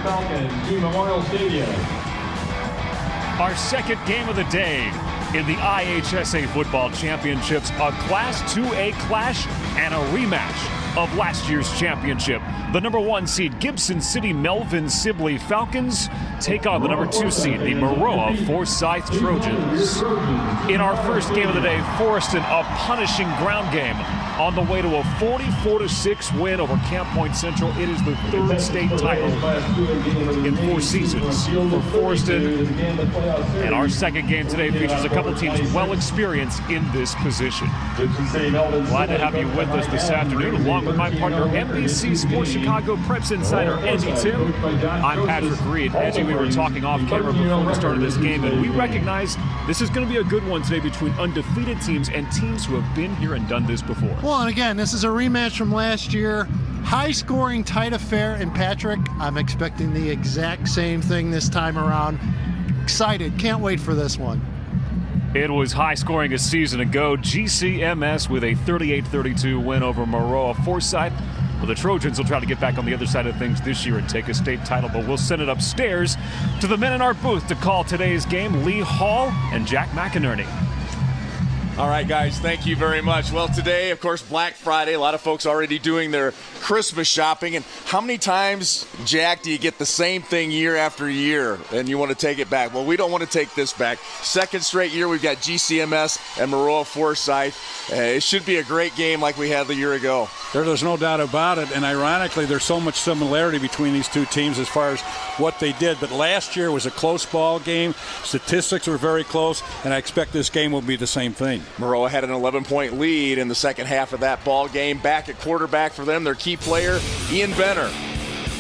Falcons to Memorial Stadium. Our second game of the day in the IHSA Football Championships, a Class 2A clash and a rematch of last year's championship. The number 1 seed Gibson City-Melvin-Sibley Falcons take on the number 2 seed, the Maroa-Forsyth Trojans. In our first game of the day, Forreston, a punishing ground game on the way to a 44-6 win over Camp Point Central. It is the 3rd state title in 4 seasons for Forreston. And our second game today features a couple teams well experienced in this position. Glad to have you with us this afternoon, along with my partner, NBC Sports Chicago Preps Insider Angie Tim. I'm Patrick Reed. Angie, we were talking off camera before we started this game, and we recognize this is going to be a good one today between undefeated teams and teams who have been here and done this before. Well, and again, this is a rematch from last year. High-scoring, tight affair, and Patrick, I'm expecting the exact same thing this time around. Excited, can't wait for this one. It was high-scoring a season ago. GCMs with a 38-32 win over Maroa-Forsyth. Well, the Trojans will try to get back on the other side of things this year and take a state title, but we'll send it upstairs to the men in our booth to call today's game, Lee Hall and Jack McInerney. All right, guys, thank you very much. Well, today, of course, Black Friday. A lot of folks already doing their Christmas shopping. And how many times, Jack, do you get the same thing year after year and you want to take it back? Well, we don't want to take this back. Second straight year, we've got GCMs and Maroa-Forsyth. It should be a great game like we had the year ago. There's no doubt about it, and ironically, there's so much similarity between these two teams as far as what they did. But last year was a close ball game. Statistics were very close, and I expect this game will be the same thing. Maroa had an 11-point lead in the second half of that ball game. Back at quarterback for them, their key player, Ian Benner.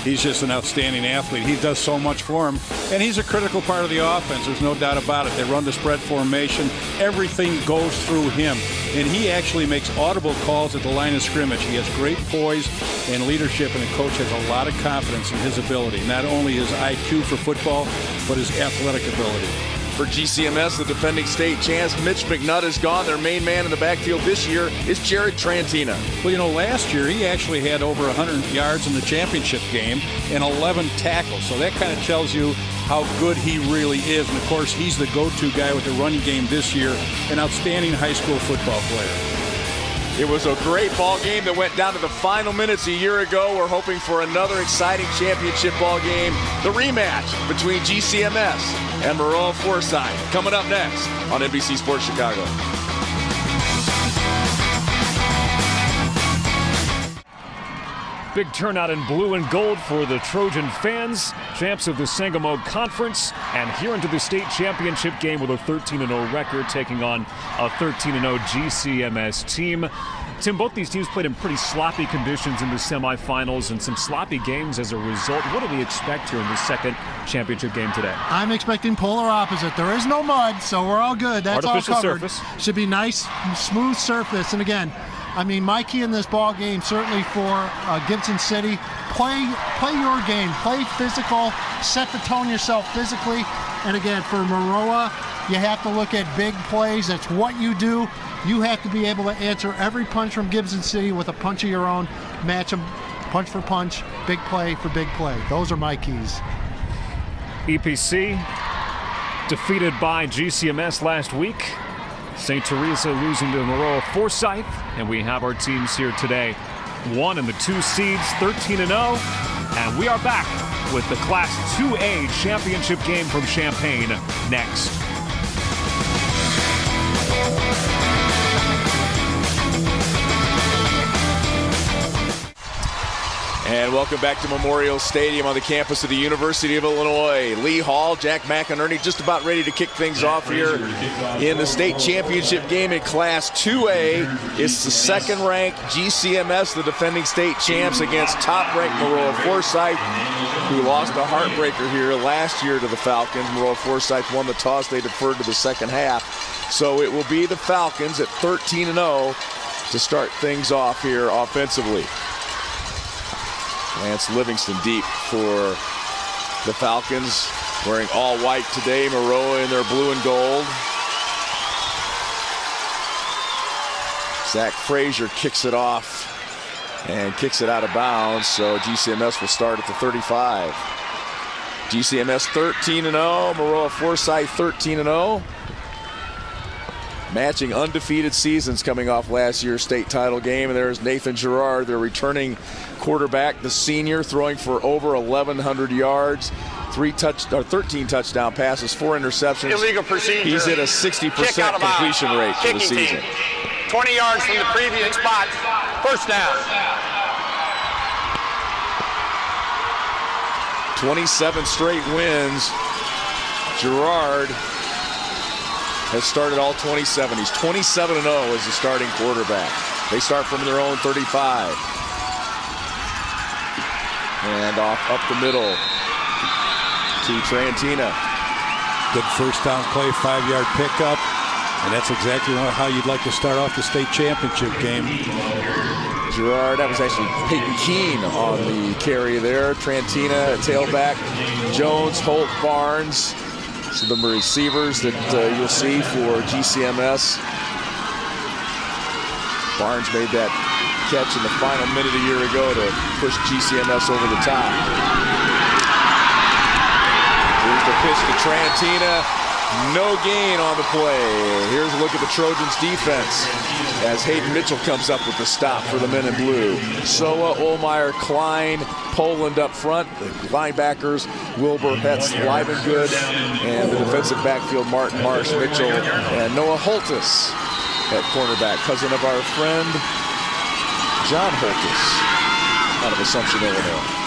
He's just an outstanding athlete. He does so much for him, and he's a critical part of the offense. There's no doubt about it. They run the spread formation. Everything goes through him, and he actually makes audible calls at the line of scrimmage. He has great poise and leadership, and the coach has a lot of confidence in his ability, not only his IQ for football, but his athletic ability. For GCMS, the defending state champs, Mitch McNutt is gone. Their main man in the backfield this year is Jared Trantina. Well, you know, last year he actually had over 100 yards in the championship game and 11 tackles. So that kind of tells you how good he really is. And, of course, he's the go-to guy with the running game this year, an outstanding high school football player. It was a great ball game that went down to the final minutes a year ago. We're hoping for another exciting championship ball game, the rematch between GCMS and Maroa-Forsyth. Coming up next on NBC Sports Chicago. Big turnout in blue and gold for the Trojan fans, champs of the Sangamo Conference, and here into the state championship game with a 13-0 record, taking on a 13-0 GCMS team. Tim, both these teams played in pretty sloppy conditions in the semifinals and some sloppy games as a result. What do we expect here in the second championship game today? I'm expecting polar opposite. There is no mud, so we're all good. That's artificial all covered. Surface. Should be nice, smooth surface. And again, I mean, my key in this ball game, certainly for Gibson City, play your game, play physical, set the tone yourself physically. And again, for Maroa, you have to look at big plays. That's what you do. You have to be able to answer every punch from Gibson City with a punch of your own. Match them punch for punch, big play for big play. Those are my keys. EPC defeated by GCMS last week. St. Teresa losing to Maroa-Forsyth, and we have our teams here today. 1 and the 2 seeds, 13-0, and we are back with the Class 2A championship game from Champaign next. And welcome back to Memorial Stadium on the campus of the University of Illinois. Lee Hall, Jack McInerney just about ready to kick things off here in the state championship game in Class 2A. It's the second-ranked GCMS, the defending state champs, against top-ranked Maroa-Forsyth, who lost a heartbreaker here last year to the Falcons. Maroa-Forsyth won the toss. They deferred to the second half. So it will be the Falcons at 13-0 to start things off here offensively. Lance Livingston deep for the Falcons, wearing all white today. Maroa in their blue and gold. Zach Frazier kicks it off and kicks it out of bounds, so GCMS will start at the 35. GCMS 13-0, Maroa-Forsyth 13-0. Matching undefeated seasons coming off last year's state title game. And there's Nathan Gerard, their returning quarterback, the senior, throwing for over 1,100 yards, 13 touchdown passes, 4 interceptions. Illegal procedure. He's at a 60% completion rate for the season. Team. 20 yards from the previous spot. First down. 27 straight wins. Gerard has started all 27. He's 27-0 as the starting quarterback. They start from their own 35. And off up the middle to Trantina. Good first down play, 5-yard pickup. And that's exactly how you'd like to start off the state championship game. Gerard, that was actually Peyton Keene on the carry there. Trantina, tailback. Jones, Holt, Barnes. Some of the receivers that you'll see for GCMS. Barnes made that catch in the final minute a year ago to push GCMS over the top. Here's the pitch to Trantina. No gain on the play. Here's a look at the Trojans' defense as Hayden Mitchell comes up with the stop for the men in blue. Soa, Olmeyer, Klein, Poland up front. The linebackers, Wilbur, Hetz, Livengood, and the defensive backfield, Martin, Marsh, Mitchell, and Noah Holtis at cornerback, cousin of our friend John Holtis out of Assumption, Illinois.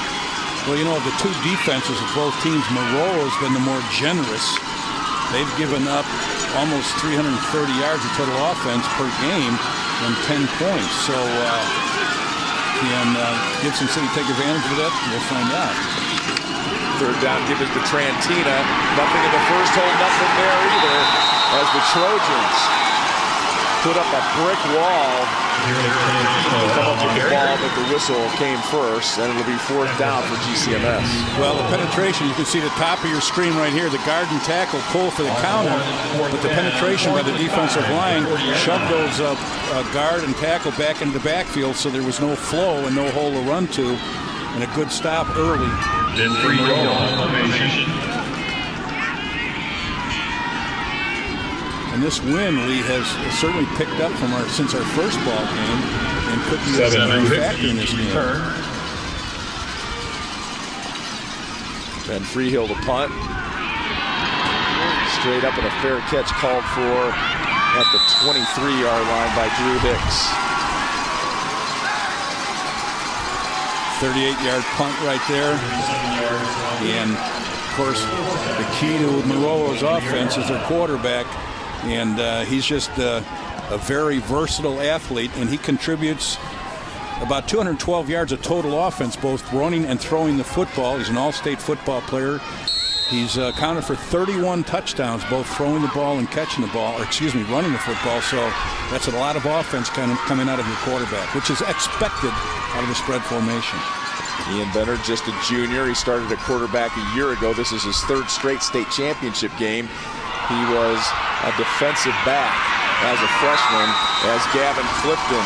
Well, you know, the two defenses of both teams, Maroa has been the more generous. They've given up almost 330 yards of total offense per game and 10 points. So can Gibson City take advantage of that? We'll find out. Third down, give it to Trantina. Nothing in the first hole, nothing there either, as the Trojans put up a brick wall. Come up with the ball, but the whistle came first, and it'll be 4th down for GCMS. Well, the penetration, you can see the top of your screen right here. The guard and tackle pull for the counter, but the penetration by the defensive line shoved those guard and tackle back into the backfield, so there was no flow and no hole to run to, and a good stop early. Then 3 formation. And this win, Lee, has certainly picked up from since our first ball game and could be a factor in this game. Ben Freehill to punt. Straight up and a fair catch called for at the 23-yard line by Drew Hicks. 38-yard punt right there. And, of course, the key to Maroa's offense is their quarterback. And he's just a very versatile athlete, and he contributes about 212 yards of total offense, both running and throwing the football. He's an all-state football player. He's accounted for 31 touchdowns, both throwing the ball and catching the ball, or excuse me, running the football. So that's a lot of offense kind of coming out of your quarterback, which is expected out of the spread formation. Ian Benner, just a junior. He started at quarterback a year ago. This is his 3rd straight state championship game. He was a defensive back as a freshman as Gavin Clifton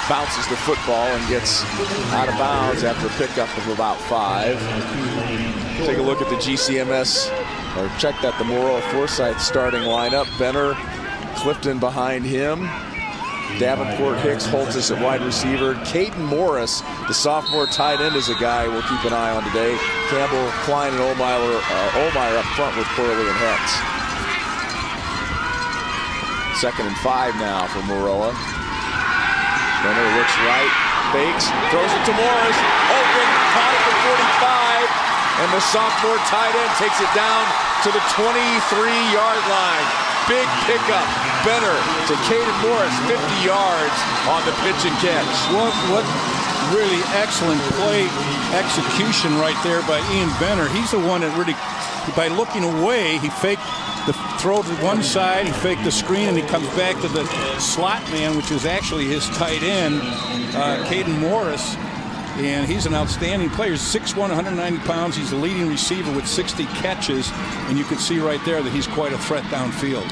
bounces the football and gets out of bounds after a pickup of about 5. Take a look at the GCMS, or check that the Maroa-Forsyth starting lineup. Benner, Clifton behind him. Davenport, Hicks, Holtis at wide receiver. Caden Morris, the sophomore tight end, is a guy we'll keep an eye on today. Campbell, Klein, and Olmeyer up front with Corley and Hetz. 2nd and 5 now for Maroa. Benner looks right, fakes, throws it to Morris. Open, caught at the 45, and the sophomore tight end takes it down to the 23-yard line. Big pickup. Benner to Caden Morris, 50 yards on the pitch and catch. What really excellent play execution right there by Ian Benner. He's the one that really, by looking away, he faked the throw to one side, he faked the screen, and he comes back to the slot man, which is actually his tight end, Caden Morris. And he's an outstanding player. 6'1", 190 pounds. He's the leading receiver with 60 catches. And you can see right there that he's quite a threat downfield.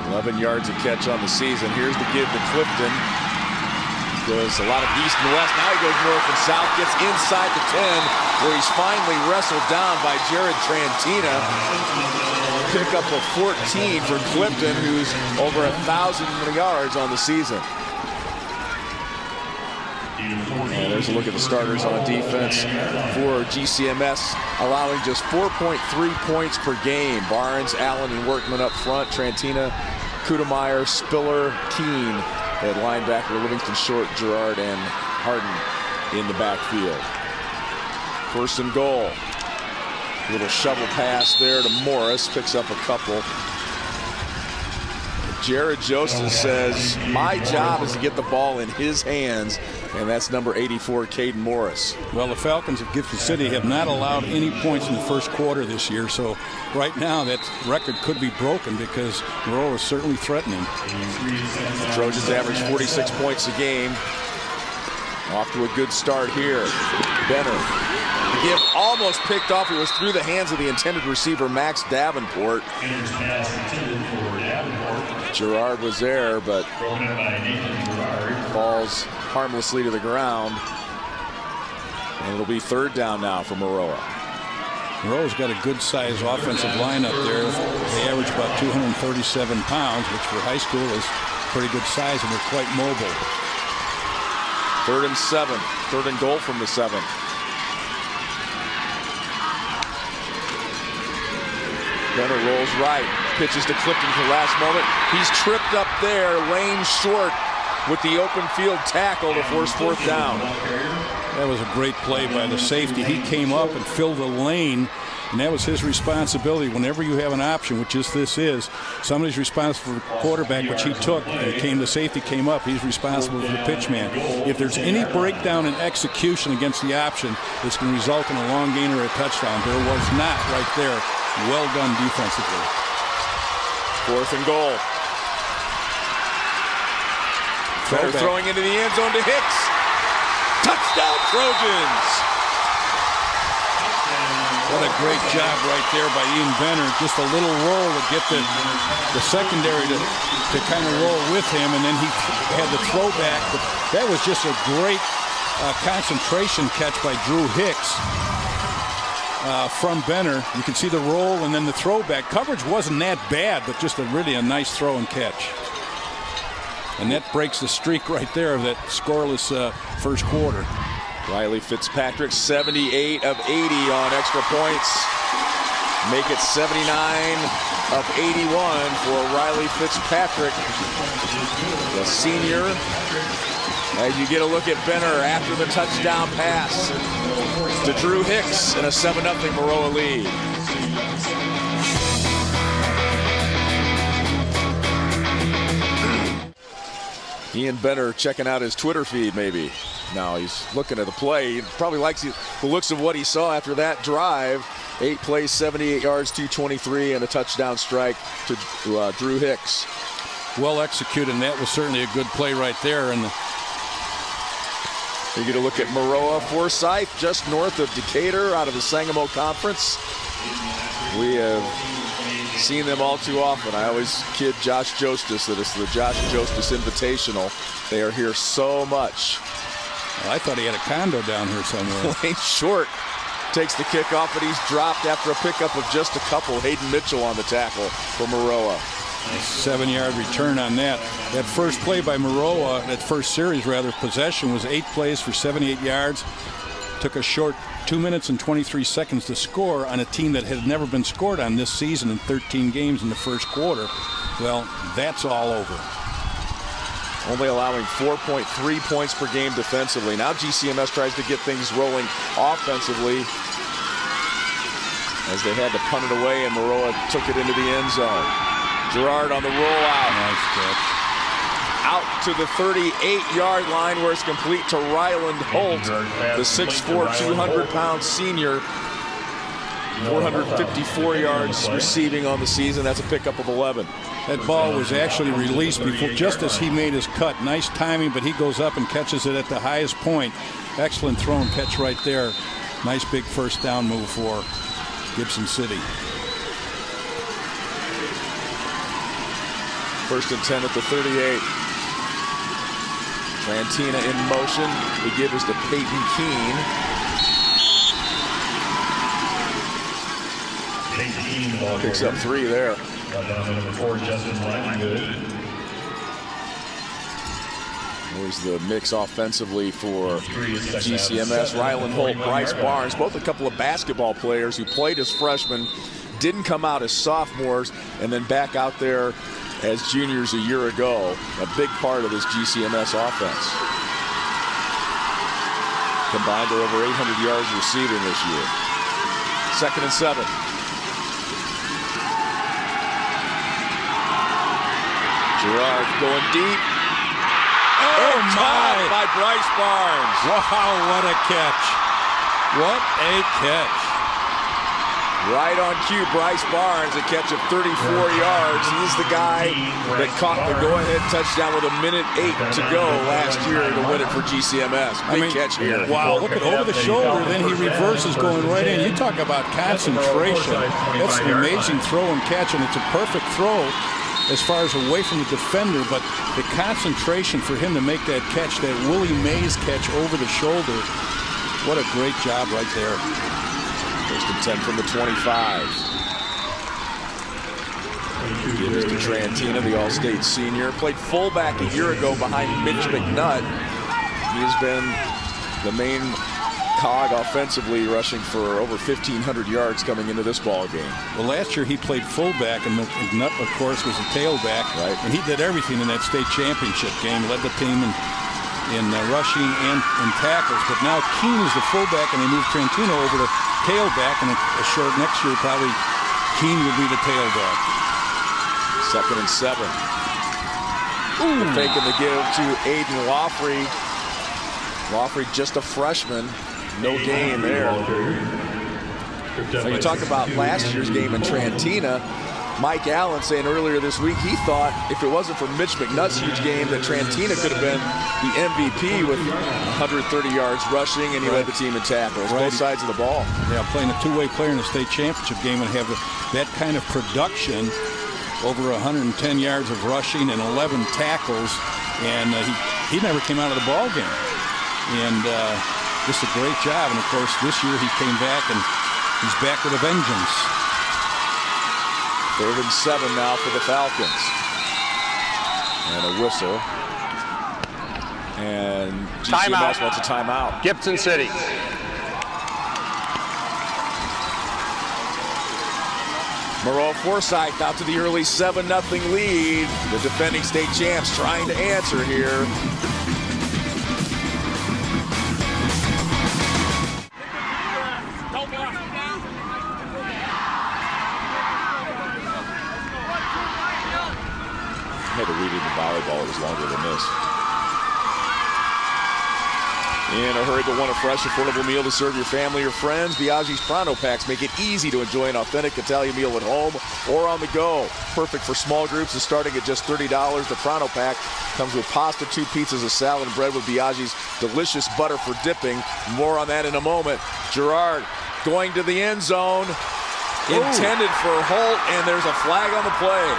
11 yards a catch on the season. Here's the give to Clifton. Goes a lot of east and west. Now he goes north and south. Gets inside the 10, where he's finally wrestled down by Jared Trantina. Pick up a 14 for Clifton, who's over 1,000 yards on the season. And there's a look at the starters on defense for GCMS, allowing just 4.3 points per game. Barnes, Allen, and Workman up front. Trantina, Kudemeyer, Spiller, Keene at linebacker, Livingston Short, Gerard, and Harden in the backfield. First and goal. Little shovel pass there to Morris, picks up a couple. Jared Joseph says, my job is to get the ball in his hands, and that's number 84, Caden Morris. Well, the Falcons of Gibson City have not allowed any points in the first quarter this year, so right now that record could be broken because Maroa is certainly threatening. The Trojans average 46 points a game. Off to a good start here. Benner. The give almost picked off. It was through the hands of the intended receiver, Max Davenport. Gerard was there, but falls harmlessly to the ground. And it'll be third down now for Maroa. Maroa's got a good-sized offensive line up there. They average about 237 pounds, which for high school is pretty good size, and they're quite mobile. 3rd and 7. 3rd and goal from the 7. Benner rolls right, pitches to Clifton for the last moment. He's tripped up there, lane short with the open field tackle to force 4th down. That was a great play by the safety. He came up and filled the lane, and that was his responsibility. Whenever you have an option, which this is, somebody's responsible for the quarterback, which he took, and the safety came up, he's responsible for the pitch man. If there's any breakdown in execution against the option, it's going to result in a long gain or a touchdown. There was not right there. Well done defensively. 4th and goal. Benner throwing into the end zone to Hicks. Touchdown Trojans! What a great job right there by Ian Benner. Just a little roll to get the secondary to kind of roll with him, and then he had the throwback. But that was just a great concentration catch by Drew Hicks from Benner. You can see the roll and then the throwback. Coverage wasn't that bad, but just really a nice throw and catch. And that breaks the streak right there of that scoreless first quarter. Riley Fitzpatrick, 78 of 80 on extra points. Make it 79 of 81 for Riley Fitzpatrick, the senior. As you get a look at Benner after the touchdown pass to Drew Hicks in a 7-0 Maroa lead. Ian Benner checking out his Twitter feed maybe. Now he's looking at the play. He probably likes the looks of what he saw after that drive. 8 plays, 78 yards, 223, and a touchdown strike to Drew Hicks. Well executed, and that was certainly a good play right there. And you get a look at Maroa-Forsyth, just north of Decatur, out of the Sangamo Conference. We have seen them all too often. I always kid Josh Jostis that it's the Josh Jostis Invitational. They are here so much. Well, I thought he had a condo down here somewhere. Lane Short takes the kickoff, but he's dropped after a pickup of just a couple. Hayden Mitchell on the tackle for Maroa. A 7-yard return on that. That first play by Maroa, that first series rather, possession was 8 plays for 78 yards. Took a short 2 minutes and 23 seconds to score on a team that had never been scored on this season in 13 games in the first quarter. Well, that's all over. Only allowing 4.3 points per game defensively. Now GCMS tries to get things rolling offensively as they had to punt it away, and Maroa took it into the end zone. Gerard on the rollout. Nice catch. Out to the 38-yard line where it's complete to Ryland Holt, the 6'4", 200-pound senior. 454 yards receiving on the season. That's a pickup of 11. That ball was actually released before, just as he made his cut. Nice timing, but he goes up and catches it at the highest point. Excellent throw and catch right there. Nice big first down move for Gibson City. 1st and 10 at the 38. Trantina in motion. The give is to Peyton Keene. Picks up 3 there. Number 4, Justin Lyman, good. There's the mix offensively for GCMS. Ryland Holt, Bryce Barnes, both a couple of basketball players who played as freshmen, didn't come out as sophomores, and then back out there as juniors a year ago. A big part of this GCMS offense. Combined to over 800 yards receiving this year. 2nd and 7. Gerard going deep. Oh my! By Bryce Barnes. Wow, what a catch. What a catch. Right on cue, Bryce Barnes, a catch of 34 yards. He's the guy that caught the go-ahead touchdown with 1:08 to go last year to win it for GCMS. Big catch here. Wow, look at over the shoulder, then he reverses going right in. You talk about concentration. That's an amazing throw and catch, and it's a perfect throw as far as away from the defender, but the concentration for him to make that catch, that Willie Mays catch over the shoulder, what a great job right there. 1st and 10 from the 25. Gives to Trantina, the All-State senior. Played fullback a year ago behind Mitch McNutt. He has been the main cog offensively, rushing for over 1,500 yards coming into this ball game. Well, last year he played fullback, and McNutt, of course, was a tailback. Right. And he did everything in that state championship game, led the team in rushing and tackles. But now Keene is the fullback, and they moved Trentino over to tailback, and a short next year probably Keene will be the tailback. 2nd and 7. The fake and the give to Aiden Laughley. Laughley just a freshman. No gain there. So you talk about last year's game in Trantina. Mike Allen saying earlier this week he thought if it wasn't for Mitch McNutt's huge game that Trantina could have been the MVP with 130 yards rushing, and he led the team in tackles. Right. Both sides of the ball. Yeah, playing a two-way player in the state championship game and have that kind of production, over 110 yards of rushing and 11 tackles, and he never came out of the ball game. And just a great job. And of course, this year he came back, and he's back with a vengeance. 3rd and 7 now for the Falcons. And a whistle. And GCMS wants a timeout. Gibson City. Maroa-Forsyth out to the early 7-0 lead. The defending state champs trying to answer here. I had to read it in volleyball. It was longer than this. In a hurry but want a fresh, affordable meal to serve your family or friends, Biaggi's Pronto Packs make it easy to enjoy an authentic Italian meal at home or on the go. Perfect for small groups and starting at just $30. The Pronto Pack comes with pasta, 2 pizzas, a salad, and bread with Biaggi's delicious butter for dipping. More on that in a moment. Gerard going to the end zone. Intended for Holt, and there's a flag on the play.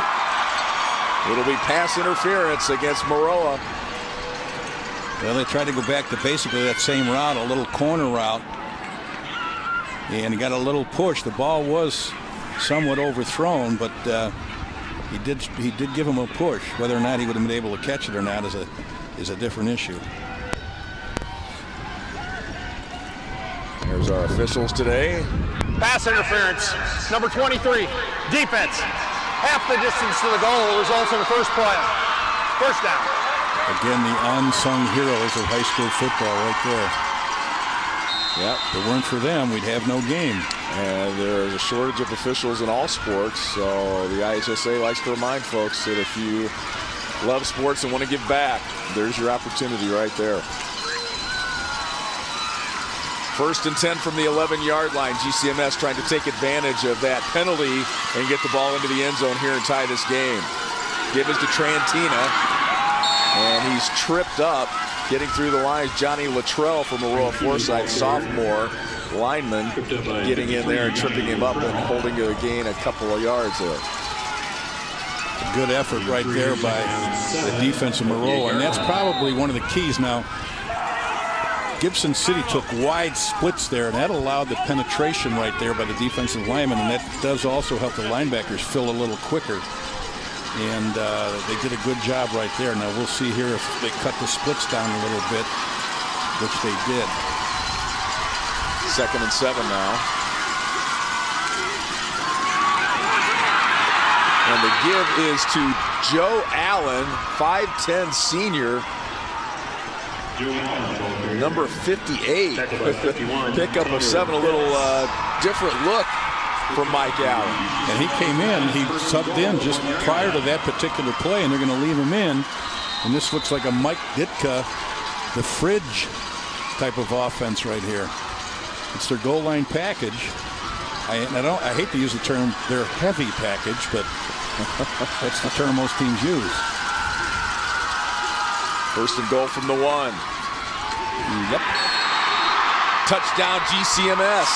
It'll be pass interference against Maroa. Well, they tried to go back to basically that same route, a little corner route, and he got a little push. The ball was somewhat overthrown, but he did give him a push. Whether or not he would have been able to catch it or not is a different issue. Here's our officials today. Pass interference. Number 23. Defense. Half the distance to the goal results in the first play. First down. Again, the unsung heroes of high school football right there. Yep. If it weren't for them, we'd have no game. And there's a shortage of officials in all sports, so the IHSA likes to remind folks that if you love sports and want to give back, there's your opportunity right there. 1st and 10 from the 11-yard line. GCMS trying to take advantage of that penalty and get the ball into the end zone here and tie this game. Give is to Trantina, and he's tripped up. Getting through the lines, Johnny Luttrell from Maroa-Forsyth, sophomore lineman, getting in there and tripping him up and holding to gain a couple of yards there. good effort right there by the defense of Maroa, and that's probably one of the keys. Now, Gibson City took wide splits there, and that allowed the penetration right there by the defensive linemen, and that does also help the linebackers fill a little quicker. And they did a good job right there. Now we'll see here if they cut the splits down a little bit, which they did. 2nd and 7 now. And the give is to Joe Allen, 5'10" senior. Number 58. Pickup of 7, a little different look from Mike Allen. And he came in, he subbed in just prior to that particular play, and they're going to leave him in. And this looks like a Mike Ditka, the fridge type of offense right here. It's their goal line package. I hate to use the term their heavy package, but that's the term most teams use. 1st and goal from the 1. Yep. Touchdown GCMS.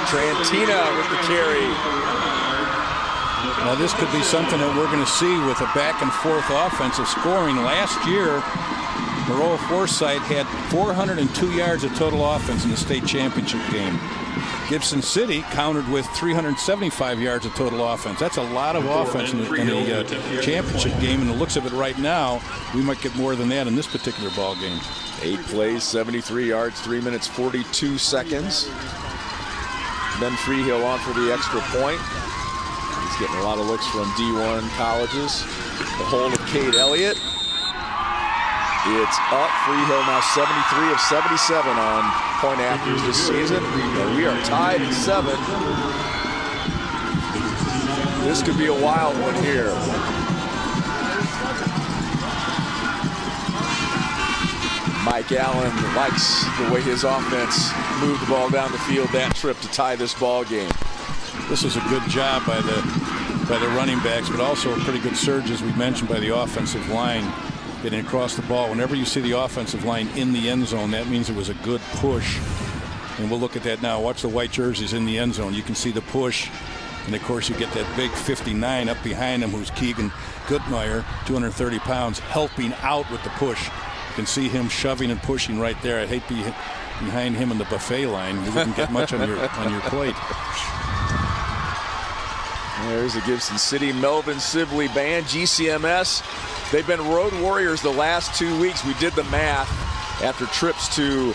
Trantina with the carry. Now this could be something that we're going to see with a back and forth offensive scoring. Last year, Maroa-Forsyth had 402 yards of total offense in the state championship game. Gibson City countered with 375 yards of total offense. That's a lot of offense in the championship game, and the looks of it right now, we might get more than that in this particular ball game. 8 plays, 73 yards, 3 minutes, 42 seconds. Ben Freehill on for the extra point. He's getting a lot of looks from D1 colleges. The hold of Cade Elliott. It's up. Freehill now 73 of 77 on point afters this season. And we are tied at 7. This could be a wild one here. Mike Allen likes the way his offense moved the ball down the field that trip to tie this ball game. This is a good job by the running backs, but also a pretty good surge, as we mentioned, by the offensive line getting across the ball. Whenever you see the offensive line in the end zone, that means it was a good push. And we'll look at that now. Watch the white jerseys in the end zone. You can see the push. And, of course, you get that big 59 up behind him, who's Keegan Goodmeyer, 230 pounds, helping out with the push. You can see him shoving and pushing right there. I'd hate to be behind him in the buffet line. You wouldn't get much on your plate. There's the Gibson City-Melvin-Sibley band, GCMS. They've been road warriors the last 2 weeks. We did the math after trips to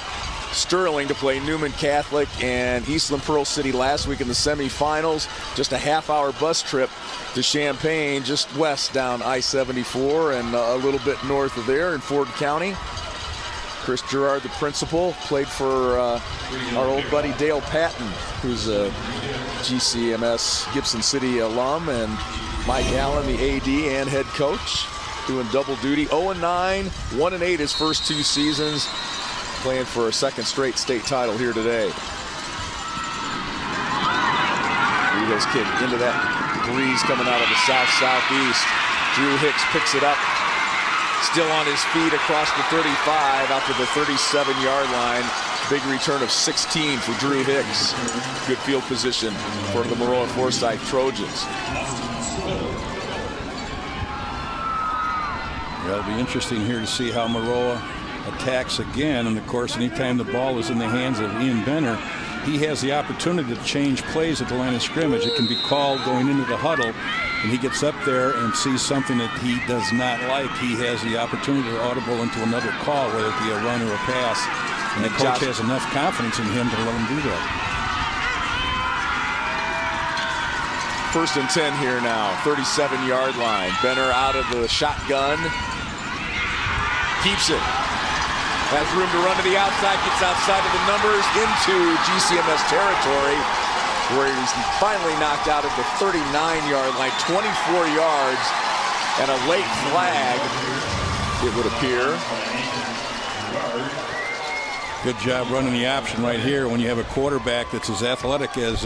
Sterling to play Newman Catholic and Eastland Pearl City last week in the semifinals. Just a half-hour bus trip to Champaign, just west down I-74 and a little bit north of there in Ford County. Chris Gerard, the principal, played for our old buddy Dale Patton, who's a GCMS Gibson City alum, and Mike Allen, the AD and head coach, doing double duty. 0-9, 1-8 his first 2 seasons, playing for a 2nd straight state title here today. Eagles kick into that breeze coming out of the south-southeast. Drew Hicks picks it up, still on his feet across the 35 out to the 37-yard line. Big return of 16 for Drew Hicks. Good field position for the Maroa-Forsyth Trojans. Well, it'll be interesting here to see how Maroa attacks again. And, of course, anytime the ball is in the hands of Ian Benner, he has the opportunity to change plays at the line of scrimmage. It can be called going into the huddle, and he gets up there and sees something that he does not like. He has the opportunity to audible into another call, whether it be a run or a pass. And the coach has enough confidence in him to let him do that. 1st and 10 here now, 37-yard line. Benner out of the shotgun. Keeps it. Has room to run to the outside, gets outside of the numbers into GCMS territory, where he's finally knocked out at the 39-yard line, 24 yards, and a late flag, it would appear. Good job running the option right here when you have a quarterback that's as athletic as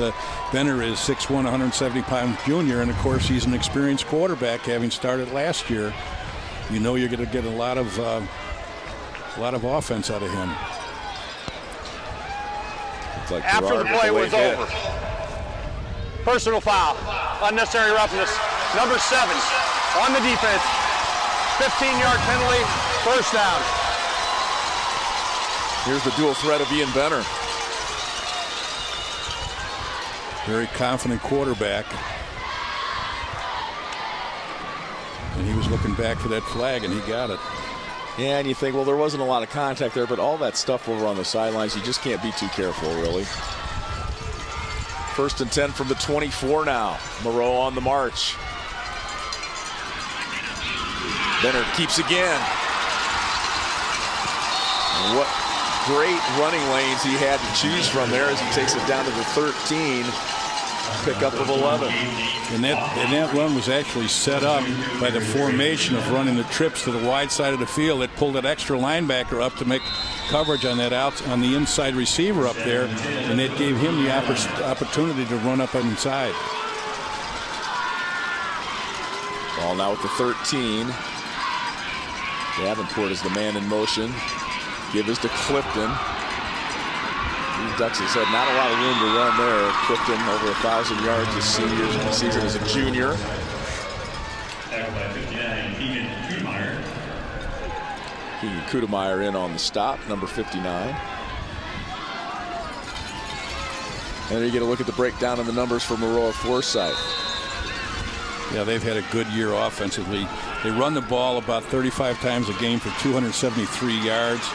Benner is, 6'1", 170-pound junior, and of course he's an experienced quarterback, having started last year. You know you're going to get a lot of offense out of him. Like after the play was over, personal foul. unnecessary roughness. Number 7 on the defense. 15-yard penalty, first down. Here's the dual threat of Ian Benner. Very confident quarterback. And he was looking back for that flag, and he got it. Yeah, and you think, well, there wasn't a lot of contact there, but all that stuff over on the sidelines, you just can't be too careful, really. 1st and 10 from the 24 now. Maroa on the march. Benner keeps again. And what great running lanes he had to choose from there as he takes it down to the 13. Pickup of 11. And that run was actually set up by the formation of running the trips to the wide side of the field. It pulled that extra linebacker up to make coverage on that on the inside receiver up there, and it gave him the opportunity to run up inside. Ball now with the 13. Davenport is the man in motion. Give is to Clifton. These Ducks have had not a lot of room to run there. Clifton over 1,000 yards this season as a junior. Keegan Kudemeyer in on the stop, number 59. And there you get a look at the breakdown of the numbers for Maroa-Forsyth. Yeah, they've had a good year offensively. They run the ball about 35 times a game for 273 yards.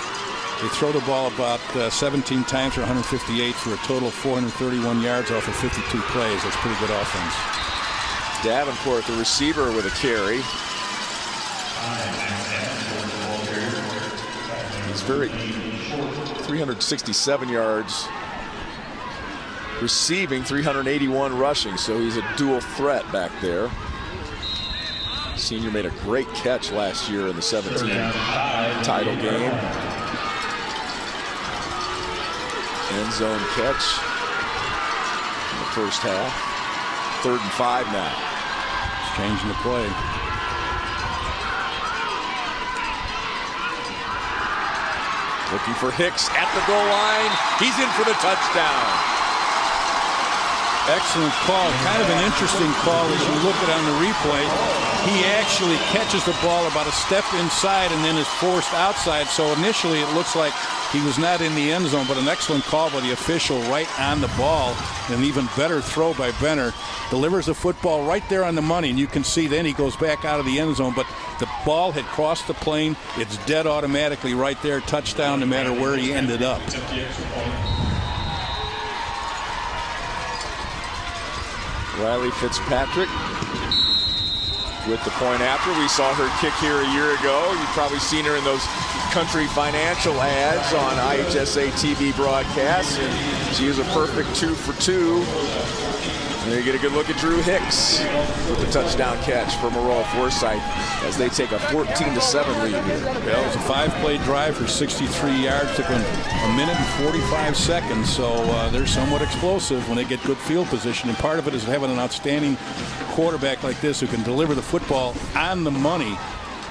They throw the ball about 17 times for 158 for a total of 431 yards off of 52 plays. That's pretty good offense. Davenport, the receiver, with a carry. He's 367 yards receiving, 381 rushing, so he's a dual threat back there. Senior made a great catch last year in the 17 title game. End zone catch in the first half. 3rd and 5 now. It's changing the play. Looking for Hicks at the goal line. He's in for the touchdown. Excellent call. Kind of an interesting call as you look at it on the replay. He actually catches the ball about a step inside and then is forced outside. So initially it looks like he was not in the end zone, but an excellent call by the official right on the ball. An even better throw by Benner. Delivers the football right there on the money, and you can see then he goes back out of the end zone, but the ball had crossed the plane. It's dead automatically right there. Touchdown no matter where he ended up. Riley Fitzpatrick with the point after. We saw her kick here a year ago. You've probably seen her in those country financial ads on IHSA TV broadcasts. And she is a perfect 2 for 2. And you get a good look at Drew Hicks with the touchdown catch for Maroa-Forsyth as they take a 14-7 lead here. Well, it was a 5-play drive for 63 yards. Took them 1 minute and 45 seconds. So they're somewhat explosive when they get good field position. And part of it is having an outstanding quarterback like this who can deliver the football on the money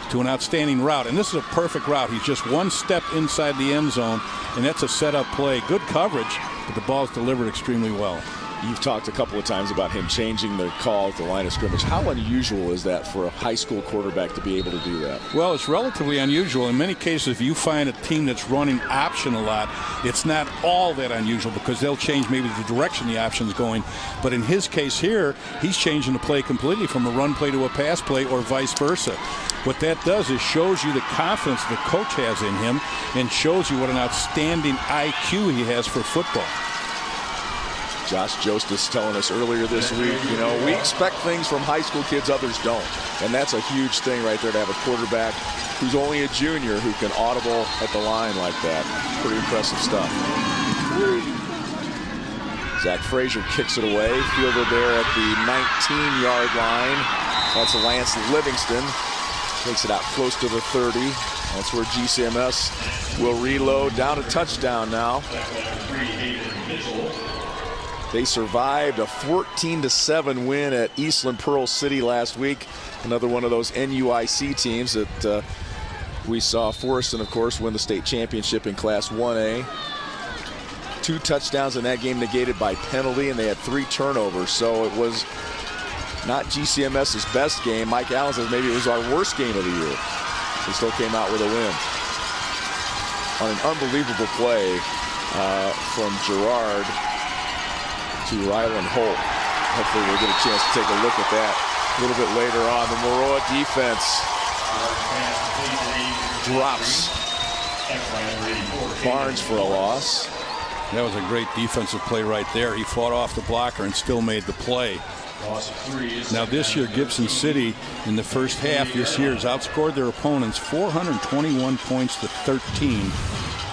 to an outstanding route. And this is a perfect route. He's just 1 step inside the end zone, and that's a set-up play. Good coverage, but the ball's delivered extremely well. You've talked a couple of times about him changing the call at the line of scrimmage. How unusual is that for a high school quarterback to be able to do that? Well, it's relatively unusual. In many cases, if you find a team that's running option a lot, it's not all that unusual because they'll change maybe the direction the option's going. But in his case here, he's changing the play completely from a run play to a pass play or vice versa. What that does is shows you the confidence the coach has in him and shows you what an outstanding IQ he has for football. Josh Jostis telling us earlier this week, you know, we expect things from high school kids others don't. And that's a huge thing right there to have a quarterback who's only a junior who can audible at the line like that. Pretty impressive stuff. Zach Frazier kicks it away, fielded there at the 19-yard line. That's Lance Livingston. Takes it out close to the 30. That's where GCMs will reload. Down a touchdown now. They survived a 14-7 win at Eastland Pearl City last week. Another one of those NUIC teams that we saw Forreston, of course, win the state championship in Class 1A. 2 touchdowns in that game negated by penalty, and they had 3 turnovers. So it was not GCMS's best game. Mike Allen says maybe it was our worst game of the year. We still came out with a win on an unbelievable play from Gerard to Ryland Holt. Hopefully we'll get a chance to take a look at that a little bit later on. The Maroa defense drops Barnes for a loss. That was a great defensive play right there. He fought off the blocker and still made the play. Now this year, Gibson City in the first half this year has outscored their opponents 421 points to 13.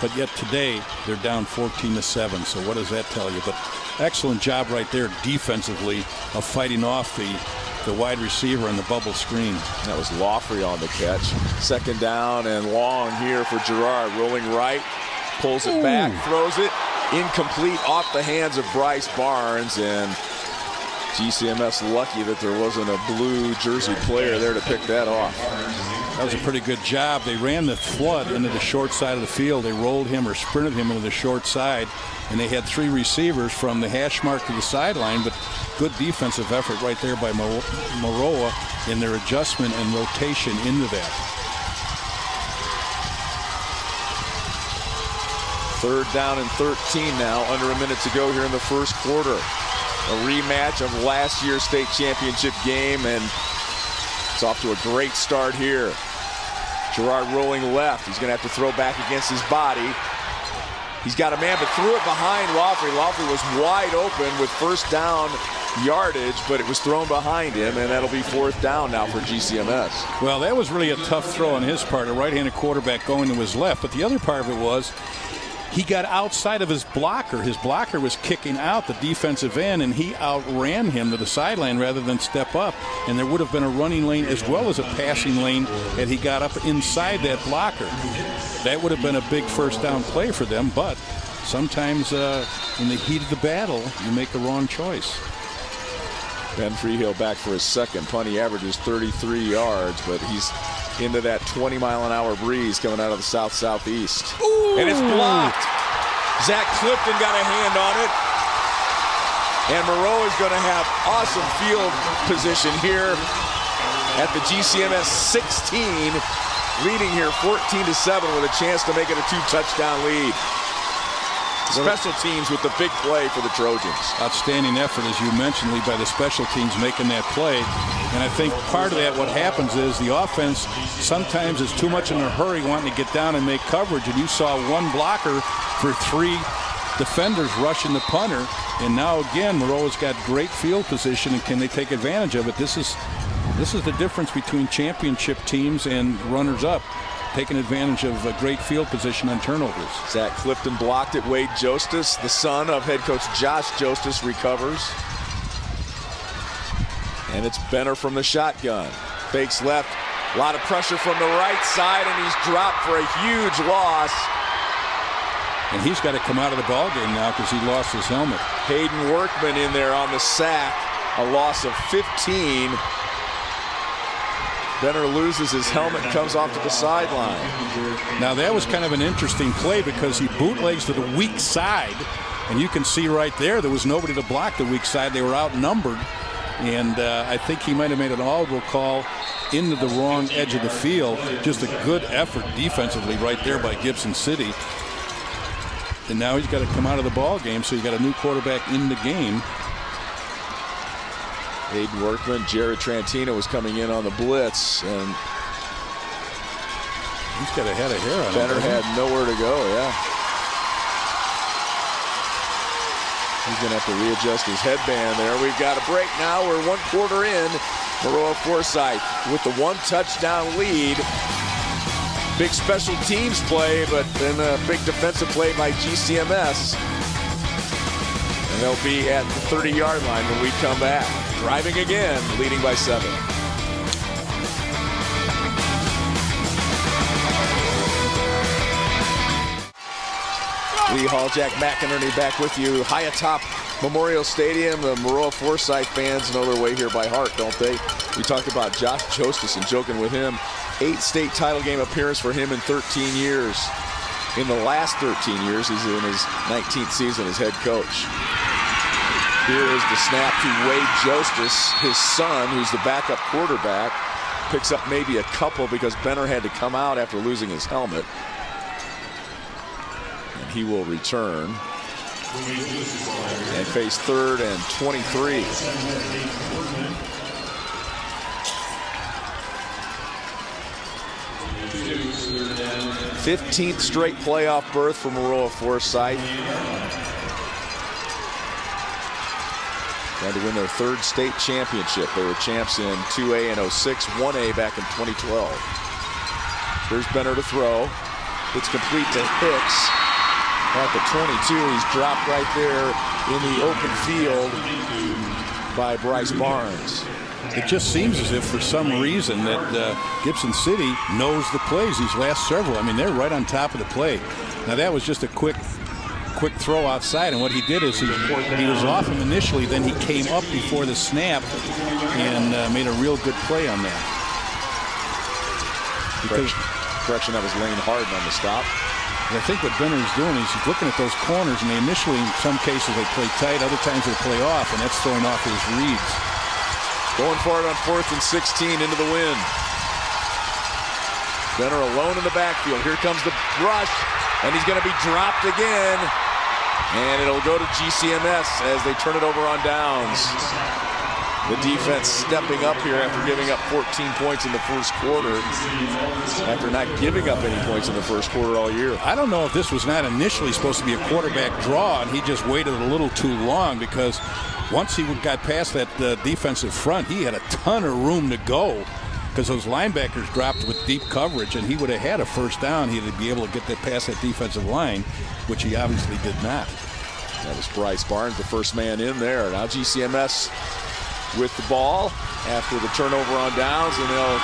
But yet today they're down 14-7. So what does that tell you? But excellent job right there defensively of fighting off the wide receiver on the bubble screen. That was Lawfrey on the catch. Second down and long here for Gerard. Rolling right, pulls it back, throws it. Incomplete off the hands of Bryce Barnes, and GCMS lucky that there wasn't a blue jersey player there to pick that off. That was a pretty good job. They ran the flood into the short side of the field. They rolled him or sprinted him into the short side, and they had 3 receivers from the hash mark to the sideline, but good defensive effort right there by Maroa in their adjustment and rotation into that. Third down and 13 now, under a minute to go here in the first quarter. A rematch of last year's state championship game, and it's off to a great start here. Gerard rolling left. He's going to have to throw back against his body. He's got a man, but threw it behind Lawfrey. Lawfrey was wide open with first down yardage, but it was thrown behind him, and that'll be fourth down now for GCMS. Well, that was really a tough throw on his part, a right-handed quarterback going to his left. But the other part of it was he got outside of his blocker. His blocker was kicking out the defensive end, and he outran him to the sideline rather than step up. And there would have been a running lane as well as a passing lane had he got up inside that blocker. That would have been a big first down play for them, but sometimes in the heat of the battle, you make the wrong choice. Ben Freehill back for his second punt. He averages 33 yards, but he's into that 20-mile-an-hour breeze coming out of the south-southeast. And it's blocked. Zach Clifton got a hand on it. And Maroa is going to have awesome field position here at the GCMS 16, leading here 14-7 with a chance to make it a 2-touchdown lead. Special teams with the big play for the Trojans. Outstanding effort, as you mentioned, Lee, by the special teams making that play. And I think part of that, what happens is the offense sometimes is too much in a hurry wanting to get down and make coverage. And you saw one blocker for 3 defenders rushing the punter. And now again, Maroa's got great field position, and can they take advantage of it? This is the difference between championship teams and runners-up, taking advantage of a great field position on turnovers. Zach Clifton blocked it. Wade Jostis, the son of head coach Josh Jostis, recovers. And it's Benner from the shotgun. Fakes left. A lot of pressure from the right side, and he's dropped for a huge loss. And he's got to come out of the ballgame now because he lost his helmet. Hayden Workman in there on the sack. A loss of 15. Benner loses his helmet and comes off to the sideline. Now that was kind of an interesting play because he bootlegs to the weak side, and you can see right there was nobody to block the weak side. They were outnumbered, and I think he might have made an audible call into the wrong edge of the field. Just a good effort defensively right there by Gibson City. And now he's got to come out of the ball game, so you got a new quarterback in the game. Hayden Workman, Jared Trantino was coming in on the blitz, and he's got a head of hair on him. Benner had nowhere to go, yeah. He's going to have to readjust his headband there. We've got a break now. We're 1 quarter in. Maroa-Forsyth with the 1-touchdown lead. Big special teams play, but then a big defensive play by GCMS. And they'll be at the 30-yard line when we come back. Driving again, leading by 7. Lee Hall, Jack McInerney back with you. High atop Memorial Stadium. The Maroa-Forsyth fans know their way here by heart, don't they? We talked about Josh Jostis and joking with him. 8 state title game appearance for him in 13 years. In the last 13 years, he's in his 19th season as head coach. Here is the snap to Wade Jostis, his son, who's the backup quarterback. Picks up maybe a couple because Benner had to come out after losing his helmet. And he will return and face 3rd and 23. 15th straight playoff berth for Maroa-Forsyth. Trying to win their 3rd state championship. They were champs in 2A in 06, 1A back in 2012. Here's Benner to throw. It's complete to Hicks at the 22. He's dropped right there in the open field by Bryce Barnes. It just seems as if for some reason that Gibson City knows the plays these last several. I mean, they're right on top of the play. Now that was just a quick throw outside, and what he did is he was off him initially, then he came up before the snap and made a real good play on that. Correction, that was Lane Harden on the stop. And I think what Benner is doing is he's looking at those corners, and they initially, in some cases, they play tight, other times they play off, and that's throwing off his reads. Going for it on 4th and 16 into the wind. Benner alone in the backfield. Here comes the rush, and he's going to be dropped again. And it'll go to GCMs as they turn it over on downs. The defense stepping up here after giving up 14 points in the first quarter, after not giving up any points in the first quarter all year. I don't know if this was not initially supposed to be a quarterback draw, and he just waited a little too long, because once he got past that defensive front, he had a ton of room to go, because those linebackers dropped with deep coverage, and he would have had a first down. He'd be able to get that past that defensive line, which he obviously did not. That was Bryce Barnes, the first man in there. Now GCMs with the ball after the turnover on downs, and they'll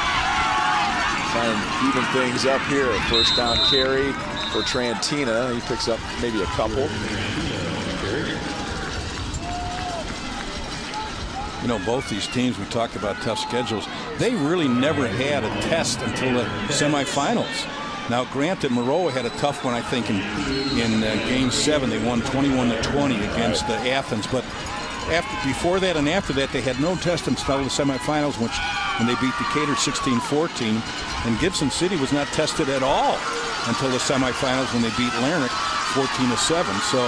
try and even things up here. First down carry for Trantina. He picks up maybe a couple. You know, both these teams, we talked about tough schedules, they really never had a test until the semifinals. Now, granted, Maroa had a tough one, I think, in Game 7. They won 21-20 against Athens. But before that and after that, they had no test until the semifinals, when they beat Decatur 16-14. And Gibson City was not tested at all until the semifinals when they beat Larnac 14-7. So,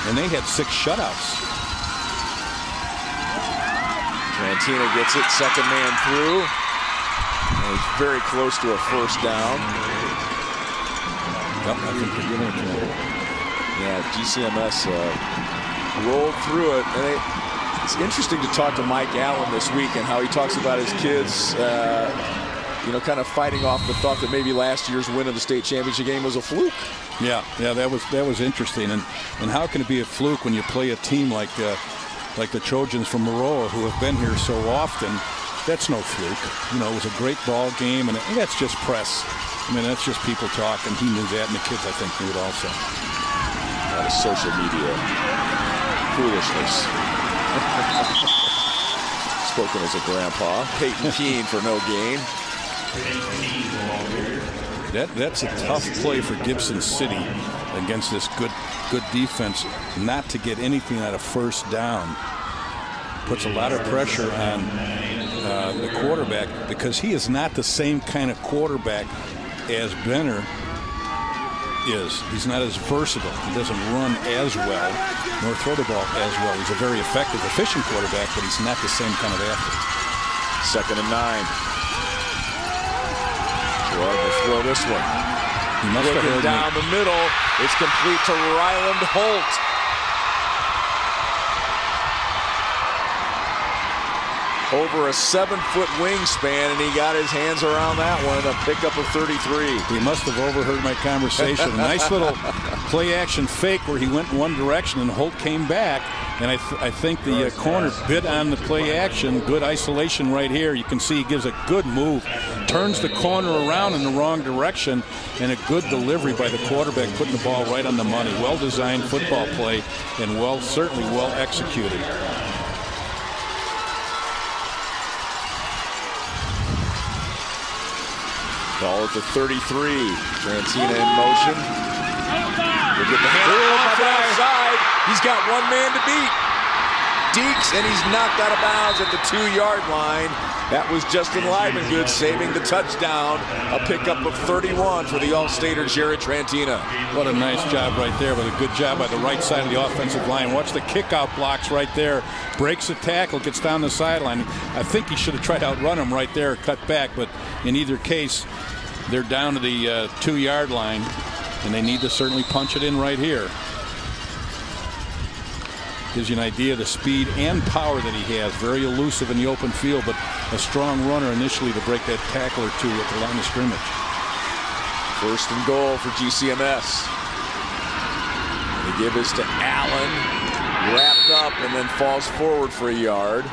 and they had 6 shutouts. Trantina gets it, second man through. And he's very close to a first down. Yep, I think they're giving it to him. Yeah, GCMs rolled through it. And it's interesting to talk to Mike Allen this week and how he talks about his kids, you know, kind of fighting off the thought that maybe last year's win of the state championship game was a fluke. Yeah, that was interesting. And how can it be a fluke when you play a team like the Trojans from Maroa, who have been here so often? That's no fluke. You know, it was a great ball game, and that's just press. I mean, that's just people talking. He knew that, and the kids, I think, knew it also. A lot of social media foolishness. Spoken as a grandpa. Peyton Keene for no gain. That's a tough play for Gibson City against this good defense, not to get anything out of first down. Puts a lot of pressure on the quarterback, because he is not the same kind of quarterback as Benner is. He's not as versatile. He doesn't run as well, nor throw the ball as well. He's a very effective, efficient quarterback, but he's not the same kind of athlete. Second and 9. Gerard will throw this one. He must have heard down the middle. It's complete to Ryland Holt. Over a 7-foot wingspan, and he got his hands around that one. A pickup of 33. He must have overheard my conversation. A nice little play-action fake where he went in one direction and Holt came back. And I think the corner bit on the play-action. Good isolation right here. You can see he gives a good move. Turns the corner around in the wrong direction, and a good delivery by the quarterback, putting the ball right on the money. Well-designed football play, and certainly well executed. Ball at the 33. Trantina in motion. We'll get the hand off and outside. He's got one man to beat. Deeks, and he's knocked out of bounds at the 2-yard line. That was Justin Livengood saving the touchdown. A pickup of 31 for the All-Stater Jared Trantina. What a nice job right there, but a good job by the right side of the offensive line. Watch the kickout blocks right there. Breaks the tackle, gets down the sideline. I think he should have tried to outrun him right there, cut back, but in either case, they're down to the 2-yard line, and they need to certainly punch it in right here. Gives you an idea of the speed and power that he has. Very elusive in the open field, but a strong runner initially to break that tackle or two at the line of scrimmage. First and goal for GCMS. They give this to Allen, wrapped up, and then falls forward for a yard.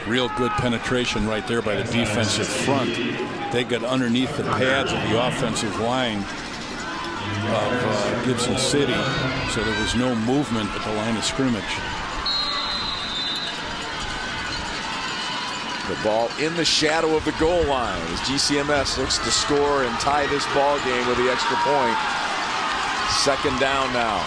Real good penetration right there by the defensive front. They got underneath the pads of the offensive line of Gibson City, so there was no movement at the line of scrimmage. The ball in the shadow of the goal line as GCMS looks to score and tie this ball game with the extra point. Second down now.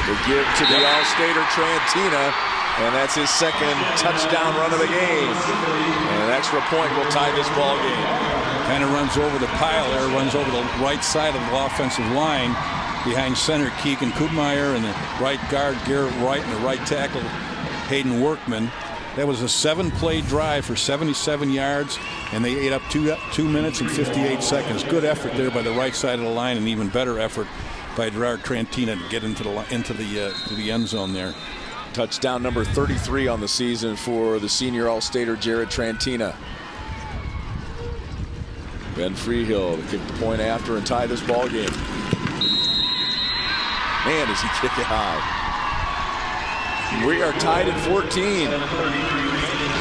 They give to the All-Stater Trantina, and that's his second touchdown run of the game. And an extra point will tie this ball game. Kind of runs over the pile there, runs over the right side of the offensive line behind center Keegan Kudmeyer and the right guard Garrett Wright and the right tackle Hayden Workman. That was a 7-play drive for 77 yards, and they ate up 2 minutes and 58 seconds. Good effort there by the right side of the line, and even better effort by Gerard Trantina to get into the end zone there. Touchdown number 33 on the season for the senior All-Stater Jared Trantina. Ben Freehill to kick the point after and tie this ball game. Man, does he kick it high. We are tied at 14.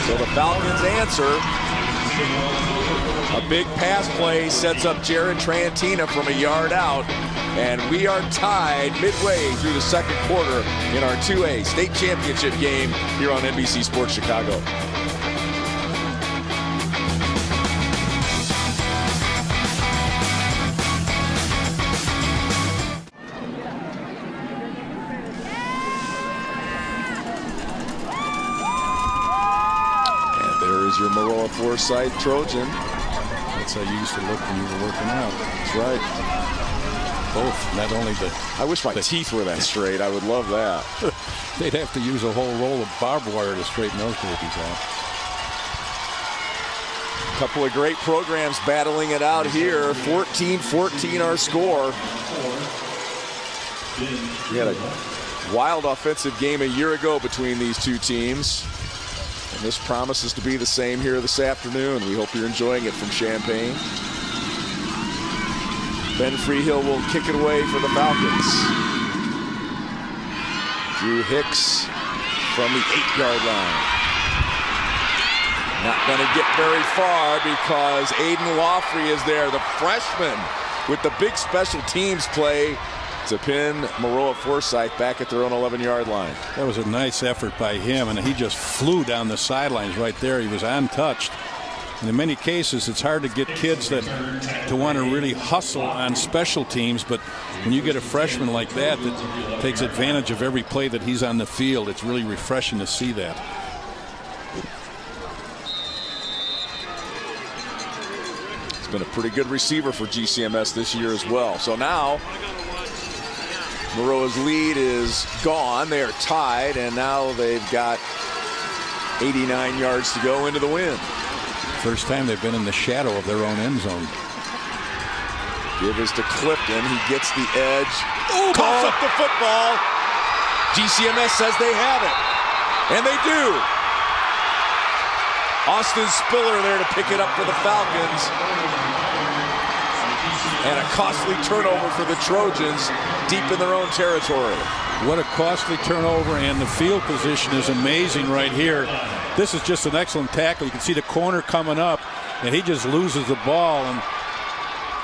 So the Falcons answer. A big pass play sets up Jared Trantina from a yard out. And we are tied midway through the second quarter in our 2A state championship game here on NBC Sports Chicago. Your Maroa-Forsyth Trojan. That's how you used to look when you were working out. That's right. Both, not only the... I wish my teeth were that straight. I would love that. They'd have to use a whole roll of barbed wire to straighten those babies out. A couple of great programs battling it out here. 14-14 our score. We had a wild offensive game a year ago between these two teams. And this promises to be the same here this afternoon. We hope you're enjoying it from Champaign. Ben Freehill will kick it away for the Falcons. Drew Hicks from the 8-yard line. Not going to get very far because Aiden Laufrey is there, the freshman, with the big special teams play to pin Maroa-Forsyth back at their own 11-yard line. That was a nice effort by him, and he just flew down the sidelines right there. He was untouched. And in many cases, it's hard to get kids to want to really hustle on special teams, but when you get a freshman like that that takes advantage of every play that he's on the field, it's really refreshing to see that. He's been a pretty good receiver for GCMS this year as well. So now Maroa's lead is gone. They are tied, and now they've got 89 yards to go into the win. First time they've been in the shadow of their own end zone. Give is to Clifton. He gets the edge. Ooh, coughs up the football. GCMS says they have it, and they do. Austin Spiller there to pick it up for the Falcons. And a costly turnover for the Trojans deep in their own territory. What a costly turnover, and the field position is amazing right here. This is just an excellent tackle. You can see the corner coming up, and he just loses the ball, and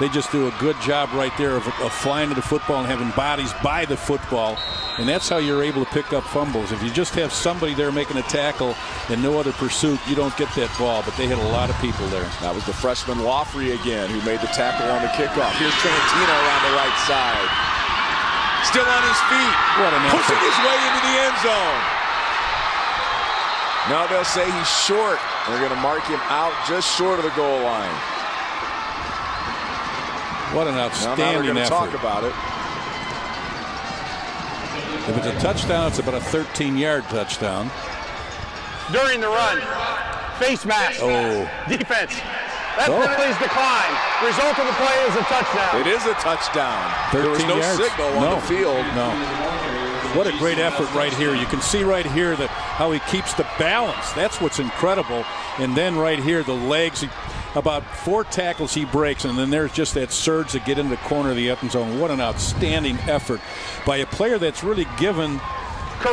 they just do a good job right there of flying to the football and having bodies by the football And that's how you're able to pick up fumbles. If you just have somebody there making a tackle and no other pursuit, you don't get that ball. But they had a lot of people there. That was the freshman Woffrey again, who made the tackle on the kickoff. Here's Trentino around the right side. Still on his feet. What an effort. Pushing his way into the end zone. Now they'll say he's short. They're going to mark him out just short of the goal line. What an outstanding now we're going to effort. talk about it. If it's a touchdown, it's about a 13-yard touchdown. During the run, face mask. Oh. Defense. That penalty's declined. Result of the play is a touchdown. It is a touchdown. 13 There was no yards. signal on the field. No. What a great effort right here. You can see right here that how he keeps the balance. That's what's incredible. And then right here, the legs, about 4 tackles he breaks, and then there's just that surge to get into the corner of the end zone. What an outstanding effort by a player that's really given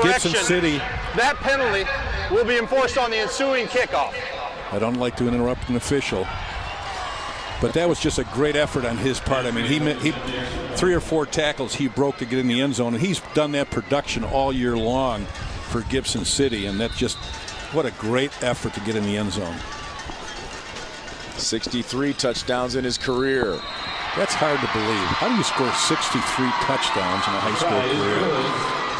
Gibson City. That penalty will be enforced on the ensuing kickoff. I don't like to interrupt an official, but that was just a great effort on his part. I mean, he 3 or 4 tackles he broke to get in the end zone, and he's done that production all year long for Gibson City, and that's just what a great effort to get in the end zone. 63 touchdowns in his career. That's hard to believe. How do you score 63 touchdowns in a high school career?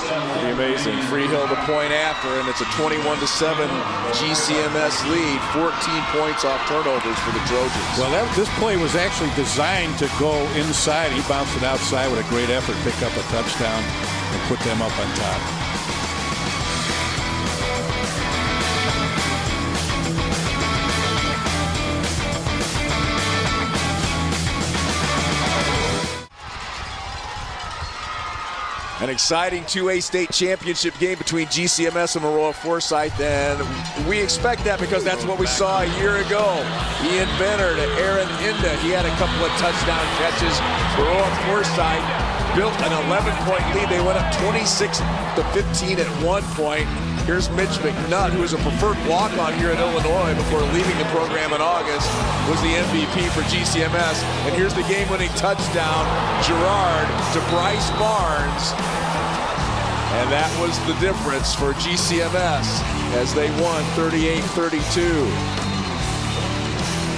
Pretty amazing. Freehill the point after, and it's a 21-7 GCMS lead. 14 points off turnovers for the Trojans. Well, this play was actually designed to go inside. He bounced it outside with a great effort, picked up a touchdown, and put them up on top. An exciting 2A state championship game between GCMS and Maroa-Forsyth, and we expect that because that's what we saw a year ago. Ian Benner to Aaron Inda. He had a couple of touchdown catches. Maroa-Forsyth built an 11-point lead. They went up 26-15 at one point. Here's Mitch McNutt, who is a preferred walk-on here at Illinois before leaving the program in August, was the MVP for GCMS. And here's the game-winning touchdown, Gerard to Bryce Barnes. And that was the difference for GCMS as they won 38-32.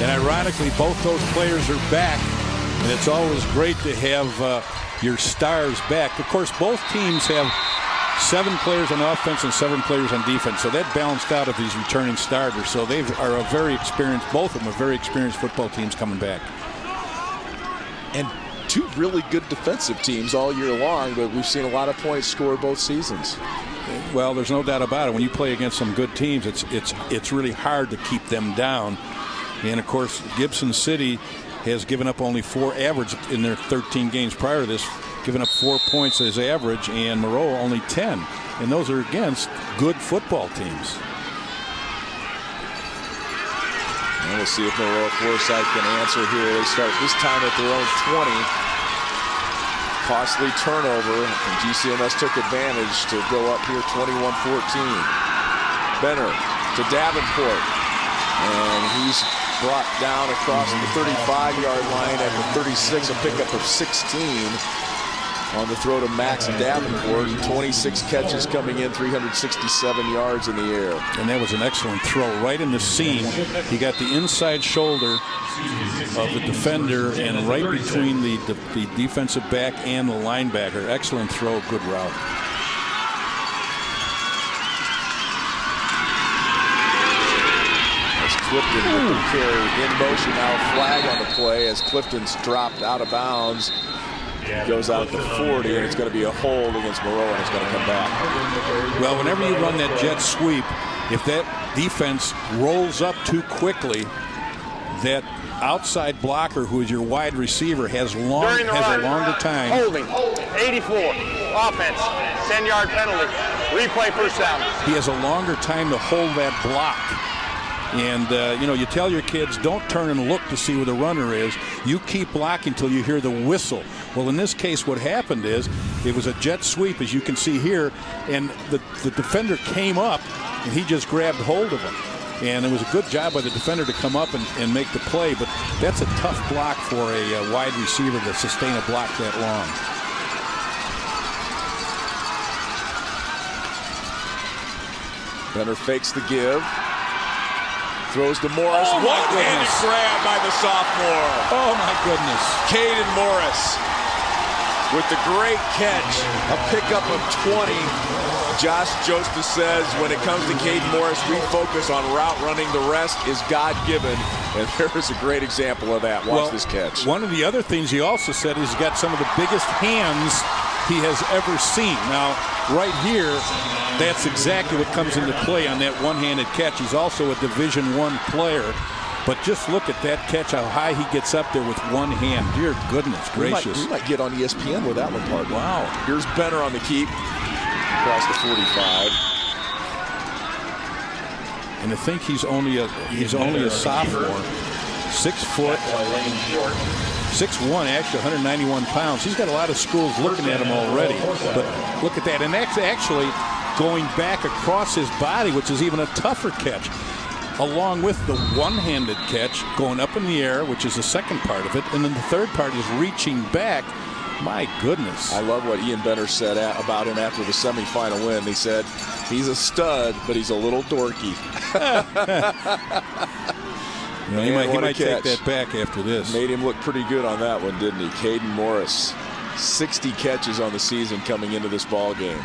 And ironically, both those players are back, and it's always great to have your stars back. Of course, both teams have 7 players on offense and 7 players on defense, so that balanced out of these returning starters. So they are a very experienced, both of them are very experienced football teams coming back. And 2 really good defensive teams all year long, but we've seen a lot of points scored both seasons. Well, there's no doubt about it. When you play against some good teams, it's really hard to keep them down. And of course, Gibson City has given up only 4 average in their 13 games prior to this, given up 4 points as average, and Maroa only 10. And those are against good football teams. And we'll see if Maroa-Forsyth can answer here. They start this time at their own 20. Costly turnover, and GCMS took advantage to go up here 21-14. Benner to Davenport, and he's brought down across the 35-yard line at the 36, a pickup of 16 on the throw to Max Davenport. 26 catches coming in, 367 yards in the air. And that was an excellent throw right in the seam. He got the inside shoulder of the defender and right between the defensive back and the linebacker. Excellent throw, good route. As Clifton with the carry in motion, now a flag on the play as Clifton's dropped out of bounds. Goes out to 40, and it's going to be a hold against Maroa, and it's going to come back. Well, whenever you run that jet sweep, if that defense rolls up too quickly, that outside blocker, who is your wide receiver, has a longer time. Holding, 84, offense, 10-yard penalty, replay first down. He has a longer time to hold that block. And, you tell your kids, don't turn and look to see where the runner is. You keep blocking until you hear the whistle. Well, in this case, what happened is it was a jet sweep, as you can see here, and the defender came up, and he just grabbed hold of him. And it was a good job by the defender to come up and make the play, but that's a tough block for a wide receiver to sustain a block that long. Benner fakes the give. Throws to Morris. Oh, my One-handed goodness. grab by the sophomore. Oh, my goodness. Caden Morris with the great catch. A pickup of 20. Josh Josta says when it comes to Caden Morris, we focus on route running. The rest is God-given. And there is a great example of that. Watch this catch. One of the other things he also said is he's got some of the biggest hands he has ever seen. Now, right here, that's exactly what comes into play on that one-handed catch. He's also a Division I player. But just look at that catch, how high he gets up there with one hand. Dear goodness gracious. We might get on ESPN with that one part. Wow. Here's Benner on the keep. Across the 45. And to think he's only a sophomore. 6 foot. 6'1", actually 191 pounds. He's got a lot of schools looking at him already. But look at that. And that's actually going back across his body, which is even a tougher catch. Along with the one-handed catch going up in the air, which is the second part of it. And then the third part is reaching back. My goodness. I love what Ian Benner said about him after the semifinal win. He said, he's a stud, but he's a little dorky. He might take that back after this. Made him look pretty good on that one, didn't he? Caden Morris, 60 catches on the season coming into this ball game.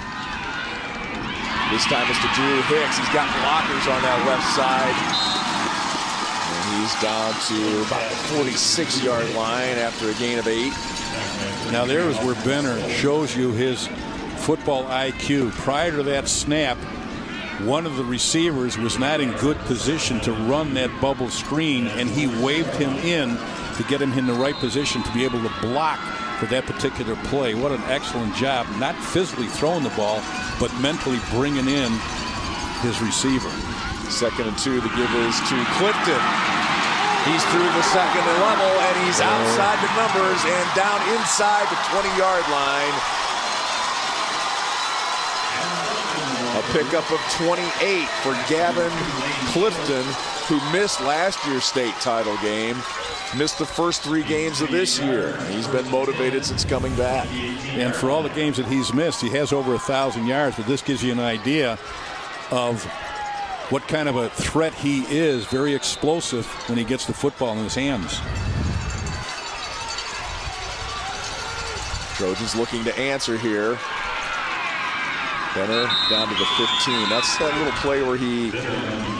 This time it's to Drew Hicks. He's got blockers on that left side. And he's down to about the 46-yard line after a gain of 8. Now there is where Benner shows you his football IQ. Prior to that snap, one of the receivers was not in good position to run that bubble screen, and he waved him in to get him in the right position to be able to block for that particular play. What an excellent job, not physically throwing the ball, but mentally bringing in his receiver. 2nd and 2, the give is to Clifton. He's through the second level, and he's outside the numbers and down inside the 20-yard line. A pickup of 28 for Gavin Clifton, who missed last year's state title game. Missed the first 3 games of this year. He's been motivated since coming back. And for all the games that he's missed, he has over 1,000 yards, but this gives you an idea of what kind of a threat he is. Very explosive when he gets the football in his hands. Trojans looking to answer here. Benner down to the 15. That's that little play where we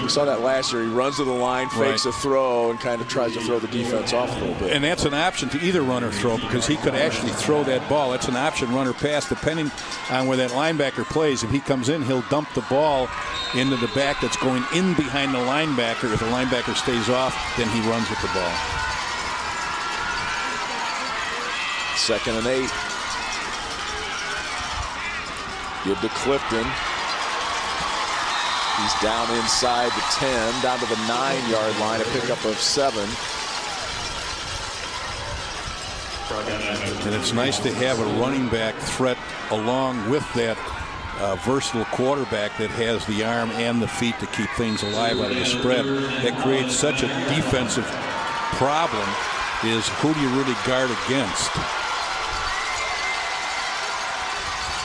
saw that last year. He runs to the line, fakes a throw, and kind of tries to throw the defense off a little bit. And that's an option to either run or throw, because he could actually throw that ball. That's an option, run or pass, depending on where that linebacker plays. If he comes in, he'll dump the ball into the back that's going in behind the linebacker. If the linebacker stays off, then he runs with the ball. 2nd and 8. Give to Clifton. He's down inside the 10, down to the 9-yard line, a pickup of 7. And it's nice to have a running back threat along with that versatile quarterback that has the arm and the feet to keep things alive out of the spread. That creates such a defensive problem, is who do you really guard against?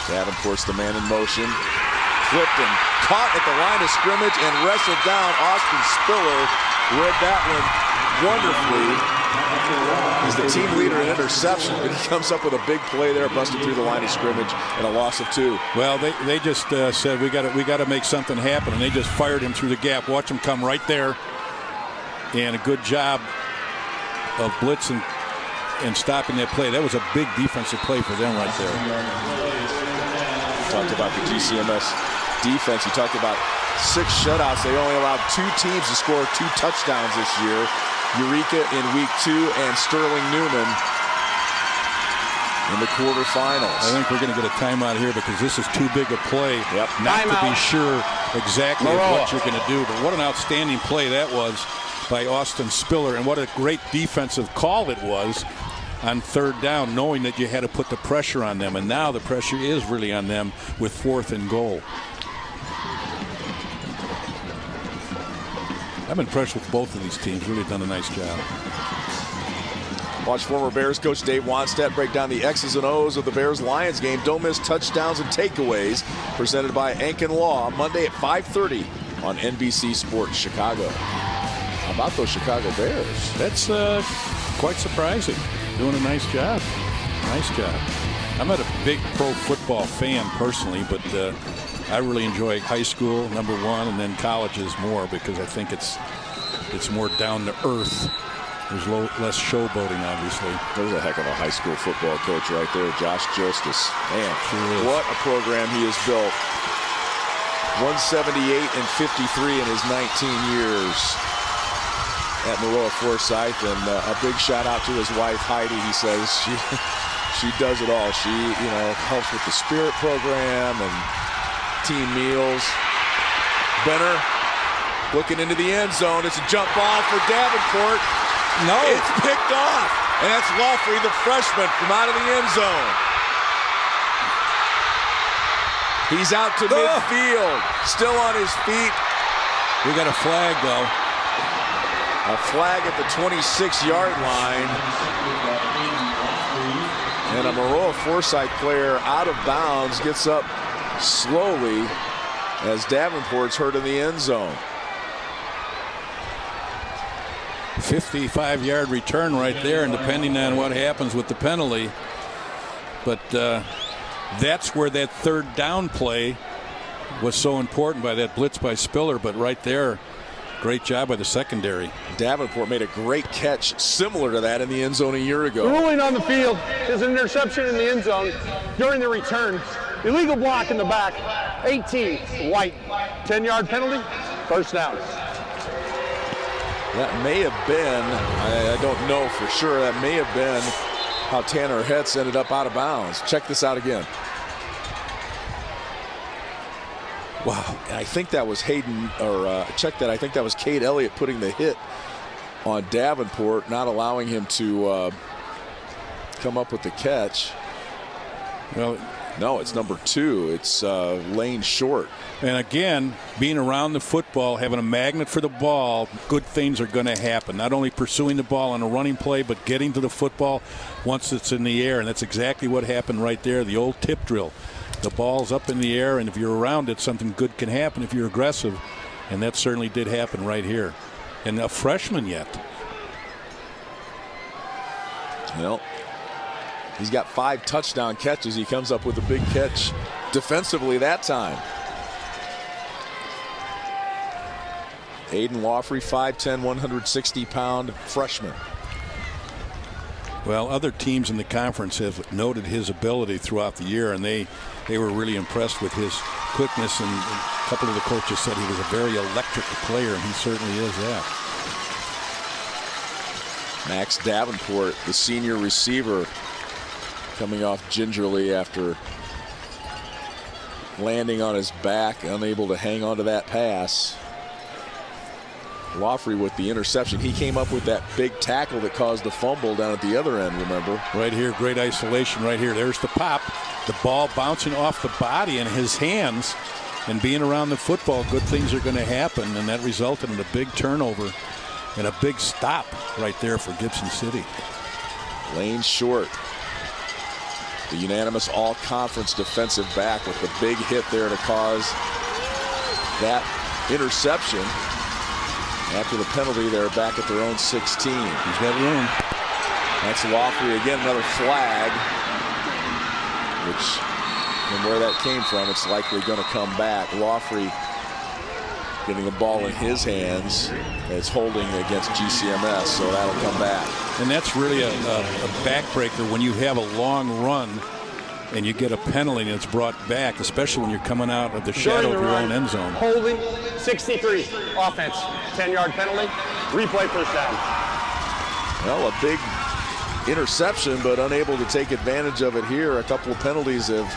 Davenport's the man in motion. Clifton caught at the line of scrimmage and wrestled down. Austin Spiller read that one wonderfully. He's the team leader in interception, but he comes up with a big play there, busted through the line of scrimmage, and a loss of 2. Well, they just said we got to make something happen, and they just fired him through the gap. Watch him come right there, and a good job of blitzing and stopping that play. That was a big defensive play for them right there. Talked about the GCMs defense. You talked about 6 shutouts. They only allowed 2 teams to score 2 touchdowns this year. Eureka in week 2 and Sterling Newman in the quarterfinals. I think we're going to get a timeout here because this is too big a play not to be sure exactly what you're going to do. But what an outstanding play that was by Austin Spiller, and what a great defensive call it was on 3rd down, knowing that you had to put the pressure on them. And now the pressure is really on them with 4th and goal. I'm impressed with both of these teams. Really done a nice job. Watch former Bears coach Dave Wanstedt break down the X's and O's of the Bears-Lions game. Don't miss touchdowns and takeaways presented by Ankin Law, Monday at 5:30 on NBC Sports Chicago. How about those Chicago Bears? That's quite surprising. Doing a nice job. Nice job. I'm not a big pro football fan personally, but I really enjoy high school, number one, and then colleges more because I think it's more down to earth. There's less showboating, obviously. There's a heck of a high school football coach right there, Josh Jostis. Man, sure what a program he has built. 178 and 53 in his 19 years at Maroa-Forsyth, and a big shout out to his wife Heidi. He says she does it all. She helps with the spirit program and team meals. Benner looking into the end zone. It's a jump ball for Davenport. No, it's picked off, and that's Lawfrey, the freshman, from out of the end zone. He's out to midfield, still on his feet. We got a flag, though. A flag at the 26-yard line. And a Maroa-Forsyth player out of bounds gets up slowly as Davenport's hurt in the end zone. 55-yard return right there, and depending on what happens with the penalty. But that's where that third down play was so important by that blitz by Spiller. But right there, great job by the secondary. Davenport made a great catch similar to that in the end zone a year ago. The ruling on the field is an interception in the end zone during the return. Illegal block in the back. 18, White. 10-yard penalty, first down. That may have been, I don't know for sure, that may have been how Tanner Hetz ended up out of bounds. Check this out again. Wow, and I think that was Hayden, or check that, I think that was Cade Elliott putting the hit on Davenport, not allowing him to come up with the catch. Well, no, it's number 2. It's Lane Short. And again, being around the football, having a magnet for the ball, good things are going to happen. Not only pursuing the ball on a running play, but getting to the football once it's in the air. And that's exactly what happened right there, the old tip drill. The ball's up in the air, and if you're around it, something good can happen if you're aggressive. And that certainly did happen right here. And a freshman yet. Well, he's got 5 touchdown catches. He comes up with a big catch defensively that time. Aiden Lawfrey, 5'10", 160-pound freshman. Well, other teams in the conference have noted his ability throughout the year, and they were really impressed with his quickness, and a couple of the coaches said he was a very electric player, and he certainly is that. Max Davenport, the senior receiver, coming off gingerly after landing on his back, unable to hang on to that pass. Lawfrey with the interception. He came up with that big tackle that caused the fumble down at the other end, remember? Right here, great isolation right here. There's the pop. The ball bouncing off the body in his hands, and being around the football, good things are going to happen, and that resulted in a big turnover and a big stop right there for Gibson City. Lane Short, the unanimous all-conference defensive back, with the big hit there to cause that interception. After the penalty, they're back at their own 16. He's got room. That's Lawfrey again, another flag, which from where that came from, it's likely going to come back. Lawfrey getting the ball in his hands. It's holding against GCMs, so that'll come back. And that's really a backbreaker when you have a long run and you get a penalty and it's brought back, especially when you're coming out of the shadow of your own end zone. Holding, 63, offense, 10-yard penalty, replay, first down. Well, a big interception, but unable to take advantage of it here. A couple of penalties have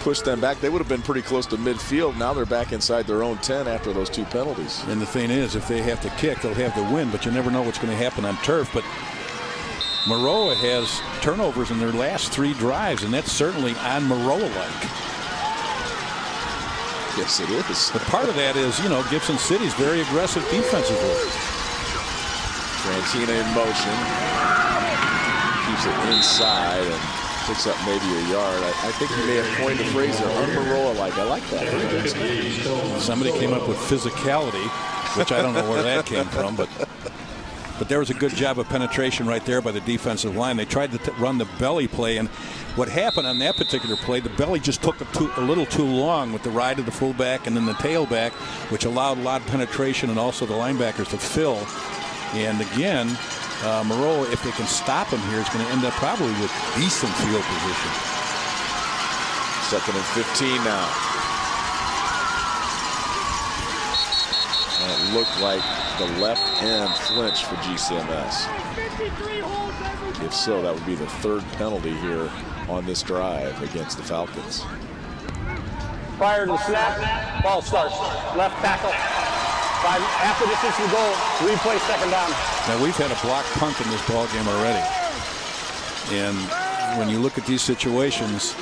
pushed them back. They would have been pretty close to midfield. Now they're back inside their own 10 after those 2 penalties. And the thing is, if they have to kick, they'll have the win, but you never know what's going to happen on turf. But Maroa has turnovers in their last 3 drives, and that's certainly on Maroa-like. Yes, it is. But part of that is, Gibson City's very aggressive defensively. Trantina in motion. Keeps it inside, and Picks up maybe a yard. I think you may have coined the phrase there, un-Maroa-like. I like that. Very good. Somebody came up with physicality, which I don't know where that came from, but there was a good job of penetration right there by the defensive line. They tried to run the belly play, and what happened on that particular play, the belly just took a little too long with the ride of the fullback and then the tailback, which allowed a lot of penetration and also the linebackers to fill. And again, Maroa, if they can stop him here, is going to end up probably with decent field position. 2nd and 15 now. And it looked like the left end flinch for GCMS. If so, that would be the 3rd penalty here on this drive against the Falcons. Prior to the snap, ball starts. Left tackle. After this is the goal, replay 2nd down. Now we've had a block punt in this ball game already. And when you look at these situations,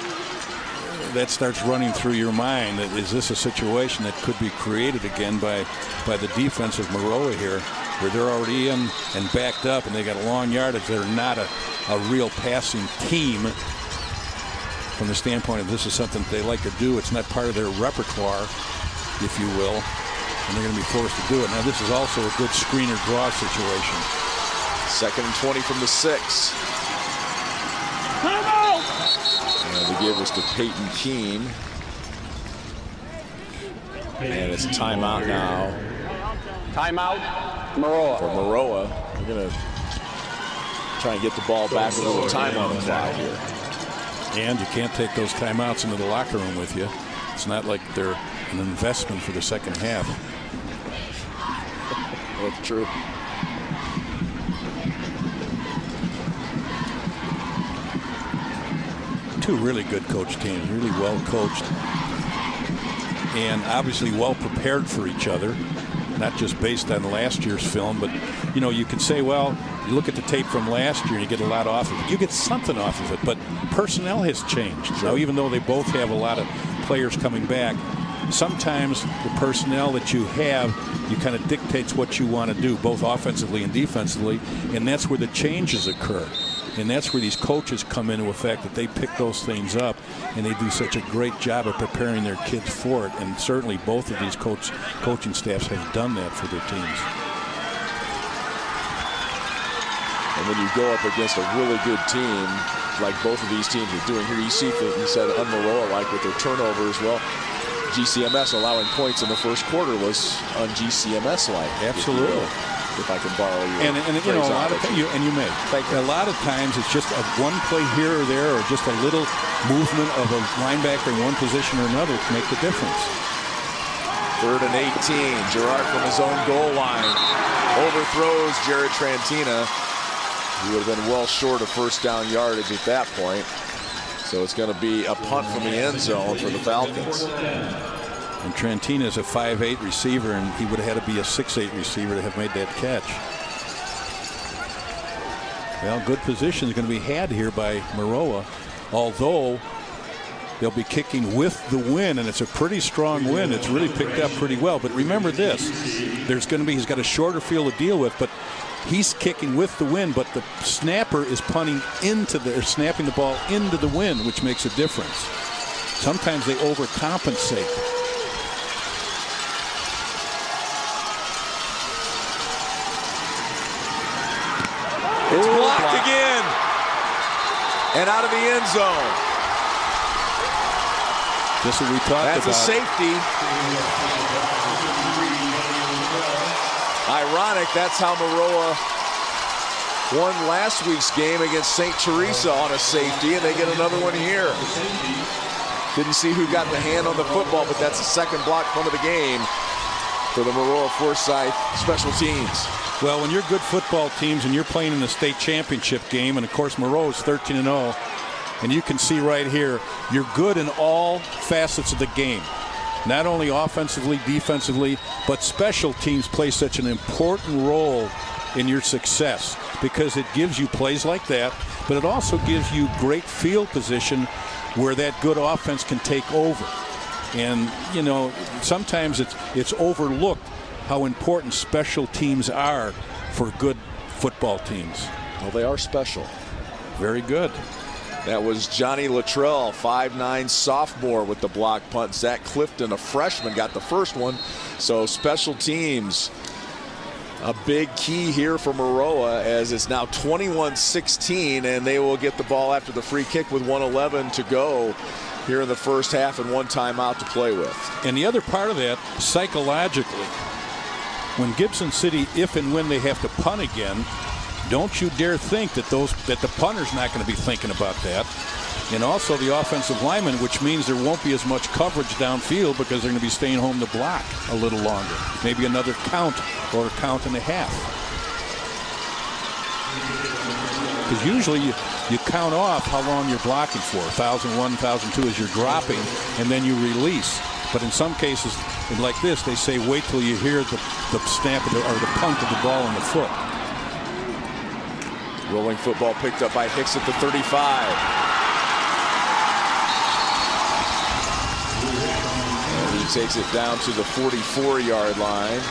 that starts running through your mind. That is this a situation that could be created again by the defense of Maroa here, where they're already in and backed up and they got a long yardage. They're not a real passing team from the standpoint of this is something that they like to do. It's not part of their repertoire, if you will, and they're going to be forced to do it. Now this is also a good screener draw situation. 2nd and 20 from the 6. And the give was to Peyton Keene. And it's timeout now. Timeout, Maroa. For Maroa. We're going to try and get the ball back with a little time on the clock here. And you can't take those timeouts into the locker room with you. It's not like they're an investment for the second half. That's true. Two really good coach teams, really well coached, and obviously well prepared for each other, not just based on last year's film, but you know, you could say, well, you look at the tape from last year and you get a lot off of it. You get something off of it, but personnel has changed. Now, even though they both have a lot of players coming back, sometimes the personnel that you have, you kind of dictates what you want to do, both offensively and defensively, and that's where the changes occur. And that's where these coaches come into effect, that they pick those things up, and they do such a great job of preparing their kids for it. And certainly both of these coaching staffs have done that for their teams. And when you go up against a really good team, like both of these teams are doing here, you see, you said un-Maroa-like with their turnovers. Well, GCMS allowing points in the first quarter was un-GCMS-like. Absolutely. If I can borrow you. And you know, a lot of a lot of times it's just one play here or there, or just a little movement of a linebacker in one position or another to make the difference. 3rd and 18. Gerard from his own goal line overthrows Jared Trantina. He would have been well short of first down yardage at that point. So it's going to be a punt from the end zone for the Falcons. And Trantina is a 5'8" receiver, and he would have had to be a 6'8" receiver to have made that catch. Well, good position is going to be had here by Maroa, although they'll be kicking with the wind, and it's a pretty strong wind. It's really picked up pretty well. But remember this, he's got a shorter field to deal with, but he's kicking with the wind, but the snapper is snapping the ball into the wind, which makes a difference. Sometimes they overcompensate. It's blocked again. And out of the end zone. Just what we talked about. That's a safety. Ironic, that's how Maroa won last week's game against St. Teresa on a safety, and they get another one here. Didn't see who got the hand on the football, but that's the second block punt of the game for the Maroa-Forsyth special teams. Well, when you're good football teams and you're playing in the state championship game, and of course Maroa is 13-0, and you can see right here, you're good in all facets of the game. Not only offensively, defensively, but special teams play such an important role in your success because it gives you plays like that, but it also gives you great field position where that good offense can take over. And, you know, sometimes it's overlooked how important special teams are for good football teams. Well, they are special. Very good. That was Johnny Luttrell, 5'9" sophomore with the block punt. Zach Clifton, a freshman, got the first one. So special teams, a big key here for Maroa, as it's now 21-16, and they will get the ball after the free kick with 1:11 to go here in the first half and one timeout to play with. And the other part of that, psychologically, when Gibson City, if and when they have to punt again, don't you dare think that the punter's not going to be thinking about that. And also the offensive lineman, which means there won't be as much coverage downfield because they're going to be staying home to block a little longer. Maybe another count or a count and a half. Because usually you count off how long you're blocking for. 1,001, 1,002 as you're dropping, and then you release. But in some cases, like this, they say wait till you hear the snap of or the punt of the ball in the foot. Rolling football picked up by Hicks at the 35. And he takes it down to the 44-yard line.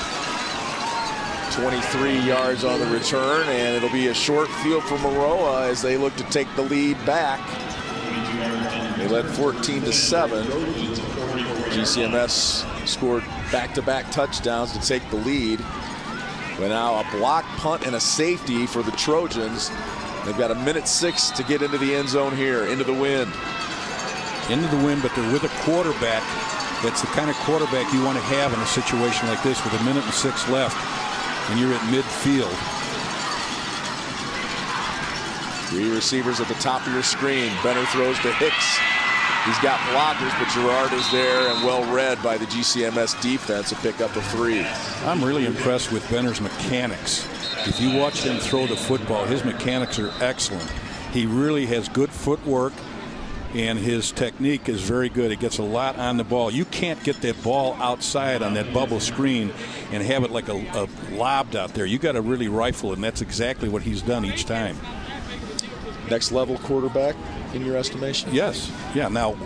23 yards on the return, and it'll be a short field for Maroa as they look to take the lead back. They led 14-7. GCMS scored back-to-back touchdowns to take the lead. But now a block punt and a safety for the Trojans. They've got 1:06 to get into the end zone here, into the wind. Into the wind, but they're with a quarterback. That's the kind of quarterback you want to have in a situation like this with 1:06 left, and you're at midfield. 3 receivers at the top of your screen. Benner throws to Hicks. He's got blockers, but Gerard is there and well read by the GCMS defense to pick up a 3. I'm really impressed with Benner's mechanics. If you watch him throw the football, his mechanics are excellent. He really has good footwork, and his technique is very good. He gets a lot on the ball. You can't get that ball outside on that bubble screen and have it like a lobbed out there. You got to really rifle, and that's exactly what he's done each time. Next level quarterback in your estimation? Yes. Yeah. Now,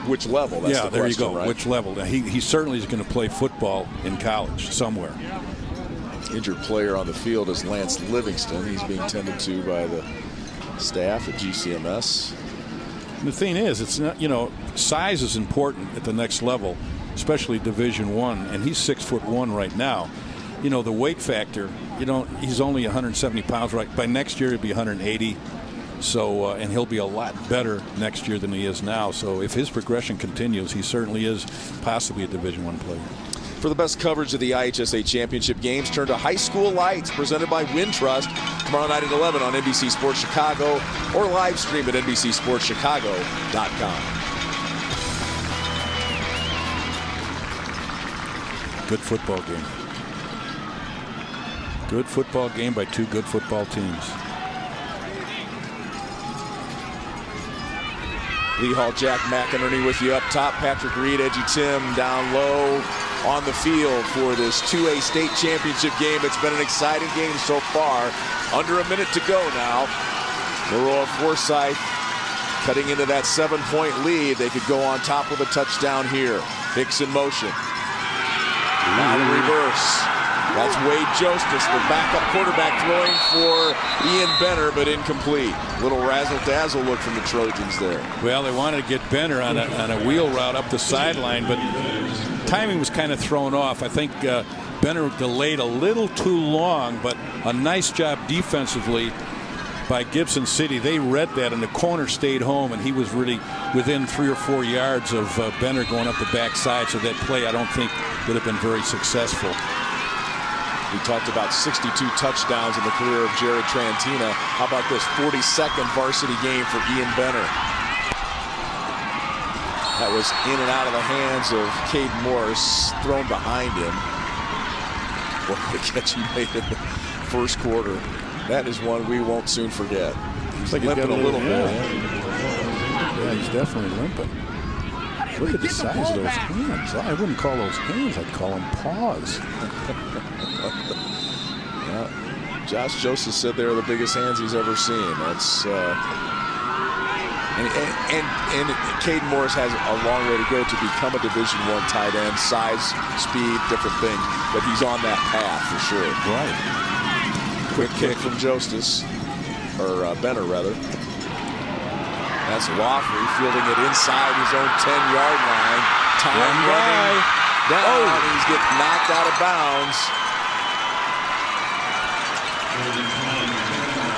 which level? That's the there question, you go. Right? Which level? Now, he certainly is going to play football in college somewhere. Injured player on the field is Lance Livingston. He's being tended to by the staff at GCMS. And the thing is, it's not, size is important at the next level, especially Division I, and he's 6'1" right now. The weight factor, he's only 170 pounds right. By next year, he'll be 180. So, and he'll be a lot better next year than he is now. So if his progression continues, he certainly is possibly a Division I player. For the best coverage of the IHSA Championship games, turn to High School Lights, presented by Wintrust, tomorrow night at 11 on NBC Sports Chicago, or live stream at NBCSportsChicago.com. Good football game. Good football game by two good football teams. Lee Hall, Jack McInerney with you up top. Patrick Reed, Edgy Tim down low on the field for this 2A state championship game. It's been an exciting game so far. Under a minute to go now. Maroa-Forsyth cutting into that 7-point lead. They could go on top with a touchdown here. Hicks in motion. Now the reverse. That's Wade Jostis, the backup quarterback, throwing for Ian Benner, but incomplete. Little razzle-dazzle look from the Trojans there. Well, they wanted to get Benner on a wheel route up the sideline, but timing was kind of thrown off. I think Benner delayed a little too long, but a nice job defensively by Gibson City. They read that, and the corner stayed home, and he was really within 3 or 4 yards of Benner going up the backside. So that play, I don't think, would have been very successful. We talked about 62 touchdowns in the career of Jared Trantina. How about this 42nd varsity game for Ian Benner? That was in and out of the hands of Caden Morris, thrown behind him. What the catch he made in the first quarter. That is one we won't soon forget. He's like limping a little bit. Yeah, he's definitely limping. Look at the size of those hands. I wouldn't call those hands. I'd call them paws. Yeah. Josh Joseph said they are the biggest hands he's ever seen. That's and Caden Morris has a long way to go to become a Division I tight end. Size, speed, different things, but he's on that path for sure. Right. Quick kick from Jostis, or Benner rather. That's Wofford fielding it inside his own 10-yard line. Time running down. He's getting knocked out of bounds.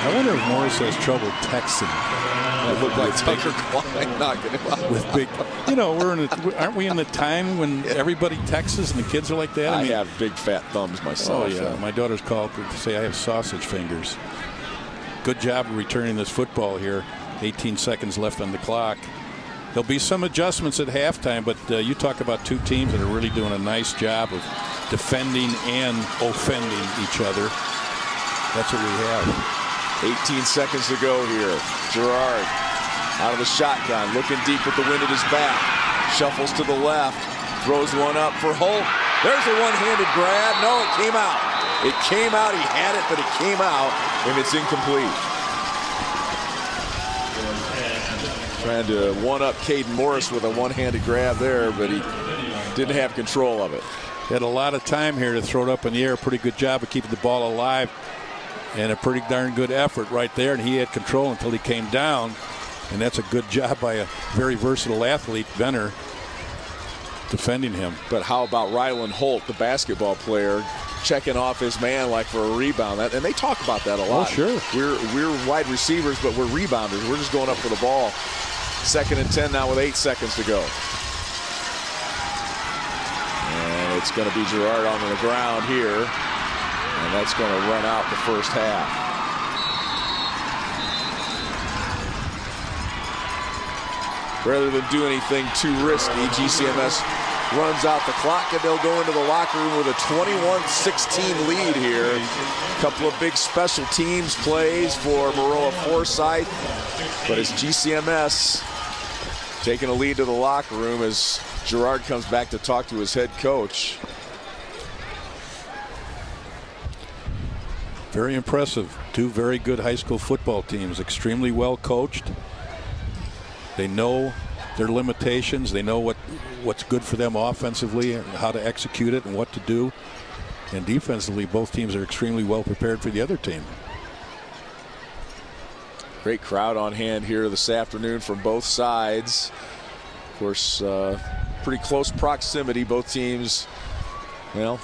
I wonder if Morris has trouble texting. It looked like Tucker Klein knocking him out. With big, you know, aren't we in the time when everybody texts and the kids are like that? I have big fat thumbs myself. Oh yeah, my daughter's called to say I have sausage fingers. Good job of returning this football here. 18 seconds left on the clock. There'll be some adjustments at halftime, but you talk about two teams that are really doing a nice job of defending and offending each other. That's what we have. 18 seconds to go here. Girard out of the shotgun, looking deep with the wind at his back. Shuffles to the left, throws one up for Holt. There's a one-handed grab. No, it came out. It came out. He had it, but it came out, and it's incomplete. Trying to one-up Caden Morris with a one-handed grab there, but he didn't have control of it. Had a lot of time here to throw it up in the air. Pretty good job of keeping the ball alive. And a pretty darn good effort right there, and he had control until he came down, and that's a good job by a very versatile athlete, Venner, defending him. But how about Rylan Holt, the basketball player, checking off his man like for a rebound? And they talk about that a lot. Oh, sure. We're wide receivers, but we're rebounders. We're just going up for the ball. 2nd and 10 now with 8 seconds to go. And it's going to be Girard on the ground here. And that's going to run out the first half. Rather than do anything too risky, GCMS runs out the clock, and they'll go into the locker room with a 21-16 lead here. A couple of big special teams plays for Maroa-Forsyth, but it's GCMS taking a lead to the locker room as Girard comes back to talk to his head coach. Very impressive. Two very good high school football teams, extremely well coached. They know their limitations. They know what's good for them offensively, and how to execute it and what to do. And defensively, both teams are extremely well prepared for the other team. Great crowd on hand here this afternoon from both sides. Of course, pretty close proximity. Both teams, well,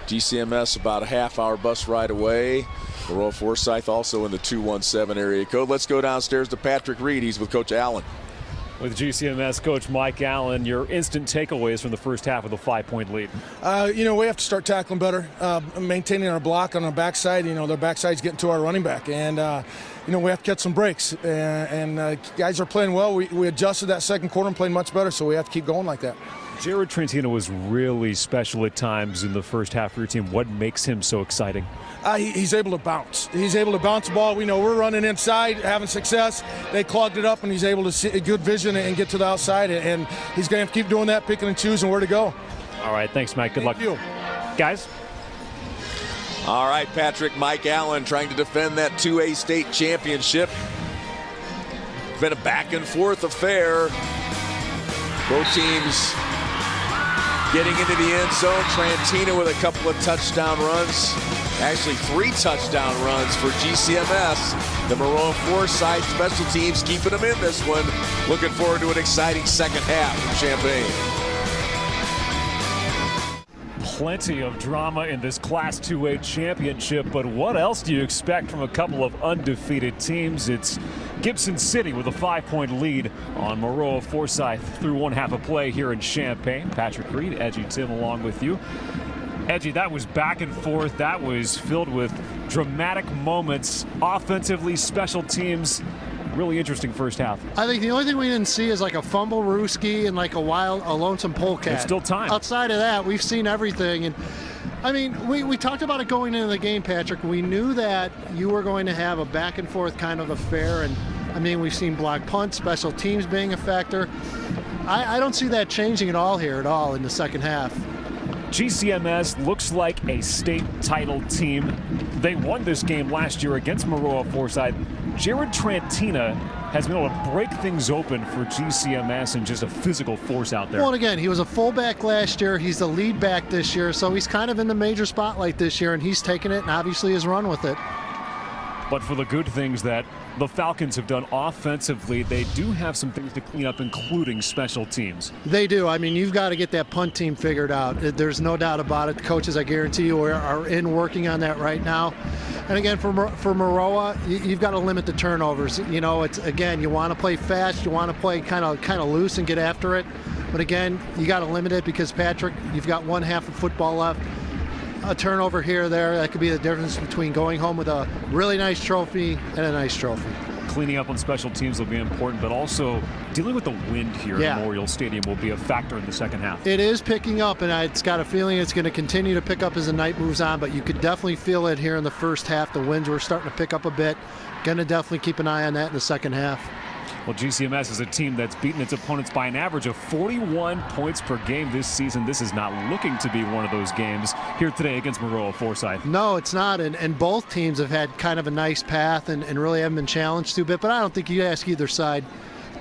GCMS about a half-hour bus ride away. Maroa-Forsyth also in the 217 area code. Let's go downstairs to Patrick Reed. He's with Coach Allen. With GCMS coach Mike Allen, your instant takeaways from the first half of the 5-point lead. You know, we have to start tackling better, maintaining our block on our backside. You know, their backside's getting to our running back, and you know, we have to catch some breaks. And guys are playing well. We adjusted that second quarter and played much better, so we have to keep going like that. Jared Trentina was really special at times in the first half for your team. What makes him so exciting? He's able to bounce. He's able to bounce the ball. We know we're running inside, having success. They clogged it up, and he's able to see a good vision and get to the outside. And he's going to keep doing that, picking and choosing where to go. All right, thanks, Mike. Good luck. Thank you. Guys. All right, Patrick, Mike Allen trying to defend that 2A state championship. Been a back-and-forth affair. Both teams getting into the end zone. Trentina with a couple of touchdown runs. Actually, 3 touchdown runs for GCMS. The Maroa-Forsyth special teams keeping them in this one. Looking forward to an exciting second half from Champaign. Plenty of drama in this Class 2A championship, but what else do you expect from a couple of undefeated teams? It's Gibson City with a 5-point lead on Maroa-Forsyth through one half of play here in Champaign. Patrick Reed, Edgy Tim along with you. Edgy, that was back and forth. That was filled with dramatic moments, offensively, special teams. Really interesting first half. I think the only thing we didn't see is like a fumble rooski and like a lonesome polecat. There's still time. Outside of that, we've seen everything. And I mean, we talked about it going into the game, Patrick. We knew that you were going to have a back and forth kind of affair. And I mean, we've seen block punts, special teams being a factor. I don't see that changing at all here in the second half. GCMS looks like a state title team. They won this game last year against Maroa-Forsyth. Jared Trentina has been able to break things open for GCMS and just a physical force out there. Well, and again, he was a fullback last year. He's the lead back this year, so he's kind of in the major spotlight this year, and he's taken it and obviously has run with it. But for the good things that the Falcons have done offensively, they do have some things to clean up, including special teams. They do. I mean, you've got to get that punt team figured out. There's no doubt about it. The coaches, I guarantee you, are in working on that right now. And again, for Maroa, you've got to limit the turnovers. You know, it's, again, you want to play fast, you want to play kind of loose and get after it. But again, you got to limit it because, Patrick, you've got one half of football left. A turnover here or there, that could be the difference between going home with a really nice trophy and a nice trophy. Cleaning up on special teams will be important, but also dealing with the wind here at Memorial Stadium will be a factor in the second half. It is picking up, and it's got a feeling it's going to continue to pick up as the night moves on, but you could definitely feel it here in the first half. The winds were starting to pick up a bit. Going to definitely keep an eye on that in the second half. Well, GCMS is a team that's beaten its opponents by an average of 41 points per game this season. This is not looking to be one of those games here today against Maroa-Forsyth. No, it's not, and both teams have had kind of a nice path and really haven't been challenged too bit, but I don't think you ask either side.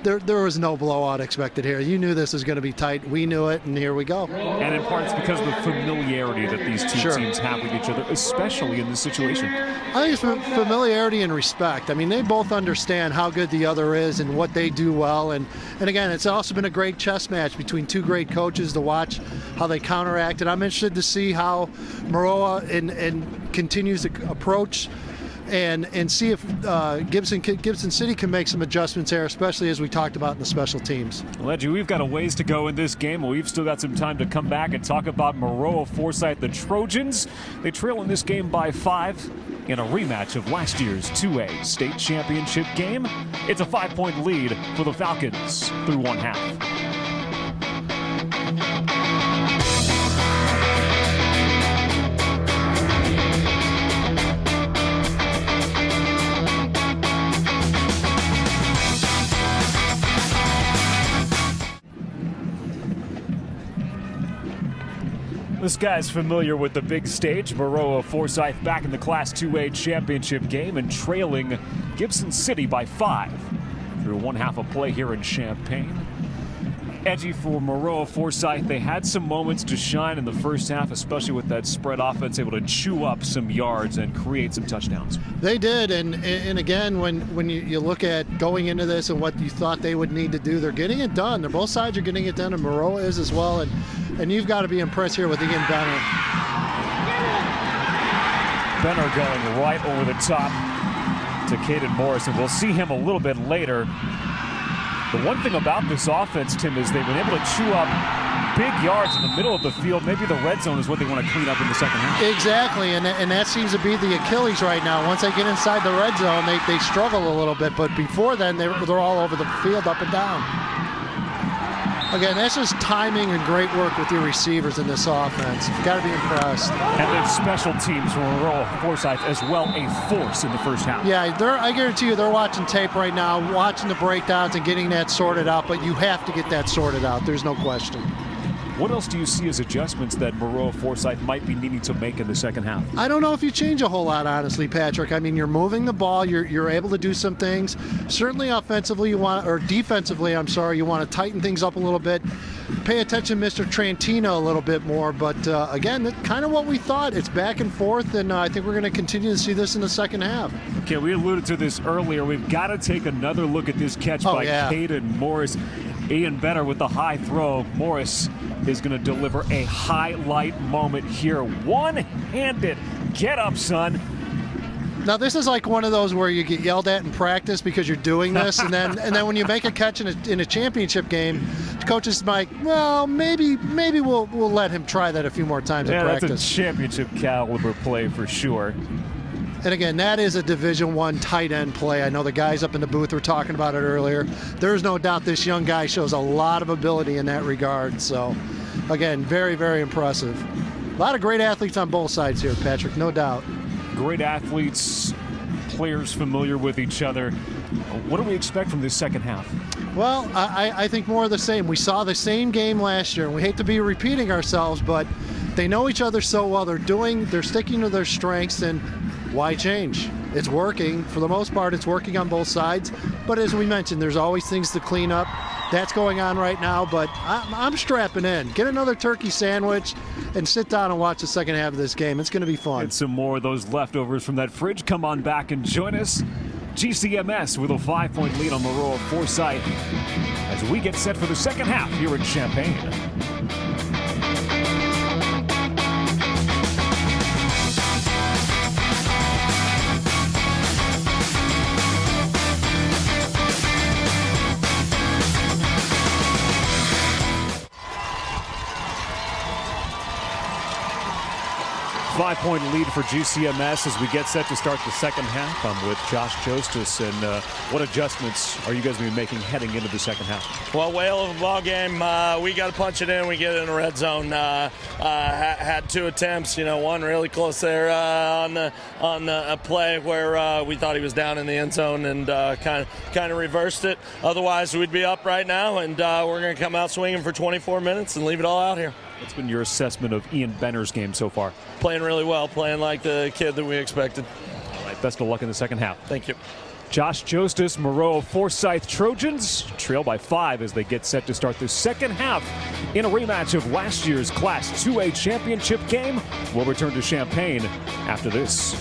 There was no blowout expected here. You knew this was going to be tight. We knew it, and here we go. And in part, it's because of the familiarity that these two teams have with each other, especially in this situation. I think it's familiarity and respect. I mean, they both understand how good the other is and what they do well. And again, it's also been a great chess match between two great coaches to watch how they counteract. And I'm interested to see how Maroa and continues to approach and see if Gibson City can make some adjustments there, especially as we talked about in the special teams. Ledgy, we've got a ways to go in this game. We've still got some time to come back and talk about Maroa-Forsyth. The Trojans, they trail in this game by 5 in a rematch of last year's 2A state championship game. It's a 5-point lead for the Falcons through one half. This guy's familiar with the big stage. Maroa-Forsyth back in the Class 2A championship game and trailing Gibson City by 5 through one half of play here in Champaign. Edgy for Maroa-Forsyth. They had some moments to shine in the first half, especially with that spread offense, able to chew up some yards and create some touchdowns. They did, and again, when you look at going into this and what you thought they would need to do, they're getting it done. They're both sides are getting it done, and Maroa is as well. And you've got to be impressed here with Ian Benner. Benner going right over the top to Caden Morris, and we'll see him a little bit later. The one thing about this offense, Tim, is they've been able to chew up big yards in the middle of the field. Maybe the red zone is what they want to clean up in the second half. Exactly, and that seems to be the Achilles right now. Once they get inside the red zone, they struggle a little bit, but before then, they're all over the field, up and down. Again, that's just timing and great work with your receivers in this offense. You've got to be impressed. And then special teams from Maroa-Forsyth as well, a force in the first half. Yeah, I guarantee you they're watching tape right now, watching the breakdowns and getting that sorted out, but you have to get that sorted out. There's no question. What else do you see as adjustments that Maroa-Forsyth might be needing to make in the second half? I don't know if you change a whole lot, honestly, Patrick. I mean, you're moving the ball. You're able to do some things. Certainly offensively, defensively, I'm sorry, you want to tighten things up a little bit. Pay attention to Mr. Trantino a little bit more. But, again, that's kind of what we thought. It's back and forth, and I think we're going to continue to see this in the second half. Okay, we alluded to this earlier. We've got to take another look at this catch by Caden Morris. Ian Benner with the high throw. Morris is going to deliver a highlight moment here. One-handed. Get up, son. Now, this is like one of those where you get yelled at in practice because you're doing this, and then when you make a catch in a championship game, the coach is like, well, maybe we'll let him try that a few more times in practice. That's a championship caliber play for sure. And again, that is a Division I tight end play. I know the guys up in the booth were talking about it earlier. There's no doubt this young guy shows a lot of ability in that regard. So, again, very, very impressive. A lot of great athletes on both sides here, Patrick, no doubt. Great athletes, players familiar with each other. What do we expect from this second half? Well, I think more of the same. We saw the same game last year, and we hate to be repeating ourselves, but they know each other so well. They're sticking to their strengths, and why change? It's working. For the most part, it's working on both sides. But as we mentioned, there's always things to clean up. that's going on right now, but I'm strapping in. Get another turkey sandwich and sit down and watch the second half of this game. It's going to be fun. And some more of those leftovers from that fridge. Come on back and join us. GCMS with a 5-point lead on Maroa-Forsyth as we get set for the second half here in Champaign. 5-point lead for GCMS as we get set to start the second half. I'm with Josh Jostis, and what adjustments are you guys going to be making heading into the second half? Well, whale of a ball game. We got to punch it in. We get in the red zone. Had 2 attempts. One really close there on a play where we thought he was down in the end zone and kind of reversed it. Otherwise, we'd be up right now, and we're going to come out swinging for 24 minutes and leave it all out here. What's been your assessment of Ian Benner's game so far? Playing really well, playing like the kid that we expected. All right, best of luck in the second half. Thank you. Josh Jostis, Maroa-Forsyth Trojans trail by 5 as they get set to start the second half in a rematch of last year's Class 2A championship game. We'll return to Champaign after this.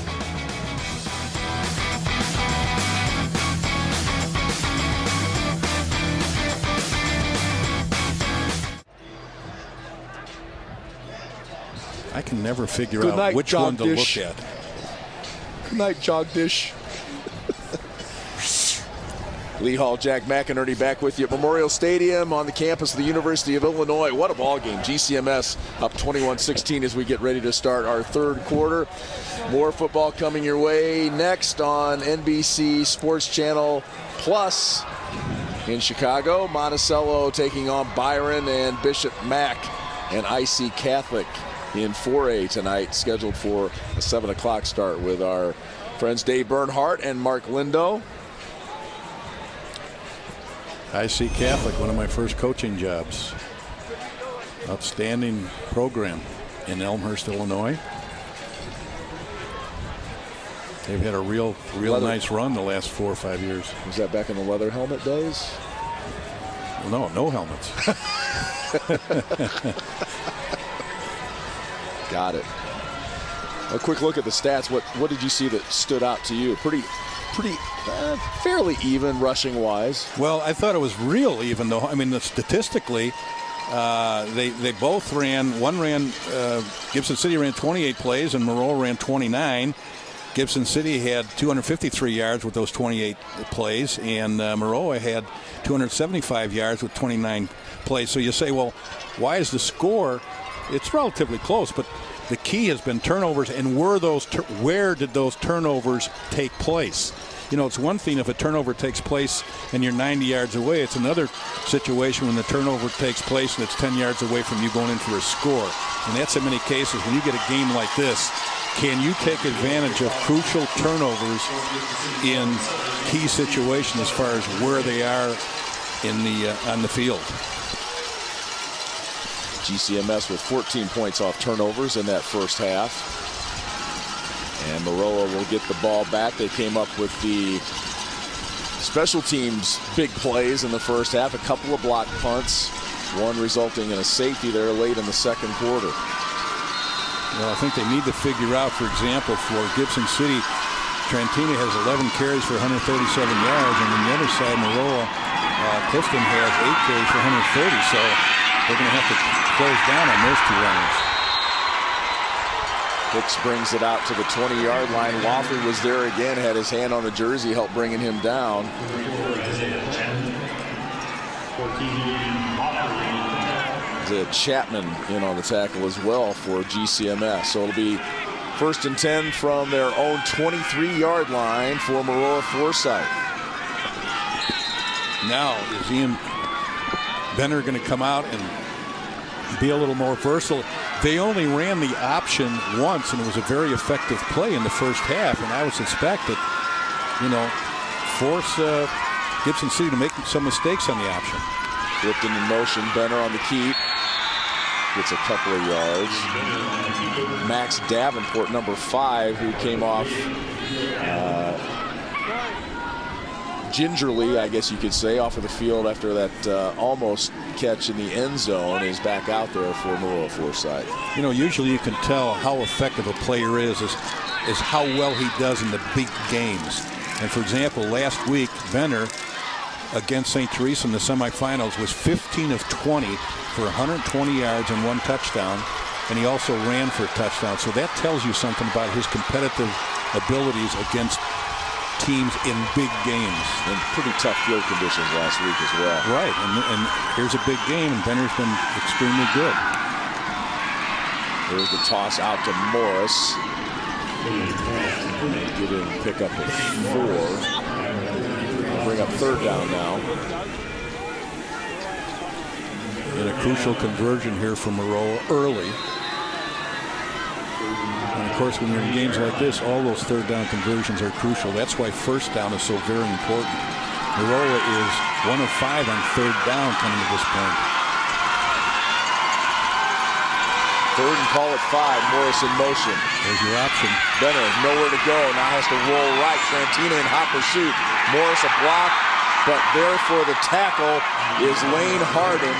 I can never figure out which one to look at. Good night, Jogdish. Lee Hall, Jack McInerney back with you at Memorial Stadium on the campus of the University of Illinois. What a ball game. GCMS up 21-16 as we get ready to start our third quarter. More football coming your way next on NBC Sports Channel Plus in Chicago. Monticello taking on Byron, and Bishop Mack and IC Catholic in 4A tonight, scheduled for a 7 o'clock start with our friends Dave Bernhardt and Mark Lindo. IC Catholic, one of my first coaching jobs. Outstanding program in Elmhurst, Illinois. They've had a real nice run the last 4 or 5 years. Was that back in the leather helmet days? Well, no helmets. Got it. A quick look at the stats. What did you see that stood out to you? Fairly even rushing wise. Well, I thought it was real even, though. I mean, statistically, they both ran. Gibson City ran 28 plays and Maroa ran 29. Gibson City had 253 yards with those 28 plays, and Maroa had 275 yards with 29 plays. So you say, well, why is the score? It's relatively close, but the key has been turnovers, and where did those turnovers take place? It's one thing if a turnover takes place and you're 90 yards away. It's another situation when the turnover takes place and it's 10 yards away from you going in for a score. And that's in many cases when you get a game like this. Can you take advantage of crucial turnovers in key situations as far as where they are on the field? GCMS with 14 points off turnovers in that first half. And Maroa will get the ball back. They came up with the special teams big plays in the first half. A couple of block punts, one resulting in a safety there late in the second quarter. Well, I think they need to figure out, for example, for Gibson City, Trentini has 11 carries for 137 yards, and on the other side, Maroa, Clifton has 8 carries for 130, so they're going to have to close down on those 2 runners. Hicks brings it out to the 20-yard line. Wofford was there again, had his hand on the jersey, helped bringing him down. Chapman in on the tackle as well for GCMS. So it'll be 1st and 10 from their own 23-yard line for Maroa-Forsyth. Now, is Ian Benner going to come out and be a little more versatile? They only ran the option once, and it was a very effective play in the first half, and I would suspect that, force Gibson City to make some mistakes on the option. Flipped in motion, Benner on the keep. Gets a couple of yards. Max Davenport, number 5, who came off gingerly, I guess you could say, off of the field after that almost catch in the end zone, is back out there for Maroa-Forsyth. You know, usually you can tell how effective a player is how well he does in the big games. And for example, last week, Benner against St. Teresa in the semifinals was 15 of 20 for 120 yards and 1 touchdown. And he also ran for a touchdown. So that tells you something about his competitive abilities against teams in big games. In pretty tough field conditions last week as well. Right, and here's a big game, and Benner's been extremely good. There's the toss out to Morris. Get in, pick up a 4. Bring up 3rd down now. And a crucial conversion here for Maroa early. And of course, when you're in games like this, all those 3rd down conversions are crucial. That's why 1st down is so very important. Maroa is 1 of 5 on 3rd down coming to this point. 3rd and call it 5. Morris in motion. There's your option. Benner nowhere to go. Now has to roll right. Trantina in hot pursuit. Morris a block, but there for the tackle is Lane Harden.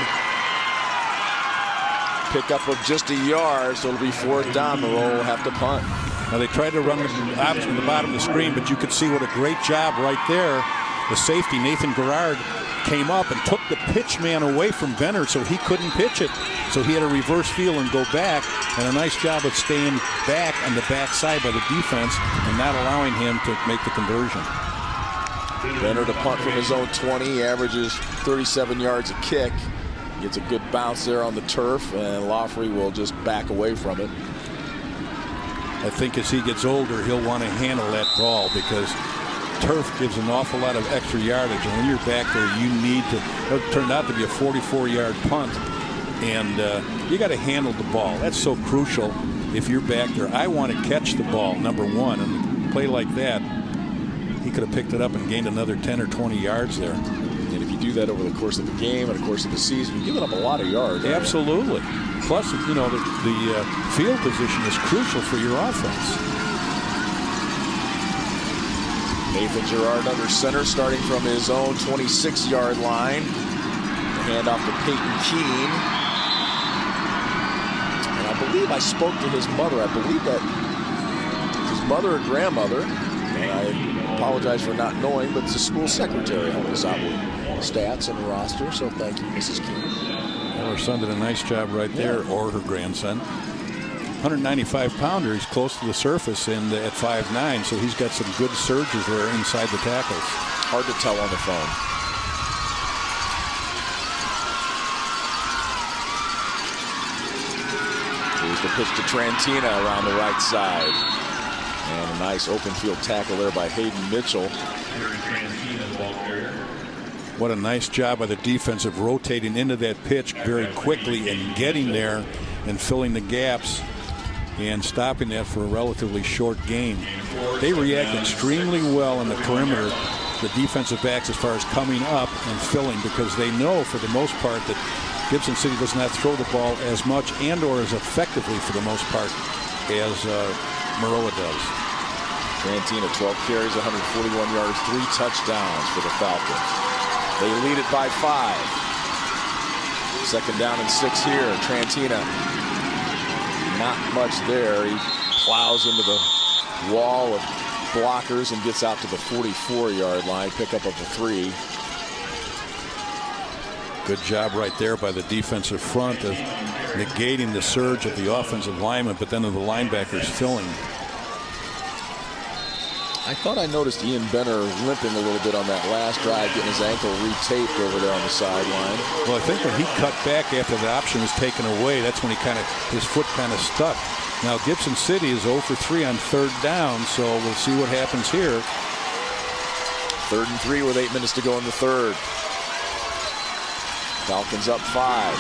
Pick up of just a yard, so it'll be 4th down. Maroa will have to punt. Now they tried to run the option in the bottom of the screen, but you could see what a great job right there. The safety, Nathan Garrard, came up and took the pitch man away from Benner, so he couldn't pitch it. So he had to reverse field and go back, and a nice job of staying back on the backside by the defense and not allowing him to make the conversion. Benner to punt from his own 20, he averages 37 yards a kick. Gets a good bounce there on the turf, and Laughley will just back away from it. I think as he gets older, he'll want to handle that ball because turf gives an awful lot of extra yardage, and when you're back there, you need to. It turned out to be a 44-yard punt, and you got to handle the ball. That's so crucial if you're back there. I want to catch the ball, number one, and a play like that, he could have picked it up and gained another 10 or 20 yards there. And if you do that over the course of the game and the course of the season, you're giving up a lot of yards. Absolutely. Right? Plus, you know, the field position is crucial for your offense. Nathan Gerard under center, starting from his own 26-yard line. Hand off to Peyton Keene. And I believe I spoke to his mother. I believe that his mother or grandmother, and I apologize for not knowing, but it's the school secretary helping us out with stats and the roster. So thank you, Mrs. Keene. Well, her son did a nice job right there, or her grandson. 195-pounder, he's close to the surface and at 5'9", so he's got some good surges there inside the tackles. Hard to tell on the phone. Here's the pitch to Trantina around the right side. And a nice open field tackle there by Hayden Mitchell. What a nice job by the defense of rotating into that pitch very quickly and getting there and filling the gaps and stopping that for a relatively short game. They react extremely well on the perimeter, the defensive backs, as far as coming up and filling, because they know for the most part that Gibson City does not throw the ball as much and or as effectively for the most part as Maroa does. Trantina, 12 carries, 141 yards, 3 touchdowns for the Falcons. They lead it by 5. 2nd down and 6 here. Trantina, not much there. He plows into the wall of blockers and gets out to the 44-yard line. Pickup of the 3. Good job right there by the defensive front of negating the surge of the offensive lineman, but then of the linebackers filling. I thought I noticed Ian Benner limping a little bit on that last drive, getting his ankle retaped over there on the sideline. Well, I think when he cut back after the option was taken away, that's when his foot kind of stuck. Now Gibson City is 0 for 3 on 3rd down, so we'll see what happens here. 3rd and 3 with 8 minutes to go in the 3rd. Falcons up 5.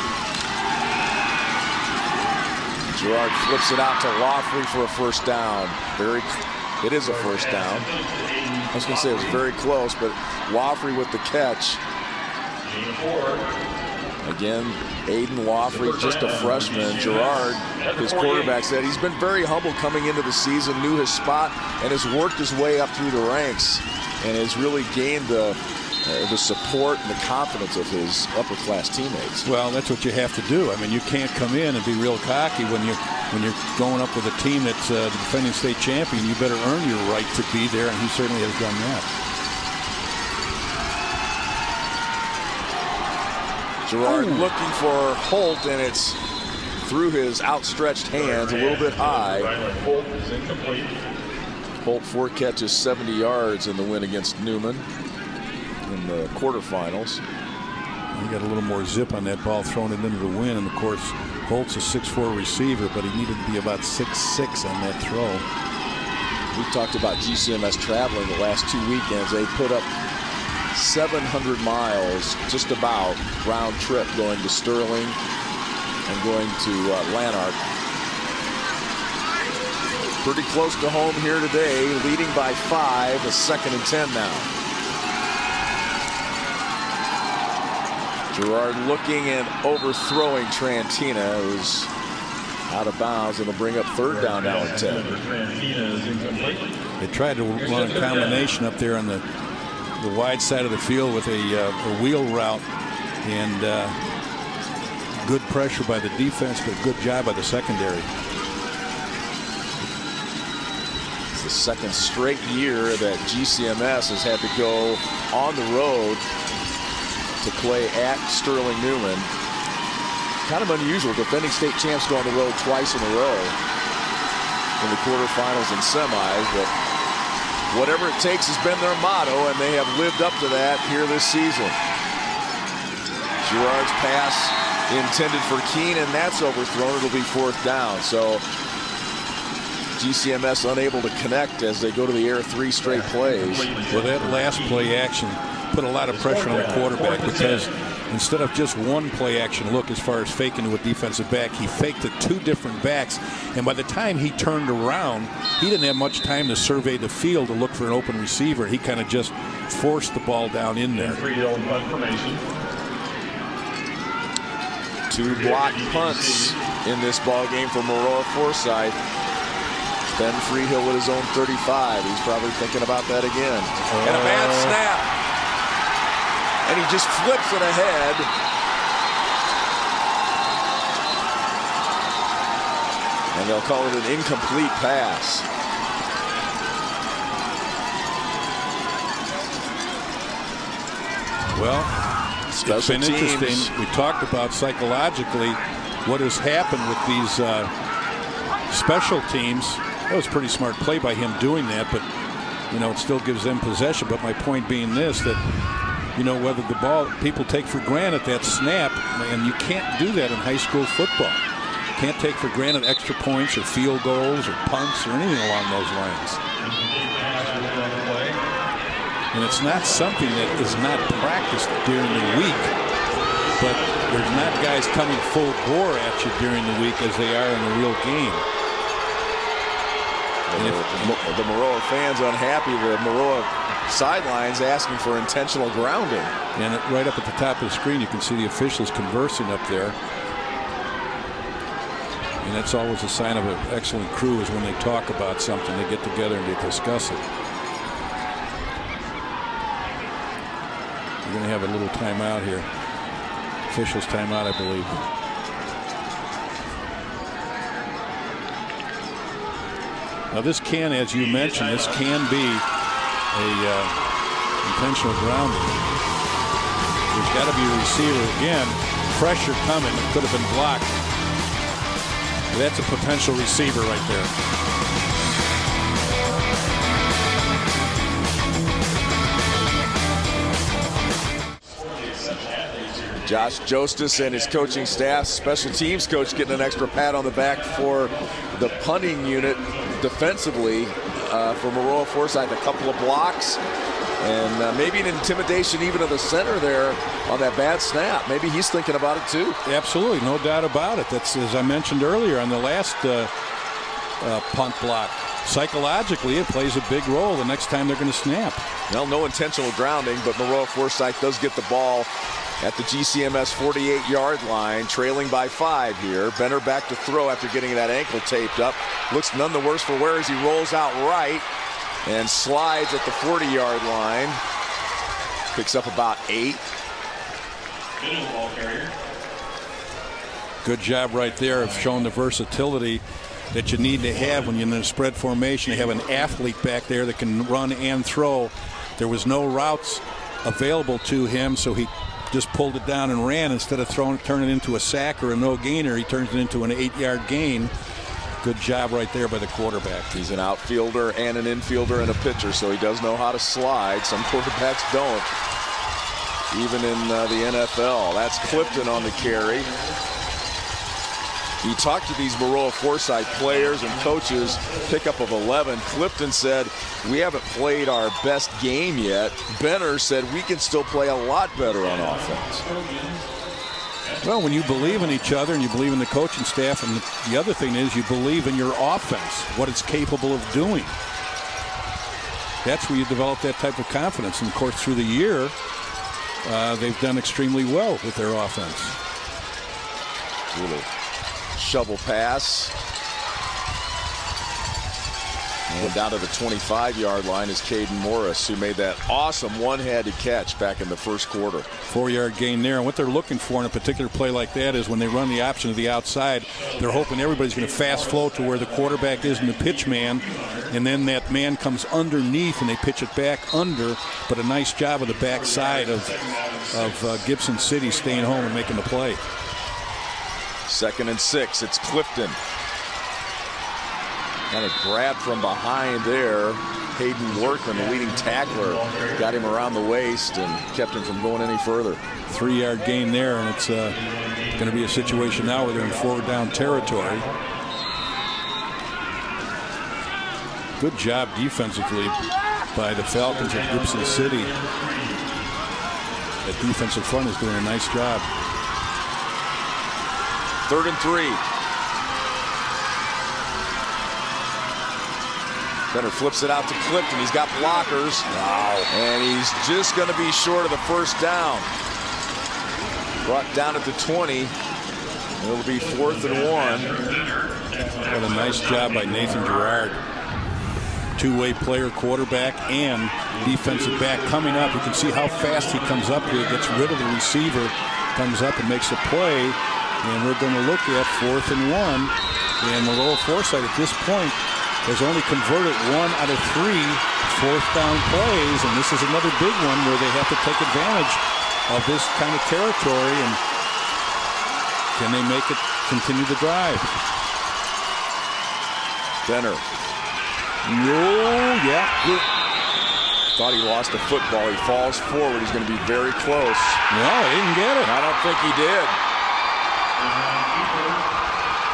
Gerard flips it out to Laughley for a 1st down. It is a 1st down. I was going to say it was very close, but Laughley with the catch. Again, Aiden Laughley, just a freshman. Gerard, his quarterback, said he's been very humble coming into the season, knew his spot, and has worked his way up through the ranks. and has really gained the support and the confidence of his upper-class teammates. Well, that's what you have to do. I mean, you can't come in and be real cocky when you're going up with a team that's the defending state champion. You better earn your right to be there, and he certainly has done that. Gerard looking for Holt, and it's through his outstretched hands a little bit high. Holt 4 catches, 70 yards in the win against Newman in the quarterfinals. He got a little more zip on that ball, throwing it into the wind, and of course Holt's a 6'4" receiver, but he needed to be about 6'6" on that throw. We talked about GCMS traveling the last 2 weekends. They put up 700 miles just about round trip, going to Sterling and going to Lanark. Pretty close to home here today, leading by 5, a 2nd and 10 now. Gerard looking and overthrowing Trantina, who's out of bounds, and will bring up 3rd down now and 10. They tried to run a combination up there on the wide side of the field with a wheel route, and good pressure by the defense, but good job by the secondary. It's the 2nd straight year that GCMS has had to go on the road to play at Sterling Newman. Kind of unusual, defending state champs go on the road twice in a row in the quarterfinals and semis, but whatever it takes has been their motto, and they have lived up to that here this season. Gerard's pass intended for Keene, and that's overthrown. It'll be 4th down. So GCMS unable to connect as they go to the air 3 straight plays. Well, that last play action put a lot of pressure on the quarterback, because instead of just one play action look as far as faking to a defensive back, he faked to 2 different backs, and by the time he turned around, he didn't have much time to survey the field to look for an open receiver. He kind of just forced the ball down in there. 2 block punts in this ball game for Maroa-Forsyth. Ben Freehill with his own 35. He's probably thinking about that again. And a bad snap. And he just flips it ahead. And they'll call it an incomplete pass. Well, it's been interesting. We talked about psychologically what has happened with these special teams. That was a pretty smart play by him doing that, but you know, it still gives them possession. But my point being this, that you know, whether the ball, people take for granted that snap, and you can't do that in high school football. You can't take for granted extra points or field goals or punts or anything along those lines. And it's not something that is not practiced during the week, but there's not guys coming full bore at you during the week as they are in the real game. And if the Maroa fans unhappy, the Maroa sidelines asking for intentional grounding. And right up at the top of the screen, you can see the officials conversing up there. And that's always a sign of an excellent crew, is when they talk about something, they get together and they discuss it. We're going to have a little timeout here. Officials timeout, I believe. Now this can, as you mentioned, this can be a intentional grounding. There's got to be a receiver again. Pressure coming. It could have been blocked. That's a potential receiver right there. Josh Jostis and his coaching staff, special teams coach, getting an extra pat on the back for the punting unit defensively for Maroa-Forsyth. A couple of blocks and maybe an intimidation even of the center there on that bad snap. Maybe he's thinking about it too. Absolutely, no doubt about it. That's, as I mentioned earlier on the last punt block. Psychologically, it plays a big role the next time they're going to snap. Well, no intentional grounding, but Maroa-Forsyth does get the ball at the GCMS 48-yard line, trailing by 5 here. Benner back to throw after getting that ankle taped up. Looks none the worse for wear as he rolls out right. and slides at the 40-yard line. Picks up about 8. Good job right there of showing the versatility that you need to have when you're in a spread formation. You have an athlete back there that can run and throw. There was no routes available to him, so he just pulled it down and ran. Instead of turning it into a sack or a no gainer, he turns it into an 8-yard gain. Good job right there by the quarterback. He's an outfielder and an infielder and a pitcher, so he does know how to slide. Some quarterbacks don't, even in the NFL. That's Clifton on the carry. You talk to these Maroa-Forsyth players and coaches, pickup of 11. Clifton said, we haven't played our best game yet. Benner said, we can still play a lot better on offense. Well, when you believe in each other and you believe in the coaching staff, and the other thing is you believe in your offense, what it's capable of doing. That's where you develop that type of confidence. And, of course, through the year, they've done extremely well with their offense. Little shovel pass. And down to the 25-yard line is Caden Morris, who made that awesome one-handed catch back in the first quarter. 4-yard gain there. And what they're looking for in a particular play like that is when they run the option to the outside, they're hoping everybody's going to fast flow to where the quarterback is in the pitch man, and then that man comes underneath and they pitch it back under. But a nice job of the backside of Gibson City staying home and making the play. 2nd and 6. It's Clifton. Kind of grabbed from behind there. Hayden Workman, the leading tackler, got him around the waist and kept him from going any further. 3-yard gain there, and it's going to be a situation now where they're in 4th down territory. Good job defensively by the Falcons of Gibson City. That defensive front is doing a nice job. 3rd and 3. Benner flips it out to Clifton. He's got blockers. Wow. And he's just going to be short of the 1st down. Brought down at the 20. It'll be 4th and 1. What a nice job by Nathan Gerard. Two-way player, quarterback, and defensive back coming up. You can see how fast he comes up here, gets rid of the receiver, comes up and makes a play. And we're going to look at 4th and 1. And Maroa-Forsyth at this point has only converted 1 out of 3 4th down plays, and this is another big one where they have to take advantage of this kind of territory. And can they make it continue to drive? Benner. No, yeah. Thought he lost the football. He falls forward. He's going to be very close. No, he didn't get it. I don't think he did.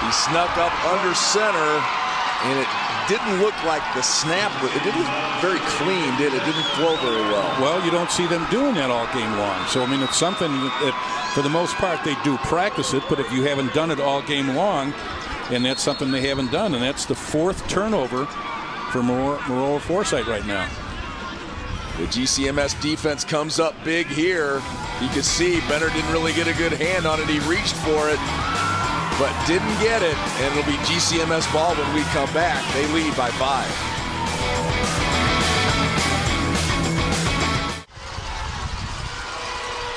He snuck up under center, and it didn't look like the snap. It didn't look very clean, did it? It didn't flow very well. Well, you don't see them doing that all game long. So, I mean, it's something that, for the most part, they do practice it. But if you haven't done it all game long, and that's something they haven't done, and that's the 4th turnover for Maroa-Forsyth right now. The GCMS defense comes up big here. You can see Benner didn't really get a good hand on it. He reached for it, but didn't get it. And it'll be GCMS ball when we come back. They lead by 5.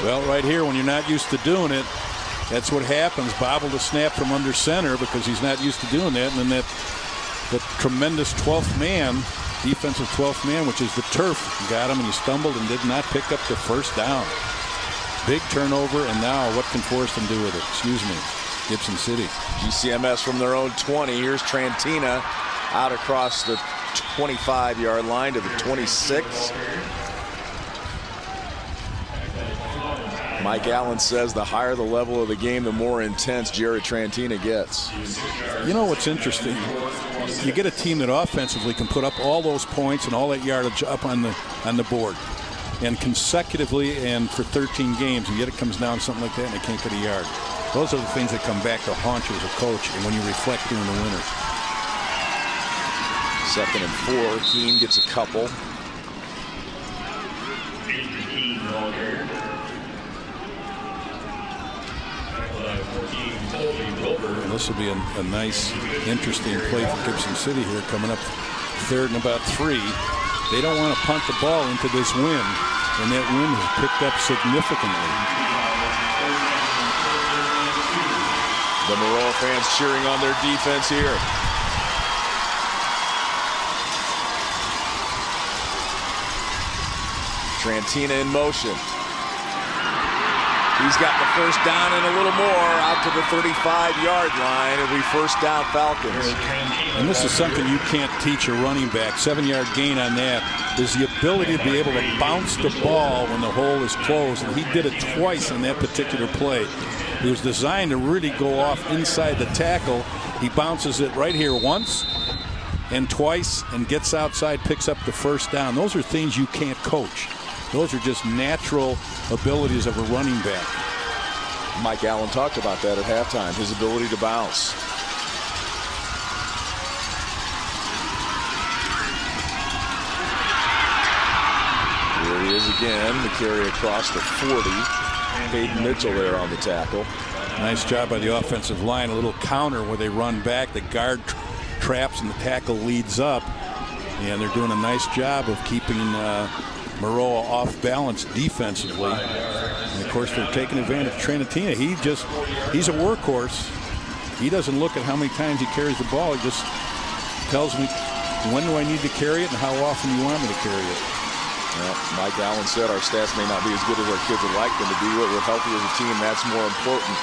Well, right here, when you're not used to doing it, that's what happens. Bobble the snap from under center because he's not used to doing that. And then that tremendous 12th man, defensive 12th man, which is the turf, got him, and he stumbled and did not pick up the 1st down. Big turnover, and now what can Forreston do with it? Excuse me, Gibson City. GCMS from their own 20. Here's Trantina out across the 25-yard line to the 26. Mike Allen says the higher the level of the game, the more intense Jared Trantina gets. You know what's interesting? You get a team that offensively can put up all those points and all that yardage up on the board, and consecutively and for 13 games, and yet it comes down to something like that and they can't get a yard. Those are the things that come back to haunt you as a coach, and when you reflect during the winners. 2nd and 4. Keene gets a couple. And this will be a nice, interesting play for Gibson City here, coming up 3rd and about 3. They don't want to punt the ball into this wind, and that wind has picked up significantly. The Maroa fans cheering on their defense here. Trantina in motion. He's got the first down and a little more out to the 35-yard line, and we first down Falcons. And this is something you can't teach a running back. 7-yard gain on that is the ability to be able to bounce the ball when the hole is closed, and he did it twice in that particular play. It was designed to really go off inside the tackle. He bounces it right here once and twice and gets outside, picks up the first down. Those are things you can't coach. Those are just natural abilities of a running back. Mike Allen talked about that at halftime, his ability to bounce. Here he is again, the carry across the 40. Hayden Mitchell there on the tackle. Nice job by the offensive line. A little counter where they run back. The guard traps and the tackle leads up. And they're doing a nice job of keeping Maroa off balance defensively. And of course, they're taking advantage of Trinitina. He's a workhorse. He doesn't look at how many times he carries the ball. He just tells me, when do I need to carry it and how often you want me to carry it. Well, Mike Allen said our stats may not be as good as our kids would like them to be, but we're healthy as a team. That's more important.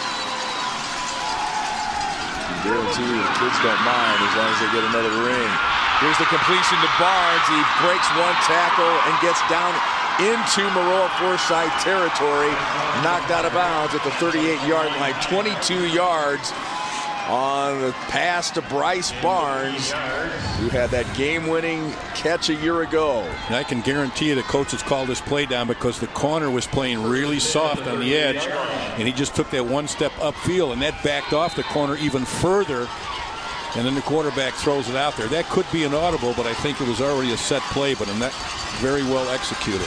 I guarantee you the kids don't mind as long as they get another ring. Here's the completion to Barnes. He breaks one tackle and gets down into Maroa-Forsyth territory. Knocked out of bounds at the 38-yard line. 22 yards on the pass to Bryce Barnes, who had that game-winning catch a year ago. And I can guarantee you the coaches called this play down because the corner was playing really soft on the edge, and he just took that one step upfield, and that backed off the corner even further. And then the quarterback throws it out there. That could be an audible, but I think it was already a set play, but very well executed.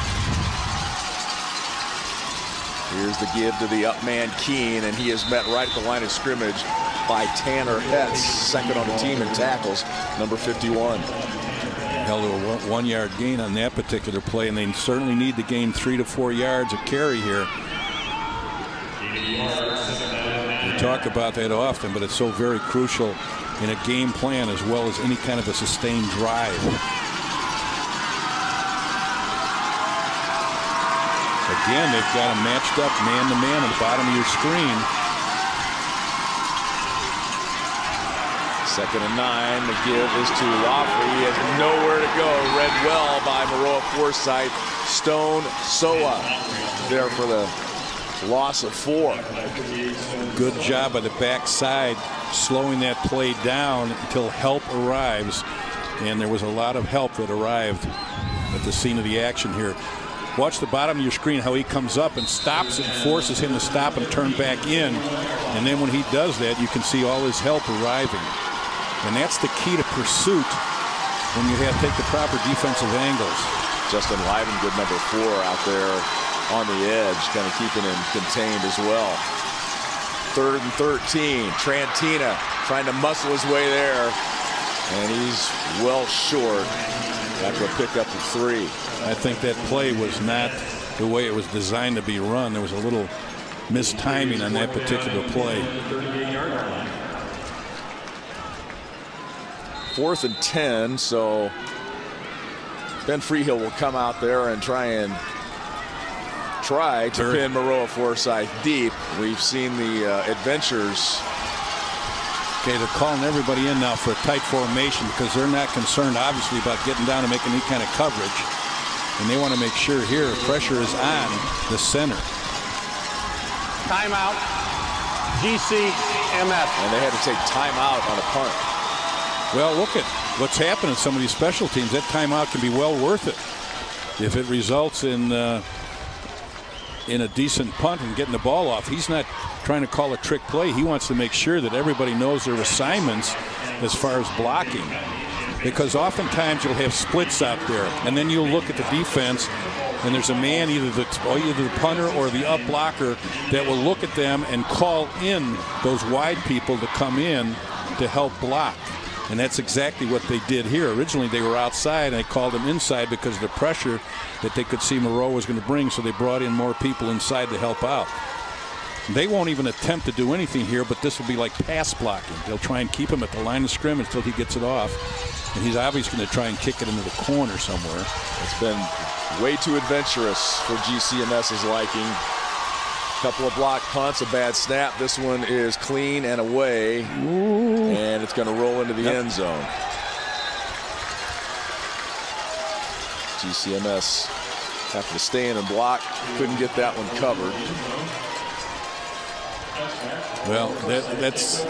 Here's the give to the up man Keene, and he is met right at the line of scrimmage by Tanner Hetz, second on the team in tackles, number 51. Held a 1-yard gain on that particular play, and they certainly need to gain 3 to 4 yards of carry here. We talk about that often, but it's so very crucial in a game plan as well as any kind of a sustained drive. Again, they've got him matched up man-to-man at the bottom of your screen. 2nd and 9. The give is to Laughley. He has nowhere to go. Read well by Maroa-Forsyth. Stone Soa there for the loss of 4. Good job by the backside, slowing that play down until help arrives. And there was a lot of help that arrived at the scene of the action here. Watch the bottom of your screen how he comes up and stops it, forces him to stop and turn back in. And then when he does that, you can see all his help arriving. And that's the key to pursuit when you have to take the proper defensive angles. Justin Lyman, good number 4 out there on the edge, kind of keeping him contained as well. 3rd and 13. Trantina trying to muscle his way there, and he's well short after a pickup of 3. I think that play was not the way it was designed to be run. There was a little mistiming on that particular play. 4th and 10, so Ben Freehill will come out there and try to pin Maroa-Forsyth deep. We've seen the adventures. Okay, they're calling everybody in now for a tight formation because they're not concerned, obviously, about getting down and making any kind of coverage. And they want to make sure here pressure is on the center. Timeout, GCMs. And they had to take timeout on a punt. Well, look at what's happened in some of these special teams. That timeout can be well worth it if it results in a decent punt and getting the ball off. He's not trying to call a trick play. He wants to make sure that everybody knows their assignments as far as blocking. Because oftentimes you'll have splits out there, and then you'll look at the defense, and there's a man, either the punter or the up blocker, that will look at them and call in those wide people to come in to help block. And that's exactly what they did here. Originally, they were outside, and they called them inside because of the pressure that they could see Maroa was going to bring, so they brought in more people inside to help out. They won't even attempt to do anything here, but this will be like pass blocking. They'll try and keep him at the line of scrimmage until he gets it off. And he's obviously going to try and kick it into the corner somewhere. It's been way too adventurous for GCMS's liking. Couple of block punts, a bad snap. This one is clean and away. Ooh. And it's going to roll into the end zone. GCMS have to stay in and block. Couldn't get that one covered. Well, that's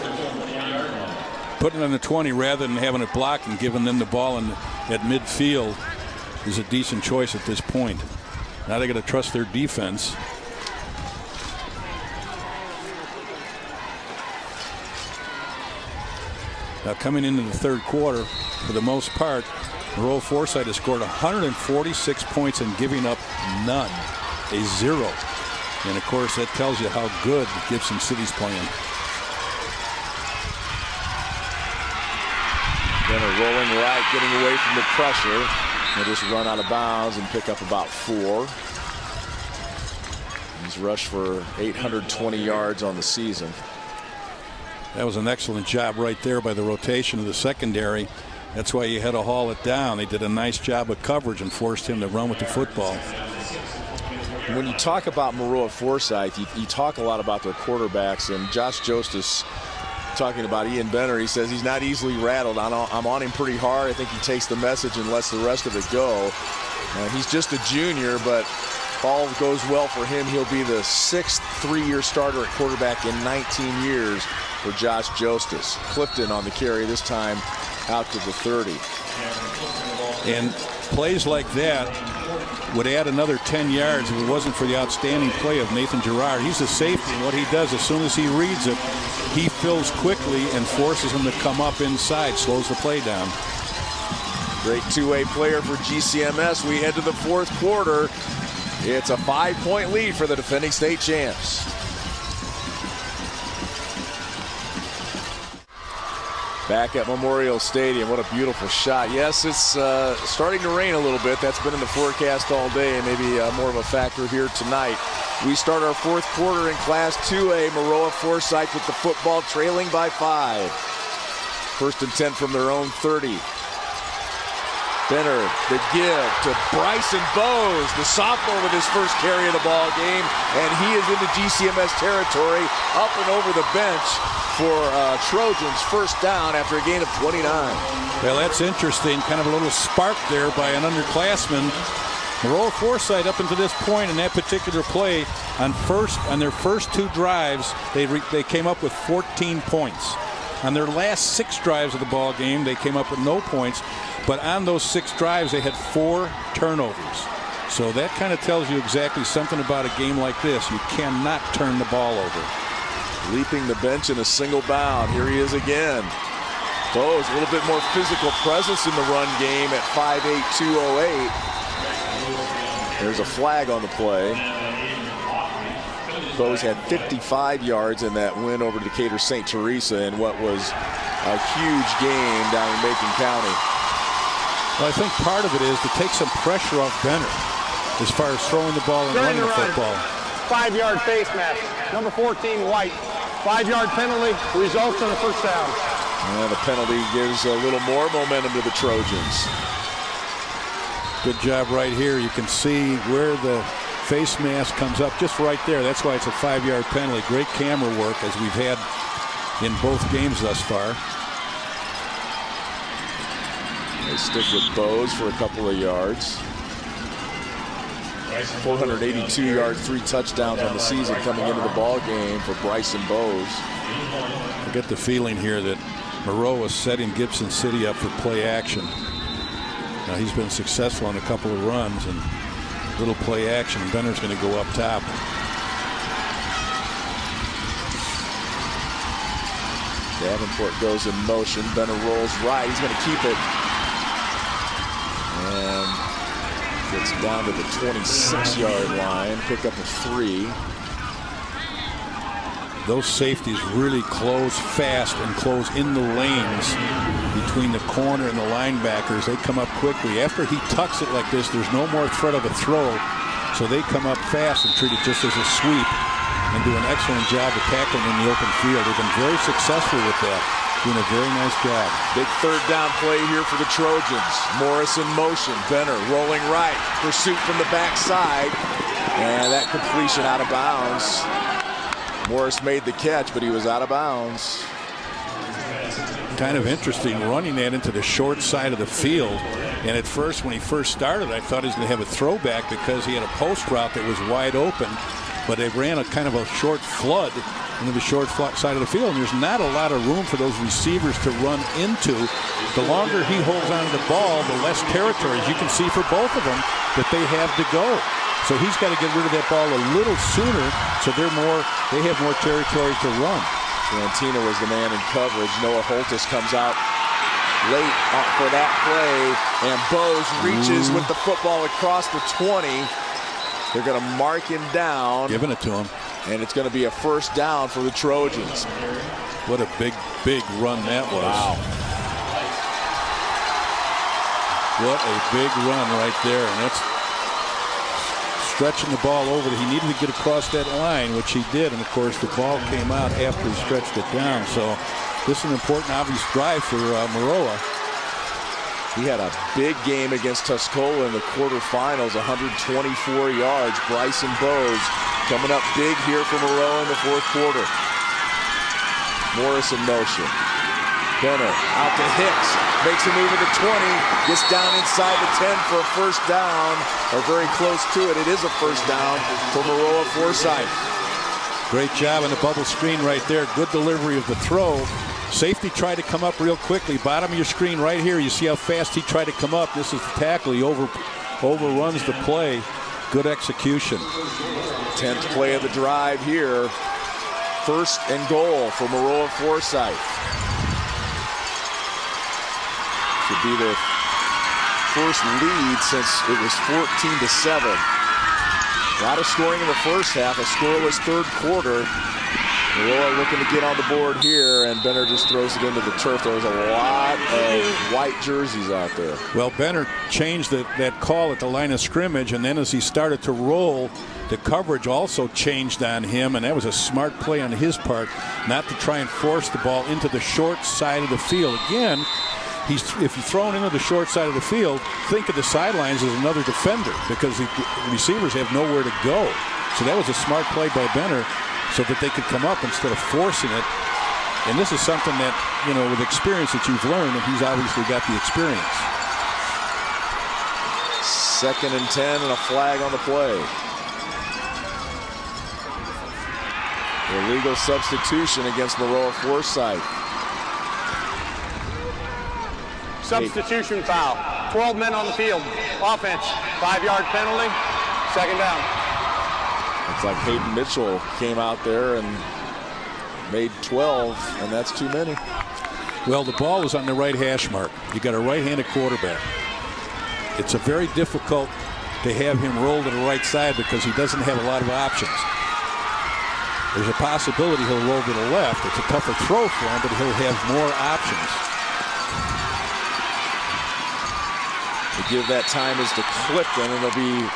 putting it on the 20 rather than having it blocked and giving them the ball at midfield is a decent choice at this point. Now they got to trust their defense. Now coming into the third quarter, for the most part, Maroa-Forsyth has scored 146 points and giving up none, a 0. And of course, that tells you how good Gibson City's playing. Benner rolling right, getting away from the pressure. He'll just run out of bounds and pick up about 4. He's rushed for 820 yards on the season. That was an excellent job right there by the rotation of the secondary. That's why you had to haul it down. They did a nice job of coverage and forced him to run with the football. When you talk about Maroa-Forsyth, you talk a lot about their quarterbacks, and Josh Jostis talking about Ian Benner, he says he's not easily rattled. I'm on him pretty hard. I think he takes the message and lets the rest of it go. He's just a junior, but if all goes well for him, he'll be the 6th 3-year starter at quarterback in 19 years for Josh Jostis. Clifton on the carry, this time out to the 30. And plays like that would add another 10 yards if it wasn't for the outstanding play of Nathan Gerard. He's a safety, and what he does, as soon as he reads it, he fills quickly and forces him to come up inside, slows the play down. Great two-way player for GCMS. We head to the fourth quarter. It's a 5-point lead for the defending state champs. Back at Memorial Stadium, what a beautiful shot. Yes, it's starting to rain a little bit. That's been in the forecast all day, and maybe more of a factor here tonight. We start our fourth quarter in Class 2A. Maroa-Forsyth with the football, trailing by 5. 1st and 10 from their own 30. Benner, the give to Bryson Bowes, the sophomore, with his first carry of the ball game, and he is into GCMS territory, up and over the bench for Trojans first down after a gain of 29. Well, that's interesting. Kind of a little spark there by an underclassman. Maroa-Forsyth up until this point in that particular play, on their first 2 drives, they came up with 14 points. On their last 6 drives of the ball game, they came up with no points. But on those 6 drives, they had 4 turnovers. So that kind of tells you exactly something about a game like this. You cannot turn the ball over. Leaping the bench in a single bound. Here he is again. Bowes, a little bit more physical presence in the run game at 5'8", 208. There's a flag on the play. Bowes had 55 yards in that win over Decatur St. Teresa in what was a huge game down in Macon County. Well, I think part of it is to take some pressure off Benner as far as throwing the ball and running the football. 5-yard face mask. Number 14, White. 5-yard penalty results in a first down. And the penalty gives a little more momentum to the Trojans. Good job right here. You can see where the face mask comes up just right there. That's why it's a 5-yard penalty. Great camera work, as we've had in both games thus far. They stick with Bowes for a couple of yards. 482 yards, 3 touchdowns on the season coming into the ball game for Bryson Bowes. I get the feeling here that Maroa is setting Gibson City up for play action. Now, he's been successful on a couple of runs and little play action. Benner's going to go up top. Davenport goes in motion. Benner rolls right. He's going to keep it. And gets down to the 26-yard line. Pick up a 3. Those safeties really close fast and close in the lanes between the corner and the linebackers. They come up quickly. After he tucks it like this, there's no more threat of a throw. So they come up fast and treat it just as a sweep and do an excellent job of tackling in the open field. They've been very successful with that. Doing a very nice job. Big third down play here for the Trojans. Morris in motion. Benner rolling right. Pursuit from the backside. And that completion out of bounds. Morris made the catch, but he was out of bounds. Kind of interesting running that into the short side of the field. And at first, when he first started, I thought he was going to have a throwback because he had a post route that was wide open. But they ran a kind of a short flood into the short side of the field. And there's not a lot of room for those receivers to run into. The longer he holds on to the ball, the less territories you can see for both of them that they have to go. So he's got to get rid of that ball a little sooner so they have more territory to run. Lantina was the man in coverage. Noah Holtis comes out late for that play. And Bose reaches with the football across the 20. They're going to mark him down. Giving it to him. And it's going to be a first down for the Trojans. What a big, big run that was. Wow. What a big run right there. And that's stretching the ball over. He needed to get across that line, which he did. And, of course, the ball came out after he stretched it down. So this is an important, obvious drive for Maroa. He had a big game against Tuscola in the quarterfinals, 124 yards. Bryson Bose coming up big here for Maroa in the fourth quarter. Morris in motion. Benner out to Hicks. Makes a move at the 20. Gets down inside the 10 for a first down. Or very close to it. It is a first down for Maroa-Forsyth. Great job on the bubble screen right there. Good delivery of the throw. Safety tried to come up real quickly. Bottom of your screen right here. You see how fast he tried to come up. This is the tackle. He overruns the play. Good execution. 10th play of the drive here. First and goal for Maroa-Forsyth. Should be their first lead since it was 14-7. A lot of scoring in the first half. A scoreless third quarter. Maroa looking to get on the board here, and Benner just throws it into the turf. There was a lot of white jerseys out there. Well, Benner changed that call at the line of scrimmage, and then as he started to roll, the coverage also changed on him, and that was a smart play on his part, not to try and force the ball into the short side of the field. Again, if you're thrown into the short side of the field, think of the sidelines as another defender because the receivers have nowhere to go. So that was a smart play by Benner, so that they could come up instead of forcing it. And this is something that, you know, with experience that you've learned, and he's obviously got the experience. 2nd and 10 and a flag on the play. Illegal substitution against Maroa-Forsyth. Substitution foul. 12 men on the field. Offense. 5-yard penalty. 2nd down. It's like Hayden Mitchell came out there and made 12, and that's too many. Well, the ball was on the right hash mark. You got a right-handed quarterback. It's a very difficult to have him roll to the right side because he doesn't have a lot of options. There's a possibility he'll roll to the left. It's a tougher throw for him, but he'll have more options. To give that time is to Clifton, and it'll be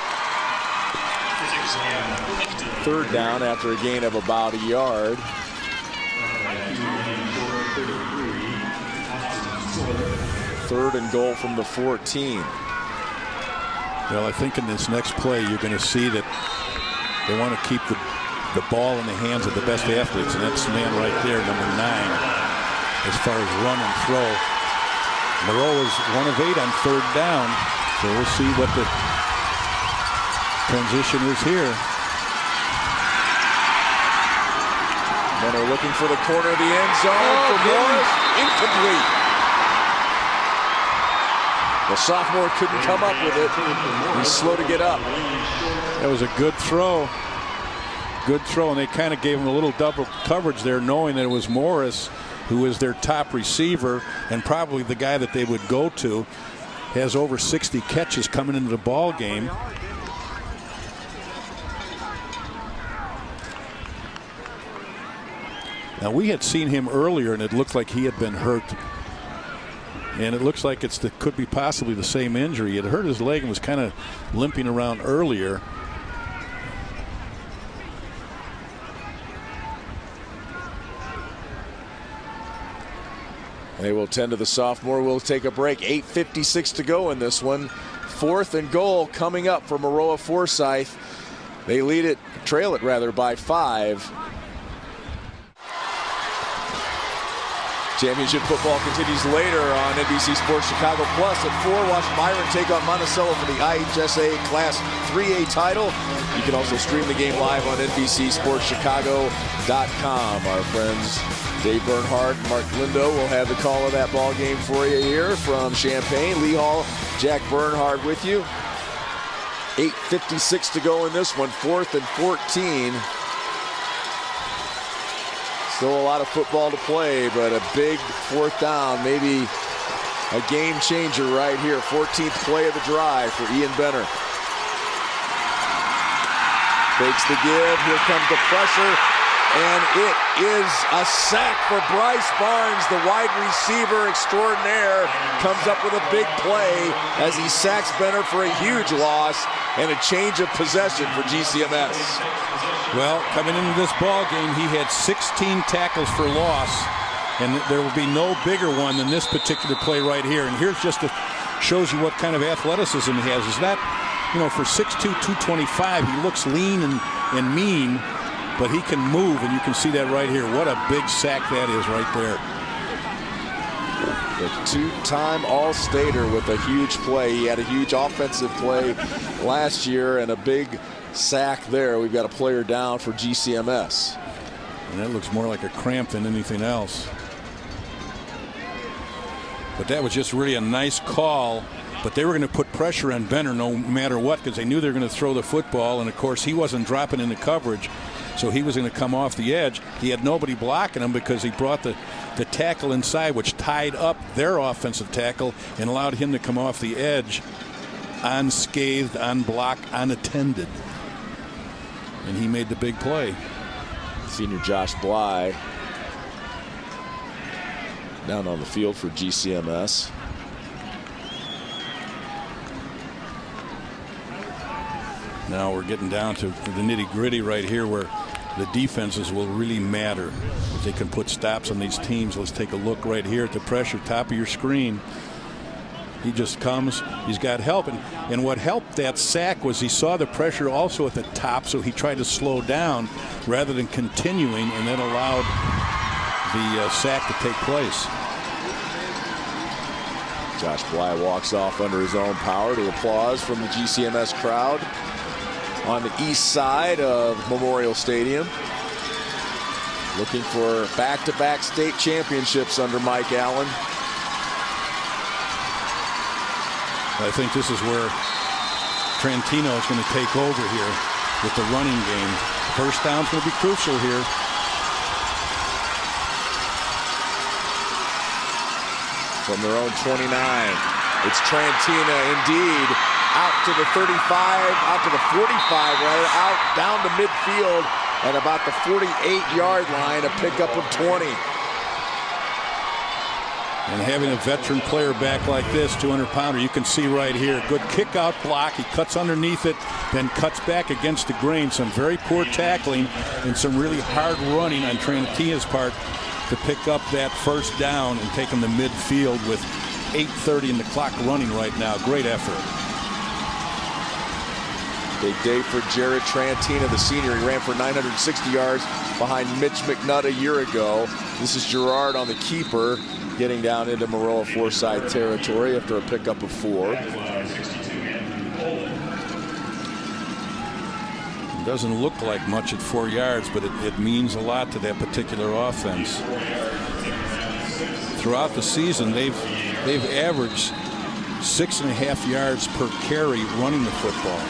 3rd down after a gain of about a yard. Third and goal from the 14. Well, I think in this next play, you're going to see that they want to keep the ball in the hands of the best athletes, and that's the man right there, number 9, as far as run and throw. Maroa's 1 of 8 on 3rd down, so we'll see what the transition is here. Benner looking for the corner of the end zone for Morris. Incomplete. The sophomore couldn't come up with it. He's slow to get up. That was a good throw. Good throw, and they kind of gave him a little double coverage there, knowing that it was Morris, who is their top receiver and probably the guy that they would go to. Has over 60 catches coming into the ball game. Now, we had seen him earlier, and it looked like he had been hurt And it looks like could be possibly the same injury. He had hurt his leg and was kind of limping around earlier. They will tend to the sophomore. We'll take a break. 8:56 to go in this one. 4th and goal coming up for Maroa-Forsyth. They trail it by 5. Championship football continues later on NBC Sports Chicago Plus at 4. Watch Byron take on Monticello for the IHSA Class 3A title. You can also stream the game live on NBCSportsChicago.com. Our friends Dave Bernhardt and Mark Lindo will have the call of that ball game for you here from Champaign. Lee Hall, Jack Bernhardt with you. 8:56 to go in this one. 4th and 14. Still a lot of football to play, but a big 4th down, maybe a game changer right here. 14th play of the drive for Ian Benner. Fakes the give, here comes the pressure, and it is a sack for Bryce Barnes, the wide receiver extraordinaire, comes up with a big play as he sacks Benner for a huge loss and a change of possession for GCMS. Well, coming into this ball game, he had 16 tackles for loss, and there will be no bigger one than this particular play right here. And here's just shows you what kind of athleticism he has. Is that, for 6'2", 225, he looks lean and mean, but he can move, and you can see that right here. What a big sack that is right there. The 2-time All-Stater with a huge play. He had a huge offensive play last year and a big sack there. We've got a player down for GCMS. And that looks more like a cramp than anything else. But that was just really a nice call. But they were going to put pressure on Benner no matter what, because they knew they were going to throw the football. And, of course, he wasn't dropping into coverage, so he was going to come off the edge. He had nobody blocking him because he brought the tackle inside, which tied up their offensive tackle and allowed him to come off the edge unscathed, unblocked, unattended. And he made the big play. Senior Josh Bly down on the field for GCMS. Now we're getting down to the nitty-gritty right here, where the defenses will really matter. If they can put stops on these teams. Let's take a look right here at the pressure, top of your screen. He just comes, he's got help, and what helped that sack was he saw the pressure also at the top, so he tried to slow down rather than continuing, and that allowed the sack to take place. Josh Bly walks off under his own power to applause from the GCMS crowd on the east side of Memorial Stadium. Looking for back-to-back state championships under Mike Allen. I think this is where Trentino is going to take over here with the running game. First down's going to be crucial here. From their own 29, it's Trantina indeed. Out to the 35, out to the 45, rather, out down to midfield at about the 48-yard line, a pickup of 20. And having a veteran player back like this, 200-pounder, you can see right here, good kick-out block. He cuts underneath it, then cuts back against the grain. Some very poor tackling and some really hard running on Trentina's part to pick up that first down and take him to midfield with 8:30 in the clock running right now. Great effort. Big day for Jared Trantina, the senior. He ran for 960 yards behind Mitch McNutt a year ago. This is Gerard on the keeper, getting down into Maroa-Forsyth territory after a pickup of 4. It doesn't look like much at 4 yards, but it means a lot to that particular offense. Throughout the season, they've averaged 6.5 yards per carry running the football.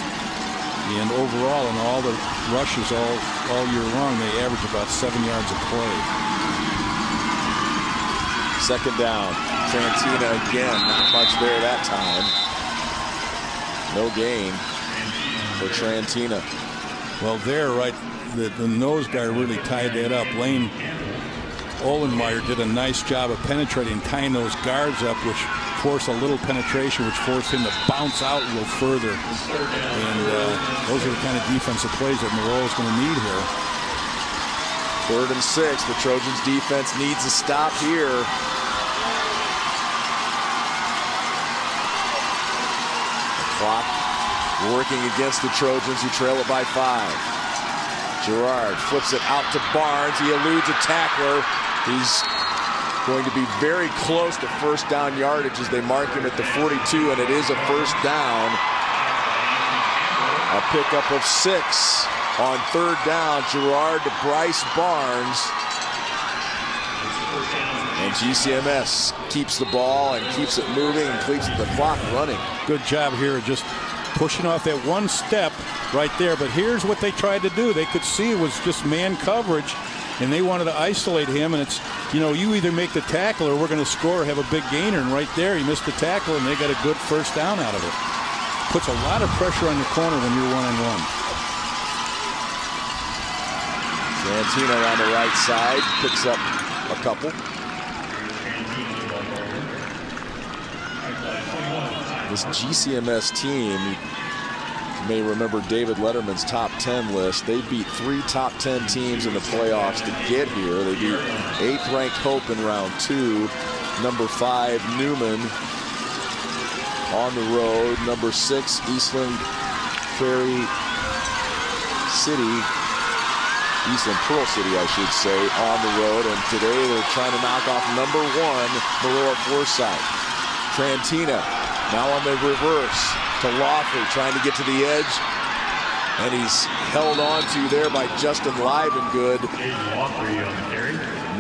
And overall, in all the rushes all year long, they average about 7 yards a play. Second down. Trantina again. Not much there that time. No gain for Trantina. Well, there, right, the nose guy really tied that up. Lane Olenmeyer did a nice job of penetrating, tying those guards up, which forced a little penetration, which forced him to bounce out a little further. And those are the kind of defensive plays that Maroa is going to need here. 3rd and 6. The Trojans defense needs a stop here. The clock working against the Trojans, who trail it by 5. Gerard flips it out to Barnes. He eludes a tackler. He's going to be very close to first down yardage as they mark him at the 42, and it is a first down. A pickup of 6 on 3rd down. Gerard to Bryce Barnes. And GCMS keeps the ball and keeps it moving and keeps the clock running. Good job here, just pushing off that one step right there. But here's what they tried to do. They could see it was just man coverage, and they wanted to isolate him. And it's, you know, you either make the tackle or we're going to score or have a big gainer. And right there, he missed the tackle, and they got a good first down out of it. Puts a lot of pressure on the corner when you're one-on-one. Santino on the right side picks up a couple. This GCMS team, you may remember David Letterman's top 10 list. They beat 3 top 10 teams in the playoffs to get here. They beat 8th ranked Hope in round 2, number 5 Newman on the road, number 6 Eastland Prairie City, Eastland Pearl City I should say, on the road. And today they're trying to knock off number 1 Maroa-Forsyth. Trantina now on the reverse to Laughley, trying to get to the edge, and he's held on to there by Justin Livengood.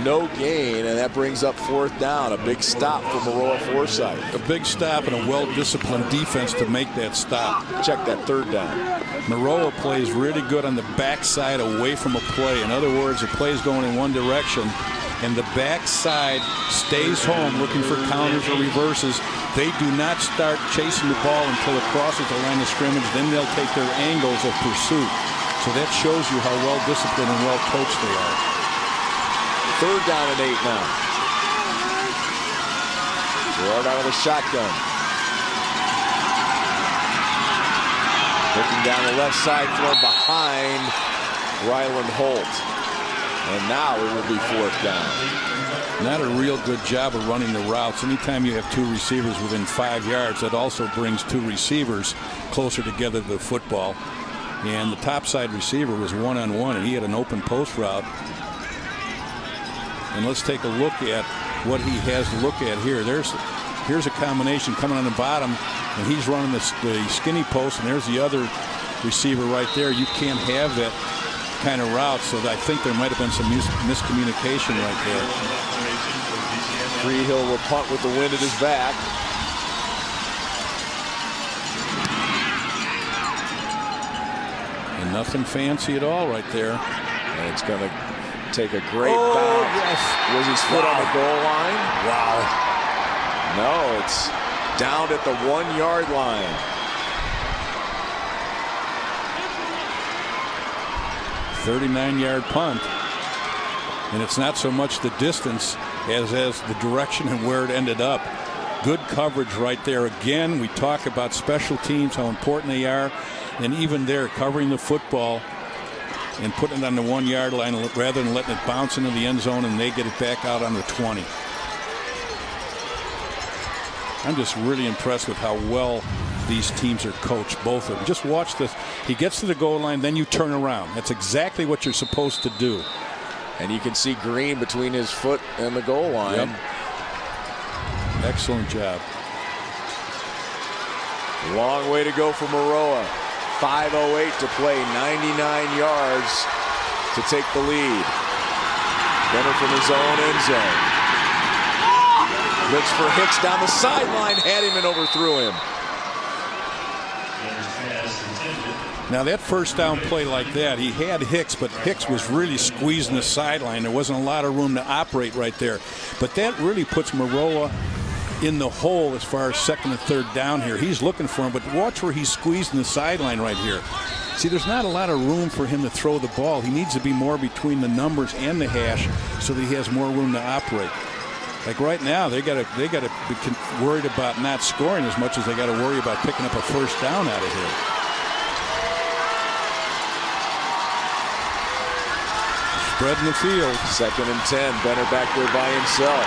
No gain, and that brings up 4th down. A big stop for Maroa-Forsyth. A big stop and a well-disciplined defense to make that stop. Check that 3rd down. Maroa plays really good on the backside away from a play. In other words, the play is going in one direction, and the backside stays home looking for counters or reverses. They do not start chasing the ball until it crosses the line of scrimmage. Then they'll take their angles of pursuit. So that shows you how well disciplined and well coached they are. 3rd down and 8 now. Gerard out of the shotgun. Looking down the left side for him behind Ryland Holt. And now it will be 4th down. Not a real good job of running the routes. Anytime you have 2 receivers within 5 yards, that also brings 2 receivers closer together to the football. And the topside receiver was one-on-one, and he had an open post route. And let's take a look at what he has to look at here. Here's a combination coming on the bottom, and he's running the skinny post, and there's the other receiver right there. You can't have that kind of route, so I think there might have been some miscommunication right there. Freehill will punt with the wind at his back. And nothing fancy at all right there. And it's going to take a great bounce. Yes. Was his foot on the goal line? Wow. No, it's down at the 1-yard line. 39-yard punt. And it's not so much the distance as the direction and where it ended up. Good coverage right there. Again, we talk about special teams, how important they are. And even there, covering the football and putting it on the 1-yard line rather than letting it bounce into the end zone and they get it back out on the 20. I'm just really impressed with how well these teams are coached, both of them. Just watch this. He gets to the goal line, then you turn around. That's exactly what you're supposed to do. And you can see green between his foot and the goal line. Yep. Excellent job. Long way to go for Maroa. 5:08 to play, 99 yards to take the lead. Gunner from his own end zone. Looks for Hicks down the sideline, had him and overthrew him. Now that first down play like that, he had Hicks, but Hicks was really squeezing the sideline. There wasn't a lot of room to operate right there. But that really puts Maroa in the hole as far as 2nd and 3rd down here. He's looking for him, but watch where he's squeezing the sideline right here. See, there's not a lot of room for him to throw the ball. He needs to be more between the numbers and the hash so that he has more room to operate. Like right now, they got to be worried about not scoring as much as they got to worry about picking up a first down out of here. Spread in the field. 2nd and 10. Benner back there by himself.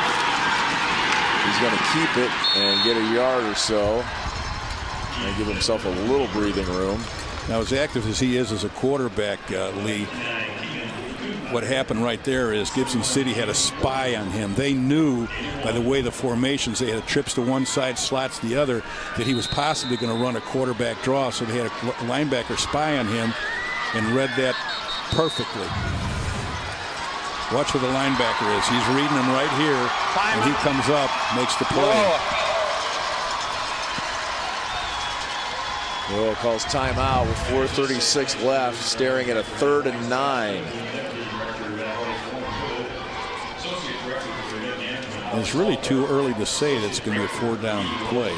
He's going to keep it and get a yard or so and give himself a little breathing room. Now, as active as he is as a quarterback, Lee, what happened right there is Gibson City had a spy on him. They knew by the way the formations, they had trips to one side, slots the other, that he was possibly going to run a quarterback draw. So they had a linebacker spy on him and read that perfectly. Watch where the linebacker is. He's reading him right here, and he comes up, makes the play. Maroa calls timeout with 4:36 left, staring at a 3rd and 9. And it's really too early to say that it's going to be a 4-down play.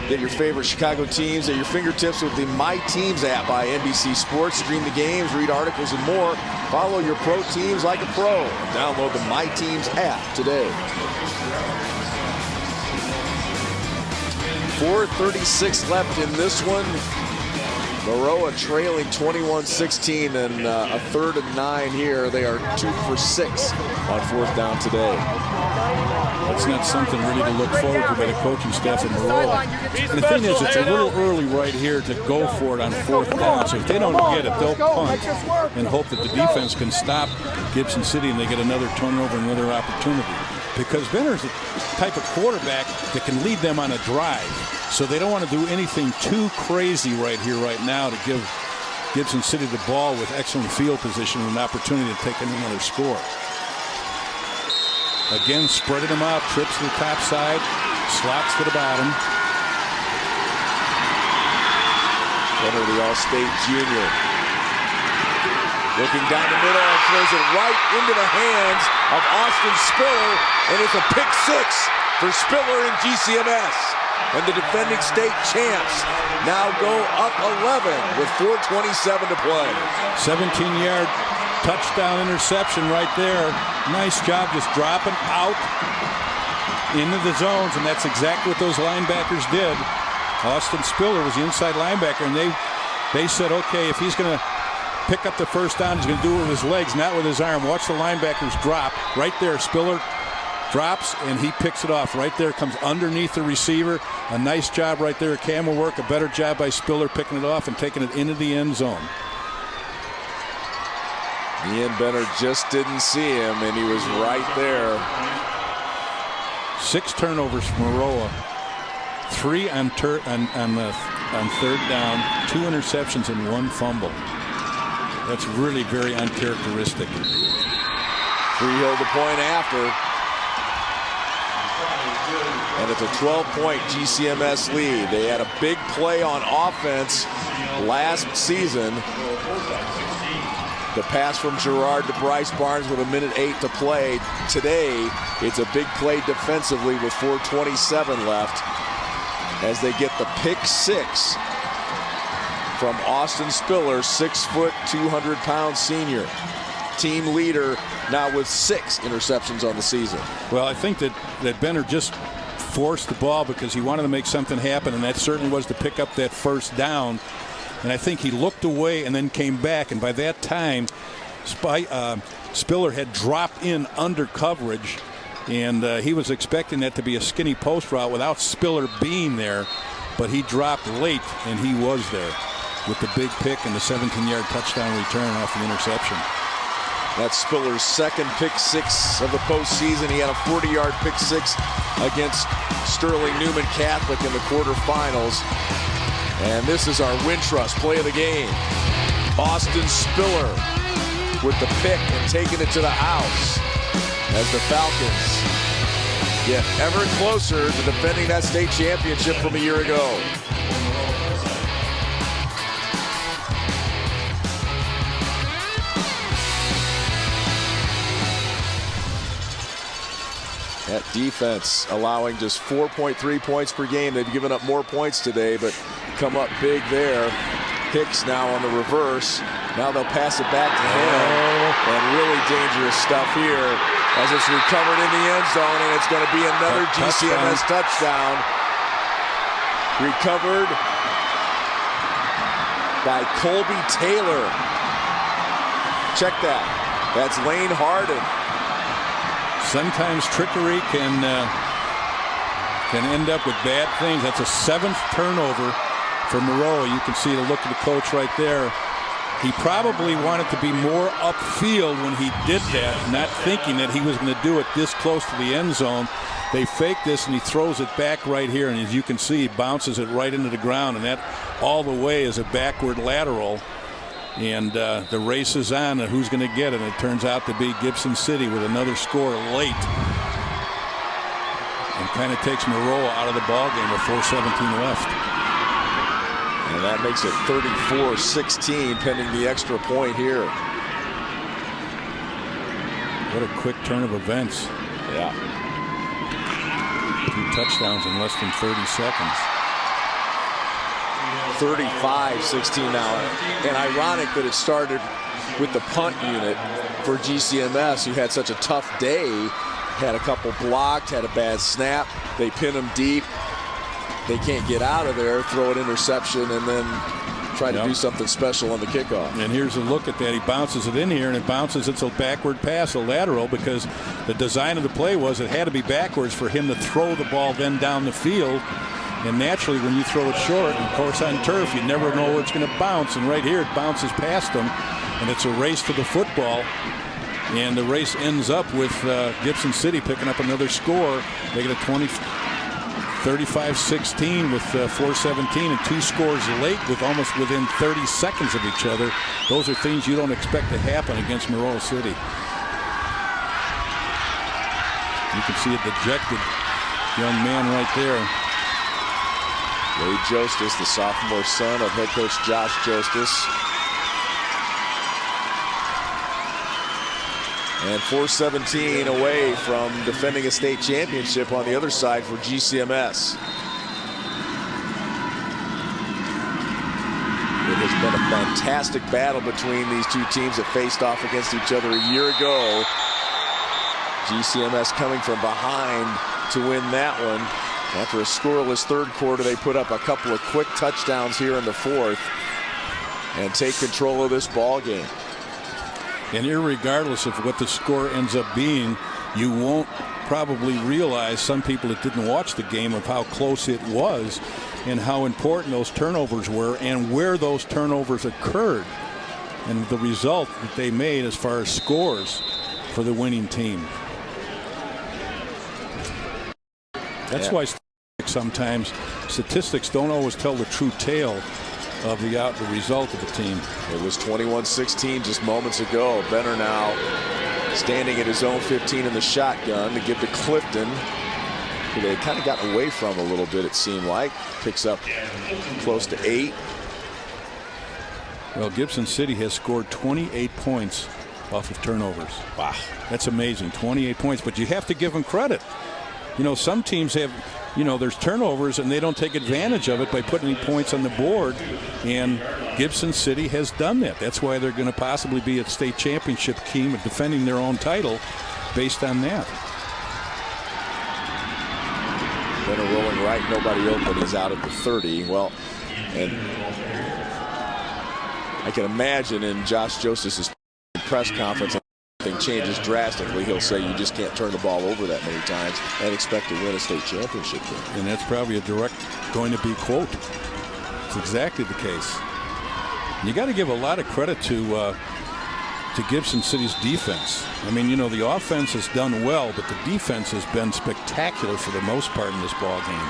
Get your favorite Chicago teams at your fingertips with the My Teams app by NBC Sports. Stream the games, read articles, and more. Follow your pro teams like a pro. Download the My Teams app today. 4:36 left in this one. Maroa trailing 21-16 and a 3rd and 9 here. They are 2 for 6 on 4th down today. That's not something really to look forward to by the coaching staff at Maroa. And the thing is, it's a little early right here to go for it on 4th down. So if they don't get it, they'll punt and hope that the defense can stop Gibson City and they get another turnover, another opportunity. Because Benner's the type of quarterback that can lead them on a drive. So they don't want to do anything too crazy right here, right now, to give Gibson City the ball with excellent field position and an opportunity to take another score. Again, spreading them out, trips to the top side, slots to the bottom. Benner, the All-State junior. Looking down the middle and throws it right into the hands of Austin Spiller, and it's a pick 6 for Spiller and GCMs. And the defending state champs now go up 11 with 4:27 to play. 17-yard touchdown interception right there. Nice job just dropping out into the zones, and that's exactly what those linebackers did. Austin Spiller was the inside linebacker, and they said, okay, if he's going to pick up the first down, he's going to do it with his legs, not with his arm. Watch the linebackers drop. Right there, Spiller drops, and he picks it off. Right there, comes underneath the receiver. A nice job right there, camel work. A better job by Spiller picking it off and taking it into the end zone. Ian Benner just didn't see him, and he was right there. 6 turnovers for Maroa. 3 on 3rd down, 2 interceptions and 1 fumble. That's really very uncharacteristic. Freehill the point after. And it's a 12-point GCMS lead. They had a big play on offense last season. The pass from Gerard to Bryce Barnes with 1:08 to play. Today, it's a big play defensively with 4:27 left as they get the pick 6 from Austin Spiller, 6 foot, 200-pound senior. Team leader now with 6 interceptions on the season. Well, I think that Benner just forced the ball because he wanted to make something happen, and that certainly was to pick up that first down. And I think he looked away and then came back, and by that time Spiller had dropped in under coverage, and he was expecting that to be a skinny post route without Spiller being there, but he dropped late, and he was there with the big pick and the 17-yard touchdown return off the interception. That's Spiller's 2nd pick 6 of the postseason. He had a 40-yard pick 6 against Sterling Newman Catholic in the quarterfinals. And this is our Wintrust play of the game. Austin Spiller with the pick and taking it to the house as the Falcons get ever closer to defending that state championship from a year ago. That defense allowing just 4.3 points per game. They've given up more points today, but come up big there. Hicks now on the reverse. Now they'll pass it back to him. And really dangerous stuff here as it's recovered in the end zone, and it's going to be another GCMS touchdown. Recovered by Colby Taylor. Check that. That's Lane Harden. Sometimes trickery can end up with bad things. That's a 7th turnover for Maroa. You can see the look of the coach right there. He probably wanted to be more upfield when he did that, not thinking that he was going to do it this close to the end zone. They fake this, and he throws it back right here, and as you can see, he bounces it right into the ground, and that all the way is a backward lateral. And the race is on, and who's going to get it? And it turns out to be Gibson City with another score late. And kind of takes Maroa out of the ballgame with 4:17 left. And that makes it 34-16 pending the extra point here. What a quick turn of events. Yeah. 2 touchdowns in less than 30 seconds. 35-16 now. And ironic that it started with the punt unit for GCMS, who had such a tough day. Had a couple blocked, had a bad snap. They pin them deep. They can't get out of there, throw an interception, and then try to do something special on the kickoff. And here's a look at that. He bounces it in here, and it bounces. It's a backward pass, a lateral, because the design of the play was it had to be backwards for him to throw the ball then down the field. And naturally, when you throw it short, of course on turf, you never know where it's going to bounce. And right here, it bounces past him, and it's a race to the football. And the race ends up with Gibson City picking up another score. They get a 35-16 with 4:17 and 2 scores late with almost within 30 seconds of each other. Those are things you don't expect to happen against Maroa City. You can see a dejected young man right there. Ray Jostis, the sophomore son of head coach Josh Jostis. And 4:17 away from defending a state championship on the other side for GCMS. It has been a fantastic battle between these two teams that faced off against each other a year ago. GCMS coming from behind to win that one. After a scoreless third quarter, they put up a couple of quick touchdowns here in the fourth and take control of this ball game. And irregardless of what the score ends up being, you won't probably realize, some people that didn't watch the game, of how close it was and how important those turnovers were and where those turnovers occurred and the result that they made as far as scores for the winning team. That's why sometimes statistics don't always tell the true tale of the result of the team. It was 21-16 just moments ago. Benner now standing at his own 15 in the shotgun to give to Clifton, who they kind of got away from a little bit, it seemed like. Picks up close to 8. Well, Gibson City has scored 28 points off of turnovers. Wow. That's amazing, 28 points, but you have to give them credit. You know, some teams have, you know, there's turnovers and they don't take advantage of it by putting any points on the board, and Gibson City has done that. That's why they're going to possibly be a state championship team of defending their own title based on that. Benner rolling right, nobody open. He's out at the 30. Well, and I can imagine in Josh Joseph's press conference, thing changes drastically. He'll say you just can't turn the ball over that many times and expect to win a state championship game. And that's probably a direct going to be quote. It's exactly the case. You got to give a lot of credit to Gibson City's defense. I mean, you know, the offense has done well, but the defense has been spectacular for the most part in this ball game.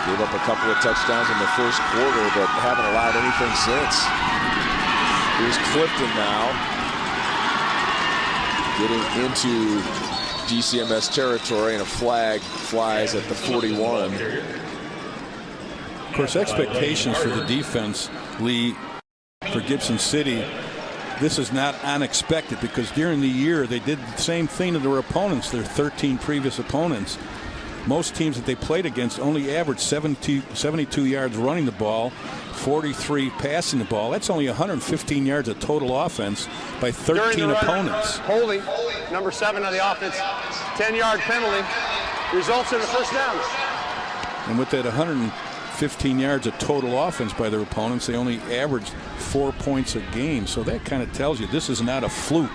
Gave up a couple of touchdowns in the first quarter, but haven't allowed anything since. Here's Clifton now, getting into GCMS territory, and a flag flies at the 41. Of course, expectations for the defense, Lee, for Gibson City this is not unexpected, because during the year they did the same thing to their opponents, their 13 previous opponents. Most teams that they played against only averaged 72 yards running the ball, 43 passing the ball. That's only 115 yards of total offense by 13 opponents. Holding, number 7 on the offense, 10-yard penalty, results in a first down. And with that 115 yards of total offense by their opponents, they only averaged 4 points a game. So that kind of tells you this is not a fluke.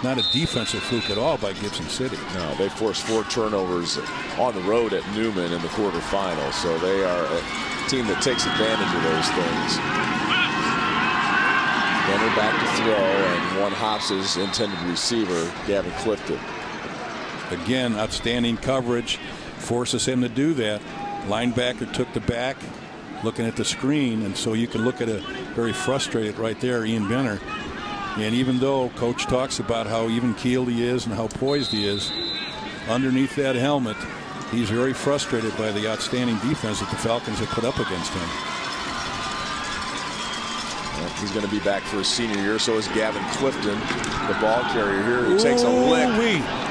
Not a defensive fluke at all by Gibson City. No, they forced 4 turnovers on the road at Newman in the quarterfinals. So they are a team that takes advantage of those things. Benner back to throw, and one Hops' intended receiver, Gavin Clifton. Again, outstanding coverage, forces him to do that. Linebacker took the back, looking at the screen, and so you can look at a very frustrated right there, Ian Benner. And even though Coach talks about how even-keeled he is and how poised he is, underneath that helmet, he's very frustrated by the outstanding defense that the Falcons have put up against him. Well, he's going to be back for his senior year. So is Gavin Clifton, the ball carrier here, who takes a lick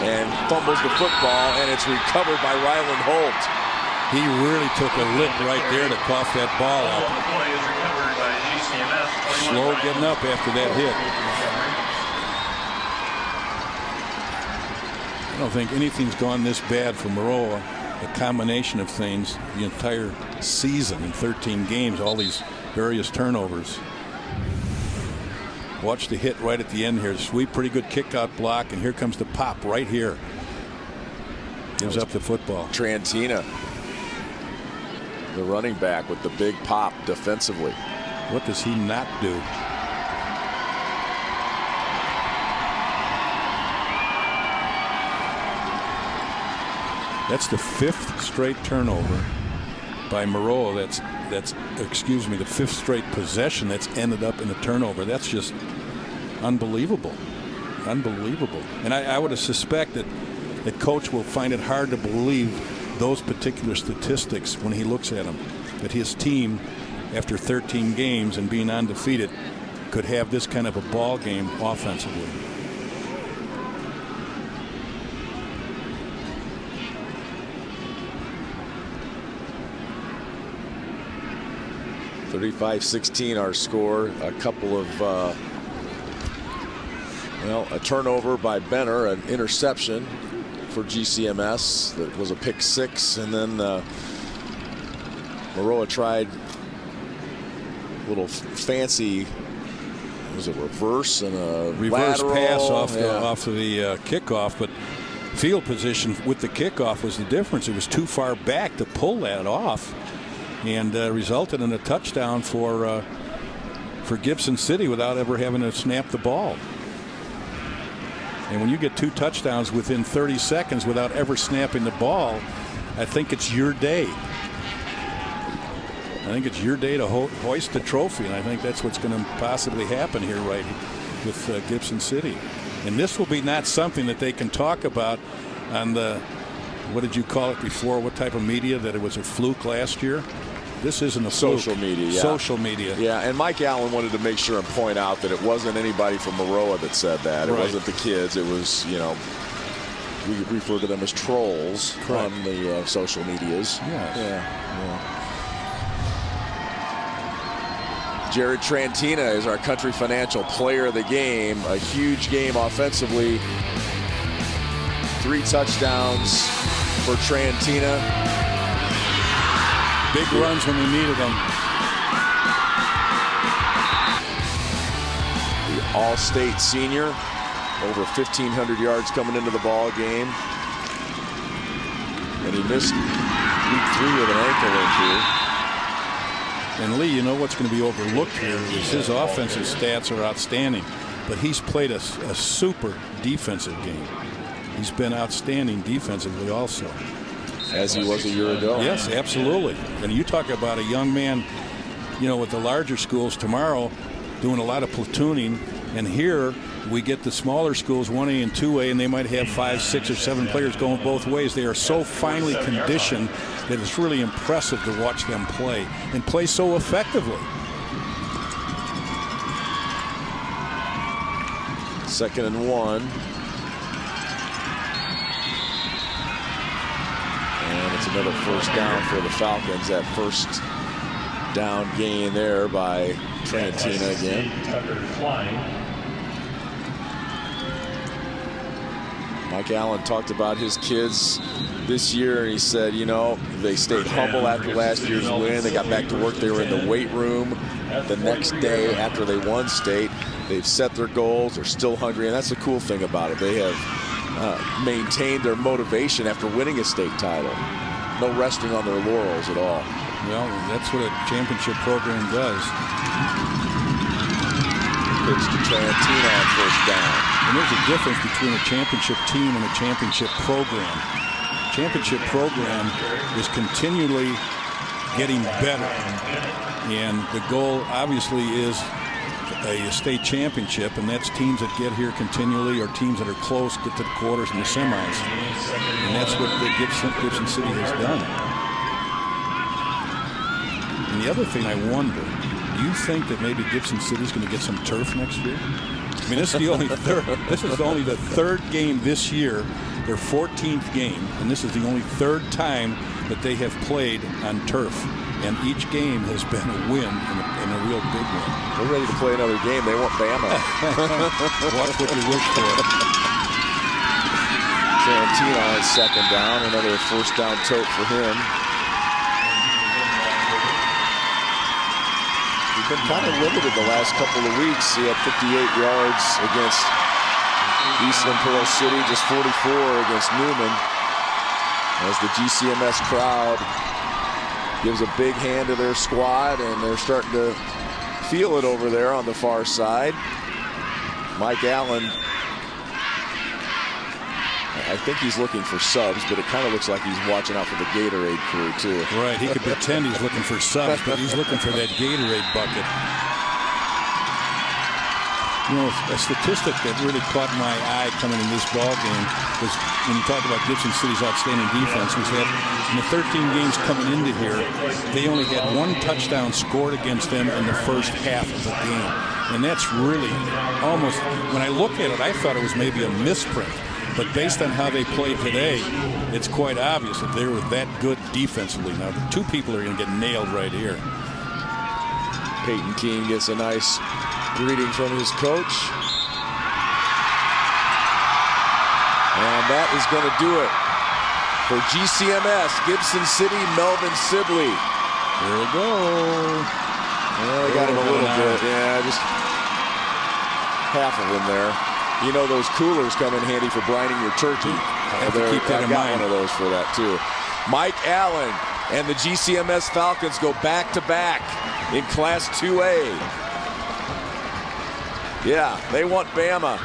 and fumbles the football, and it's recovered by Ryland Holt. He really took a lick right there to cough that ball out. Slow getting up after that hit. I don't think anything's gone this bad for Maroa. A combination of things the entire season in 13 games, all these various turnovers. Watch the hit right at the end here. Sweet, pretty good kick out block, and here comes the pop right here. Gives up the football. Trantina, the running back, with the big pop defensively. What does he not do? That's the 5th straight turnover by Maroa. That's excuse me, the 5th straight possession that's ended up in a turnover. That's just unbelievable. Unbelievable. And I would suspect that Coach will find it hard to believe those particular statistics when he looks at them. That his team, after 13 games and being undefeated, could have this kind of a ball game offensively. (35-16) our score. A couple of a turnover by Benner, an interception for GCMS that was a pick 6, and then Maroa tried a little fancy, was it reverse and a reverse lateral pass off the kickoff, but field position with the kickoff was the difference. It was too far back to pull that off, and resulted in a touchdown for Gibson City without ever having to snap the ball. And when you get 2 touchdowns within 30 seconds without ever snapping the ball, I think it's your day. I think it's your day to hoist the trophy, and I think that's what's going to possibly happen here right with Gibson City. And this will be not something that they can talk about on the, what did you call it before, what type of media, that it was a fluke last year? This isn't a fluke. Social media, yeah. Social media. Yeah, and Mike Allen wanted to make sure and point out that it wasn't anybody from Maroa that said that. It wasn't the kids. It was, we refer to them as trolls on the social medias. Yes. Yeah. Jared Trantina is our Country Financial Player of the Game. A huge game offensively. 3 touchdowns for Trantina. Big runs when we needed them. The All-State senior, over 1,500 yards coming into the ball game. And he missed week 3 with an ankle injury. And Lee, you know what's going to be overlooked here is his offensive stats are outstanding, but he's played a super defensive game. He's been outstanding defensively also. As he was a year ago. Yes, absolutely. And you talk about a young man, with the larger schools tomorrow doing a lot of platooning, and here we get the smaller schools 1A and 2A, and they might have 5, 6, or 7 players going both ways. They are so finely conditioned that it's really impressive to watch them play and play so effectively. 2nd and 1. And it's another first down for the Falcons. That first down gain there by Trantina again. Mike Allen talked about his kids this year, and he said, you know, they stayed humble after last year's win. They got back to work. They were in the weight room the next day after they won state. They've set their goals. They're still hungry, and that's the cool thing about it. They have maintained their motivation after winning a state title. No resting on their laurels at all. Well, that's what a championship program does. Pitch to Trantina on first down. And there's a difference between a championship team and a championship program. Championship program is continually getting better. And the goal obviously is a state championship, and that's teams that get here continually or teams that are close, get to the quarters and the semis. And that's what the Gibson City has done. And the other thing I wonder, do you think that maybe Gibson City is going to get some turf next year? I mean, this is the only the third game this year, their 14th game, and this is the only third time that they have played on turf. And each game has been a win and a real big one. They're ready to play another game. They want Bama. Watch what you wish for. Trantina on second down. Another first down tote for him. He's been kind of limited the last couple of weeks. He had 58 yards against Eastland Pearl City, just 44 against Newman. As the GCMS crowd gives a big hand to their squad, and they're starting to feel it over there on the far side. Mike Allen, I think he's looking for subs, but it kind of looks like he's watching out for the Gatorade crew too. Right, he could pretend he's looking for subs, but he's looking for that Gatorade bucket. You know, a statistic that really caught my eye coming in this ball game was when you talk about Gibson City's outstanding defense, was that in the 13 games coming into here, they only had one touchdown scored against them in the first half of the game. And that's really almost, when I look at it, I thought it was maybe a misprint. But based on how they played today, it's quite obvious that they were that good defensively. Now, the two people are going to get nailed right here. Peyton Keene gets a nice greeting from his coach. And that is going to do it for GCMS, Gibson City-Melvin-Sibley. Here we go. Well, they got him a little bit. Yeah, just half of him there. You know, those coolers come in handy for brining your turkey. I got one of those for that, too. Mike Allen and the GCMS Falcons go back-to-back in Class 2A. Yeah, they want Bama.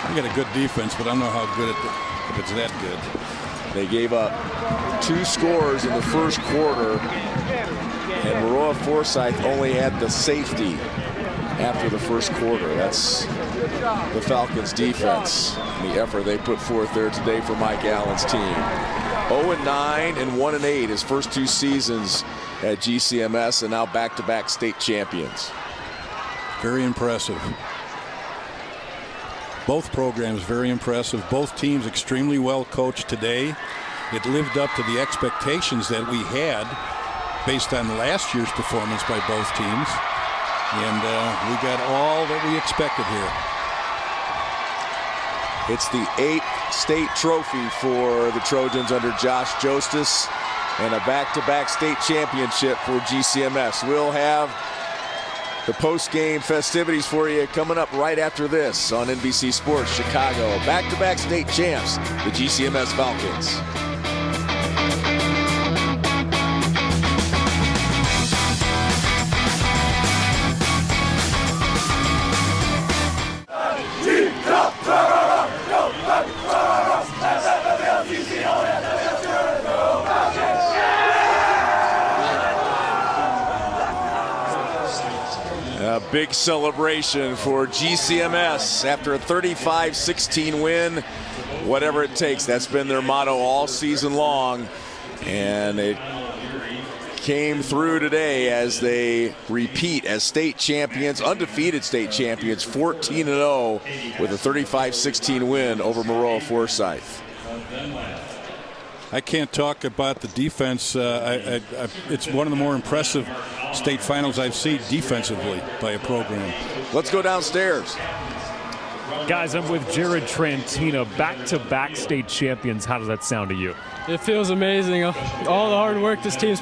We got a good defense, but I don't know how good if it's that good. They gave up 2 scores in the first quarter, and Maroa-Forsyth only had the safety after the first quarter. That's the Falcons' defense, the effort they put forth there today for Mike Allen's team. 0-9 and 1-8 his first 2 seasons at GCMS, and now back-to-back state champions. Very impressive. Both programs very impressive. Both teams extremely well coached today. It lived up to the expectations that we had based on last year's performance by both teams. And we got all that we expected here. It's the 8th state trophy for the Trojans under Josh Jostis, and a back-to-back state championship for GCMS. We'll have the post-game festivities for you coming up right after this on NBC Sports Chicago. Back-to-back state champs, the GCMS Falcons. A big celebration for GCMS after a 35-16 win. Whatever it takes, that's been their motto all season long. And they came through today as they repeat as state champions, undefeated state champions, 14-0 with a 35-16 win over Maroa-Forsyth. I can't talk about the defense. It's one of the more impressive state finals I've seen defensively by a program. Let's go downstairs. Guys, I'm with Jared Trantina, back-to-back state champions. How does that sound to you? It feels amazing. All the hard work this team's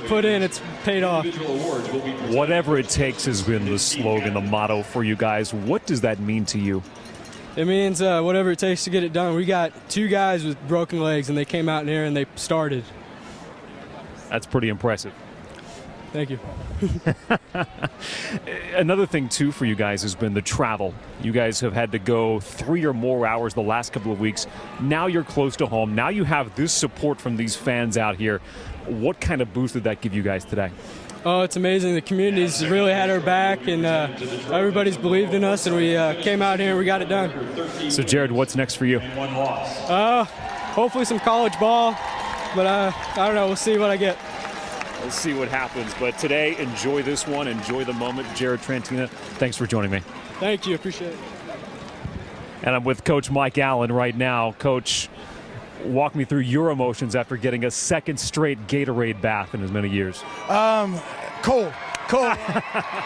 put in, it's paid off. Whatever it takes has been the slogan, the motto for you guys. What does that mean to you? It means whatever it takes to get it done. We got 2 guys with broken legs, and they came out in here and they started. That's pretty impressive. Thank you. Another thing, too, for you guys has been the travel. You guys have had to go 3 or more hours the last couple of weeks. Now you're close to home. Now you have this support from these fans out here. What kind of boost did that give you guys today? Oh, it's amazing. The community's really had our back, and everybody's believed in us, and we came out here and we got it done. So, Jared, what's next for you? Hopefully some college ball, but I don't know. We'll see what I get. We'll see what happens. But today, enjoy this one. Enjoy the moment. Jared Trantina, thanks for joining me. Thank you. Appreciate it. And I'm with Coach Mike Allen right now. Coach, walk me through your emotions after getting a second straight Gatorade bath in as many years. Cold.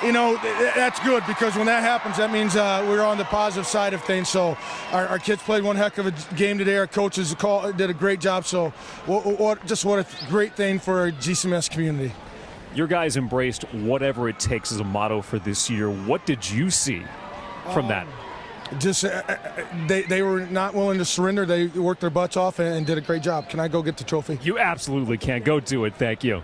You know, that's good, because when that happens, that means we're on the positive side of things. So our kids played one heck of a game today. Our coaches did a great job. So what a great thing for our GCMs community. Your guys embraced whatever it takes as a motto for this year. What did you see from that? Just they were not willing to surrender. They worked their butts off and did a great job. Can I go get the trophy? You absolutely can. Go do it. Thank you.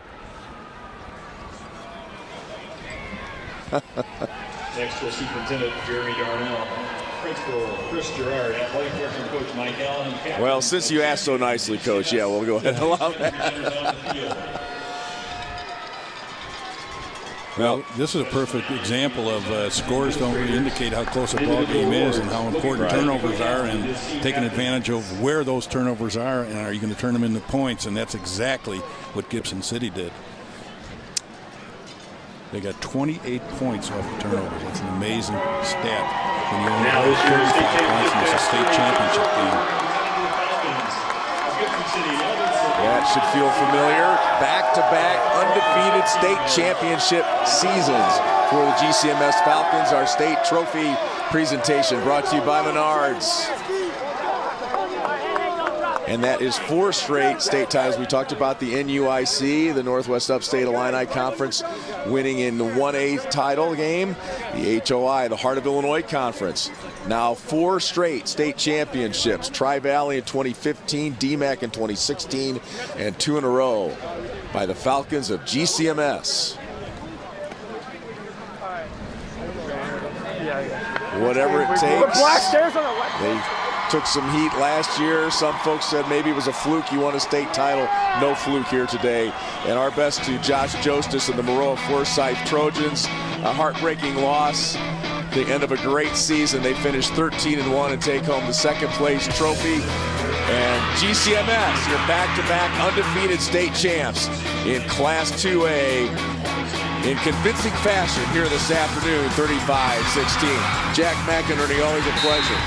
Next will Superintendent Jeremy Darnell, Principal Chris Gerard, Athletic Director and Coach Mike Allen. Well, since you asked so nicely, Coach, yeah, we'll go ahead and allow that. Well, this is a perfect example of scores don't really indicate how close a ball game is and how important turnovers are, and taking advantage of where those turnovers are, and are you going to turn them into points? And that's exactly what Gibson City did. They got 28 points off the turnovers. That's an amazing stat. When you only have 35 points in a state championship game. That should feel familiar. Back-to-back undefeated state championship seasons for the GCMS Falcons. Our state trophy presentation brought to you by Menards. And that is 4 straight state titles. We talked about the NUIC, the Northwest Upstate Illini Conference, winning in the 1A title game. The HOI, the Heart of Illinois Conference. Now 4 straight state championships. Tri-Valley in 2015, DMAC in 2016, and 2 in a row by the Falcons of GCMS. Whatever it takes. They took some heat last year. Some folks said maybe it was a fluke. You won a state title. No fluke here today. And our best to Josh Jostis and the Maroa-Forsyth Trojans. A heartbreaking loss. The end of a great season. They finished 13-1 and take home the 2nd place trophy. And GCMS, your back-to-back undefeated state champs in Class 2A in convincing fashion here this afternoon, 35-16. Jack McInerney, always a pleasure.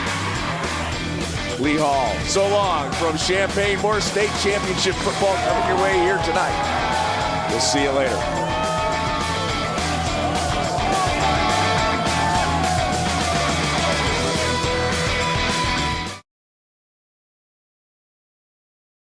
Lee Hall, so long from Champaign. More state championship football coming your way here tonight. We'll see you later.